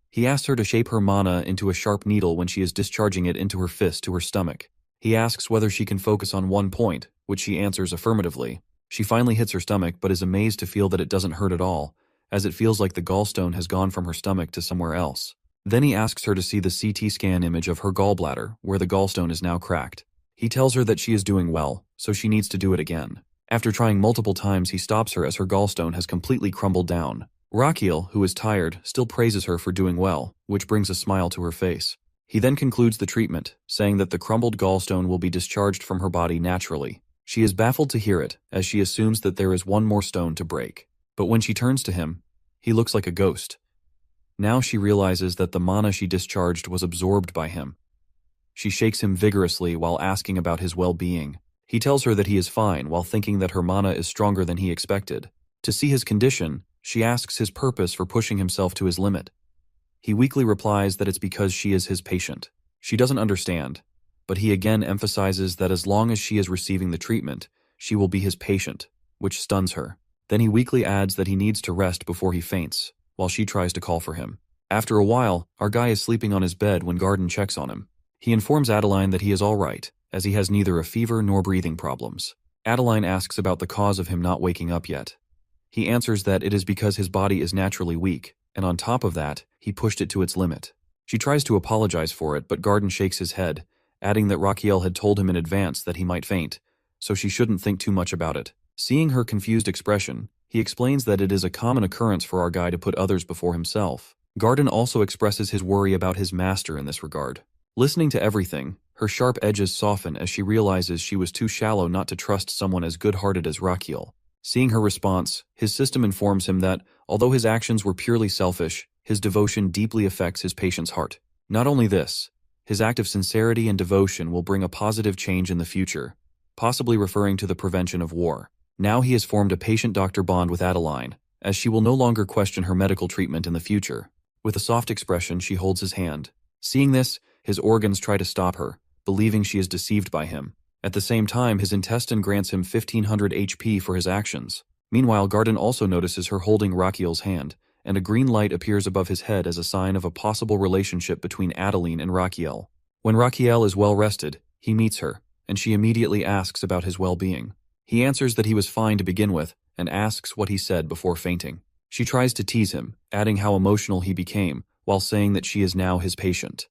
He asks her to shape her mana into a sharp needle when she is discharging it into her fist to her stomach. He asks whether she can focus on one point, which she answers affirmatively. She finally hits her stomach but is amazed to feel that it doesn't hurt at all, as it feels like the gallstone has gone from her stomach to somewhere else. Then he asks her to see the CT scan image of her gallbladder, where the gallstone is now cracked. He tells her that she is doing well, so she needs to do it again. After trying multiple times, he stops her as her gallstone has completely crumbled down. Rakiel, who is tired, still praises her for doing well, which brings a smile to her face. He then concludes the treatment, saying that the crumbled gallstone will be discharged from her body naturally. She is baffled to hear it, as she assumes that there is one more stone to break. But when she turns to him, he looks like a ghost. Now she realizes that the mana she discharged was absorbed by him. She shakes him vigorously while asking about his well-being. He tells her that he is fine while thinking that her mana is stronger than he expected. To see his condition, she asks his purpose for pushing himself to his limit. He weakly replies that it's because she is his patient. She doesn't understand, but he again emphasizes that as long as she is receiving the treatment, she will be his patient, which stuns her. Then he weakly adds that he needs to rest before he faints, while she tries to call for him. After a while, our guy is sleeping on his bed when Garden checks on him. He informs Adeline that he is all right, as he has neither a fever nor breathing problems. Adeline asks about the cause of him not waking up yet. He answers that it is because his body is naturally weak, and on top of that, he pushed it to its limit. She tries to apologize for it, but Garden shakes his head, adding that Rakiel had told him in advance that he might faint, so she shouldn't think too much about it. Seeing her confused expression, he explains that it is a common occurrence for our guy to put others before himself. Garden also expresses his worry about his master in this regard. Listening to everything, her sharp edges soften as she realizes she was too shallow not to trust someone as good-hearted as Rakiel. Seeing her response, his system informs him that, although his actions were purely selfish, his devotion deeply affects his patient's heart. Not only this, his act of sincerity and devotion will bring a positive change in the future, possibly referring to the prevention of war. Now he has formed a patient-doctor bond with Adeline, as she will no longer question her medical treatment in the future. With a soft expression, she holds his hand. Seeing this, his organs try to stop her, believing she is deceived by him. At the same time, his intestine grants him 1500 HP for his actions. Meanwhile, Garden also notices her holding Rakiel's hand, and a green light appears above his head as a sign of a possible relationship between Adeline and Rakiel. When Rakiel is well rested, he meets her, and she immediately asks about his well-being. He answers that he was fine to begin with, and asks what he said before fainting. She tries to tease him, adding how emotional he became, while saying that she is now his patient.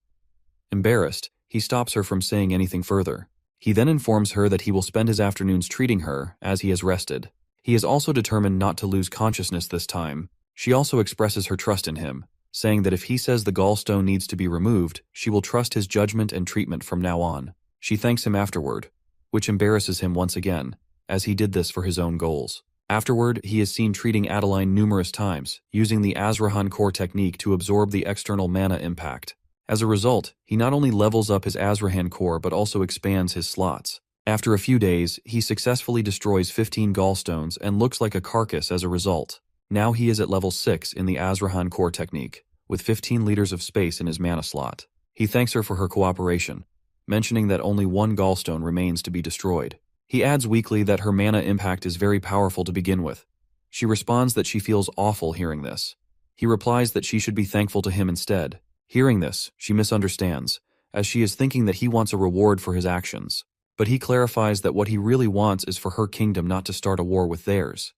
Embarrassed, he stops her from saying anything further. He then informs her that he will spend his afternoons treating her, as he has rested. He is also determined not to lose consciousness this time. She also expresses her trust in him, saying that if he says the gallstone needs to be removed, she will trust his judgment and treatment from now on. She thanks him afterward, which embarrasses him once again, as he did this for his own goals. Afterward, he is seen treating Adeline numerous times, using the Azrahan core technique to absorb the external mana impact. As a result, he not only levels up his Azrahan core but also expands his slots. After a few days, he successfully destroys 15 gallstones and looks like a carcass as a result. Now he is at level 6 in the Azrahan core technique, with 15 liters of space in his mana slot. He thanks her for her cooperation, mentioning that only one gallstone remains to be destroyed. He adds weakly that her mana impact is very powerful to begin with. She responds that she feels awful hearing this. He replies that she should be thankful to him instead. Hearing this, she misunderstands, as she is thinking that he wants a reward for his actions. But he clarifies that what he really wants is for her kingdom not to start a war with theirs.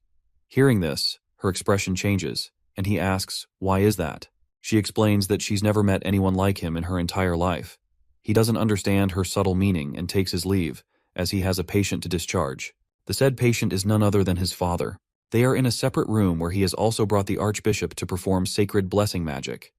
Hearing this, her expression changes, and he asks, why is that? She explains that she's never met anyone like him in her entire life. He doesn't understand her subtle meaning and takes his leave, as he has a patient to discharge. The said patient is none other than his father. They are in a separate room where he has also brought the archbishop to perform sacred blessing magic.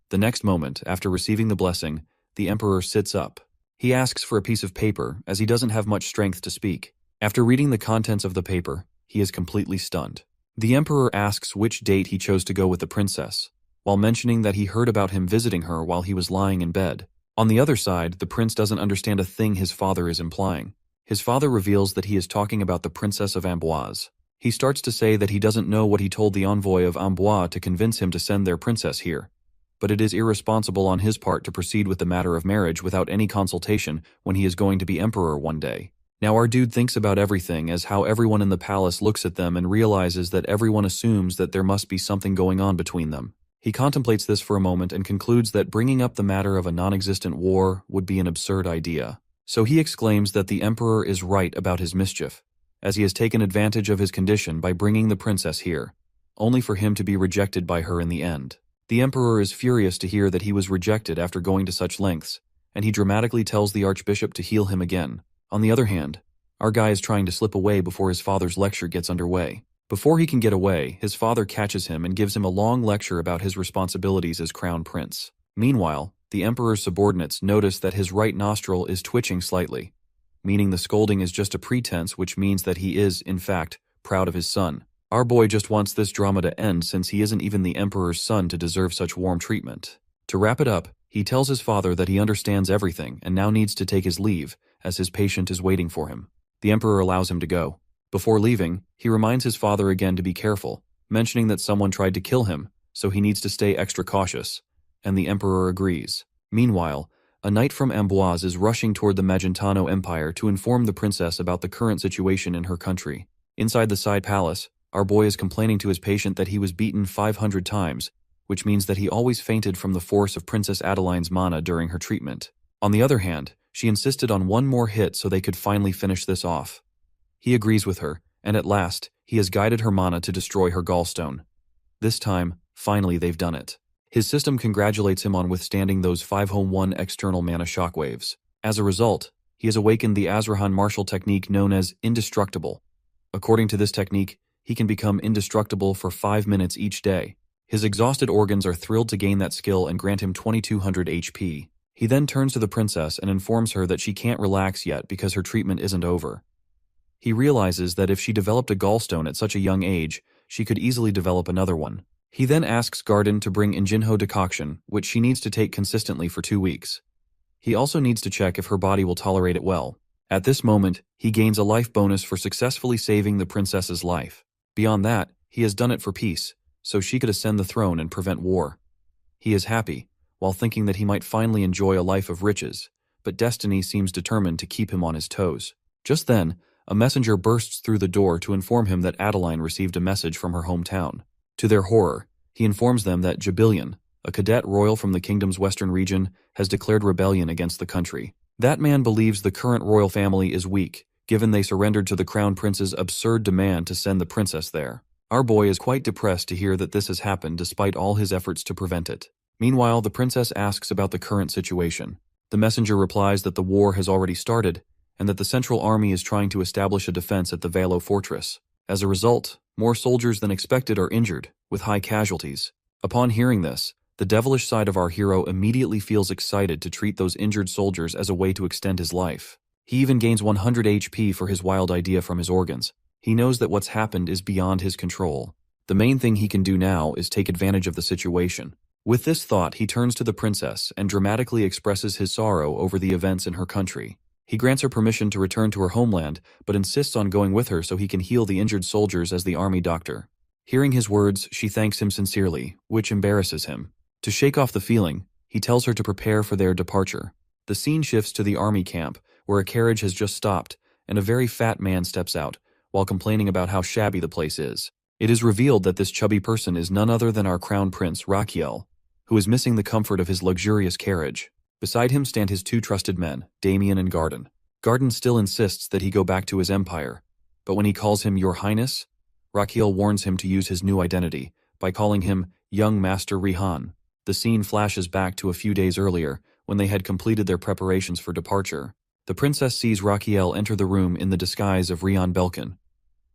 The next moment, after receiving the blessing, the emperor sits up. He asks for a piece of paper, as he doesn't have much strength to speak. After reading the contents of the paper, he is completely stunned. The emperor asks which date he chose to go with the princess, while mentioning that he heard about him visiting her while he was lying in bed. On the other side, the prince doesn't understand a thing his father is implying. His father reveals that he is talking about the Princess of Amboise. He starts to say that he doesn't know what he told the envoy of Amboise to convince him to send their princess here. But it is irresponsible on his part to proceed with the matter of marriage without any consultation when he is going to be emperor one day. Now our dude thinks about everything as how everyone in the palace looks at them and realizes that everyone assumes that there must be something going on between them. He contemplates this for a moment and concludes that bringing up the matter of a non-existent war would be an absurd idea. So he exclaims that the emperor is right about his mischief, as he has taken advantage of his condition by bringing the princess here, only for him to be rejected by her in the end. The emperor is furious to hear that he was rejected after going to such lengths, and he dramatically tells the archbishop to heal him again. On the other hand, our guy is trying to slip away before his father's lecture gets underway. Before he can get away, his father catches him and gives him a long lecture about his responsibilities as crown prince. Meanwhile, the emperor's subordinates notice that his right nostril is twitching slightly, meaning the scolding is just a pretense, which means that he is, in fact, proud of his son. Our boy just wants this drama to end since he isn't even the emperor's son to deserve such warm treatment. To wrap it up, he tells his father that he understands everything and now needs to take his leave, as his patient is waiting for him. The emperor allows him to go. Before leaving, he reminds his father again to be careful, mentioning that someone tried to kill him, so he needs to stay extra cautious, and the emperor agrees. Meanwhile, a knight from Amboise is rushing toward the Magentano Empire to inform the princess about the current situation in her country. Inside the side palace, our boy is complaining to his patient that he was beaten 500 times, which means that he always fainted from the force of Princess Adeline's mana during her treatment. On the other hand, she insisted on one more hit so they could finally finish this off. He agrees with her, and at last, he has guided her mana to destroy her gallstone. This time, finally they've done it. His system congratulates him on withstanding those 5-1 external mana shockwaves. As a result, he has awakened the Azrahan martial technique known as Indestructible. According to this technique, he can become indestructible for 5 minutes each day. His exhausted organs are thrilled to gain that skill and grant him 2200 HP. He then turns to the princess and informs her that she can't relax yet because her treatment isn't over. He realizes that if she developed a gallstone at such a young age, she could easily develop another one. He then asks Garden to bring Injinho decoction, which she needs to take consistently for 2 weeks. He also needs to check if her body will tolerate it well. At this moment, he gains a life bonus for successfully saving the princess's life. Beyond that, he has done it for peace, so she could ascend the throne and prevent war. He is happy, while thinking that he might finally enjoy a life of riches, but destiny seems determined to keep him on his toes. Just then, a messenger bursts through the door to inform him that Adeline received a message from her hometown. To their horror, he informs them that Jabilian, a cadet royal from the kingdom's western region, has declared rebellion against the country. That man believes the current royal family is weak, given they surrendered to the crown prince's absurd demand to send the princess there. Our boy is quite depressed to hear that this has happened despite all his efforts to prevent it. Meanwhile, the princess asks about the current situation. The messenger replies that the war has already started, and that the central army is trying to establish a defense at the Valo fortress. As a result, more soldiers than expected are injured, with high casualties. Upon hearing this, the devilish side of our hero immediately feels excited to treat those injured soldiers as a way to extend his life. He even gains 100 HP for his wild idea from his organs. He knows that what's happened is beyond his control. The main thing he can do now is take advantage of the situation. With this thought, he turns to the princess and dramatically expresses his sorrow over the events in her country. He grants her permission to return to her homeland, but insists on going with her so he can heal the injured soldiers as the army doctor. Hearing his words, she thanks him sincerely, which embarrasses him. To shake off the feeling, he tells her to prepare for their departure. The scene shifts to the army camp, where a carriage has just stopped, and a very fat man steps out, while complaining about how shabby the place is. It is revealed that this chubby person is none other than our crown prince, Raquiel, who is missing the comfort of his luxurious carriage. Beside him stand his 2 trusted men, Damien and Garden. Garden still insists that he go back to his empire, but when he calls him Your Highness, Raquiel warns him to use his new identity by calling him Young Master Rihan. The scene flashes back to a few days earlier, when they had completed their preparations for departure. The princess sees Raquiel enter the room in the disguise of Rihan Belkin.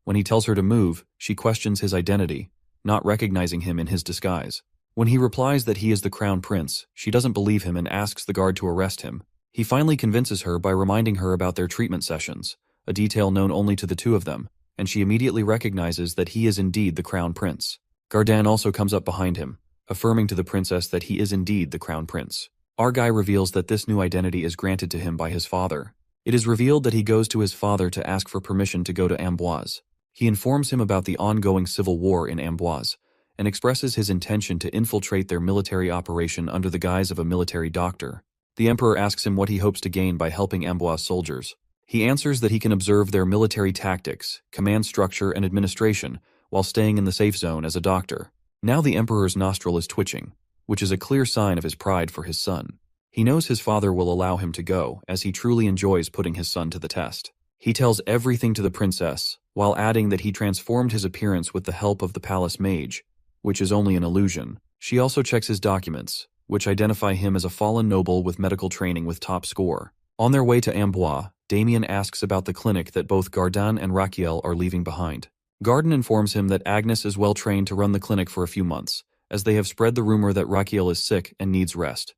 When he tells her to move, she questions his identity, not recognizing him in his disguise. When he replies that he is the crown prince, she doesn't believe him and asks the guard to arrest him. He finally convinces her by reminding her about their treatment sessions, a detail known only to the 2 of them, and she immediately recognizes that he is indeed the crown prince. Gardan also comes up behind him, affirming to the princess that he is indeed the crown prince. Our guy reveals that this new identity is granted to him by his father. It is revealed that he goes to his father to ask for permission to go to Amboise. He informs him about the ongoing civil war in Amboise and expresses his intention to infiltrate their military operation under the guise of a military doctor. The emperor asks him what he hopes to gain by helping Amboise soldiers. He answers that he can observe their military tactics, command structure, and administration while staying in the safe zone as a doctor. Now the emperor's nostril is twitching, which is a clear sign of his pride for his son. He knows his father will allow him to go, as he truly enjoys putting his son to the test. He tells everything to the princess, while adding that he transformed his appearance with the help of the palace mage, which is only an illusion. She also checks his documents, which identify him as a fallen noble with medical training with top score. On their way to Amboise, Damien asks about the clinic that both Gardan and Raquiel are leaving behind. Gardan informs him that Agnes is well trained to run the clinic for a few months, as they have spread the rumor that Raquiel is sick and needs rest.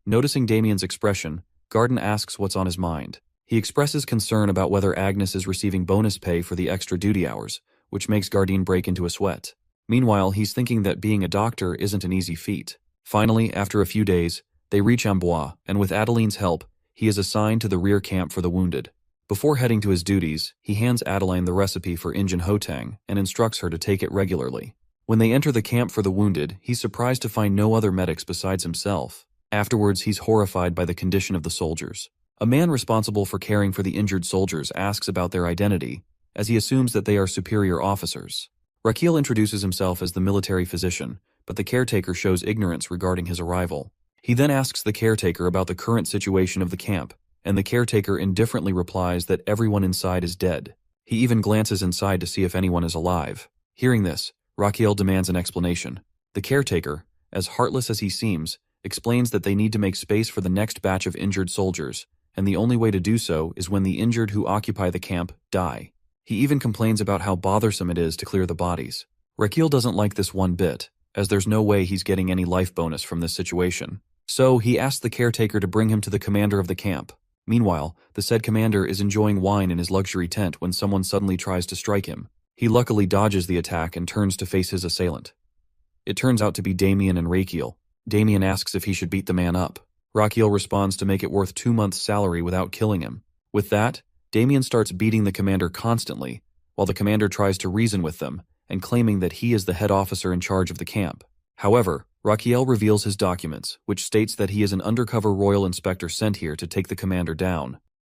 Noticing Damien's expression, Gardan asks what's on his mind. He expresses concern about whether Agnes is receiving bonus pay for the extra duty hours, which makes Gardan break into a sweat. Meanwhile, he's thinking that being a doctor isn't an easy feat. Finally, after a few days, they reach Amboise, and with Adeline's help, he is assigned to the rear camp for the wounded. Before heading to his duties, he hands Adeline the recipe for Injun Hotang and instructs her to take it regularly. When they enter the camp for the wounded, he's surprised to find no other medics besides himself. Afterwards, he's horrified by the condition of the soldiers. A man responsible for caring for the injured soldiers asks about their identity, as he assumes that they are superior officers. Raquiel introduces himself as the military physician, but the caretaker shows ignorance regarding his arrival. He then asks the caretaker about the current situation of the camp, and the caretaker indifferently replies that everyone inside is dead. He even glances inside to see if anyone is alive. Hearing this, Raquiel demands an explanation. The caretaker, as heartless as he seems, explains that they need to make space for the next batch of injured soldiers, and the only way to do so is when the injured who occupy the camp die. He even complains about how bothersome it is to clear the bodies. Raquiel doesn't like this one bit, as there's no way he's getting any life bonus from this situation. So he asks the caretaker to bring him to the commander of the camp. Meanwhile, the said commander is enjoying wine in his luxury tent when someone suddenly tries to strike him. He luckily dodges the attack and turns to face his assailant. It turns out to be Damien and Raquiel. Damien asks if he should beat the man up. Raquiel responds to make it worth 2 months' salary without killing him. With that, Damien starts beating the commander constantly, while the commander tries to reason with them, and claiming that he is the head officer in charge of the camp. However, Raquiel reveals his documents, which states that he is an undercover royal inspector sent here to take the commander down.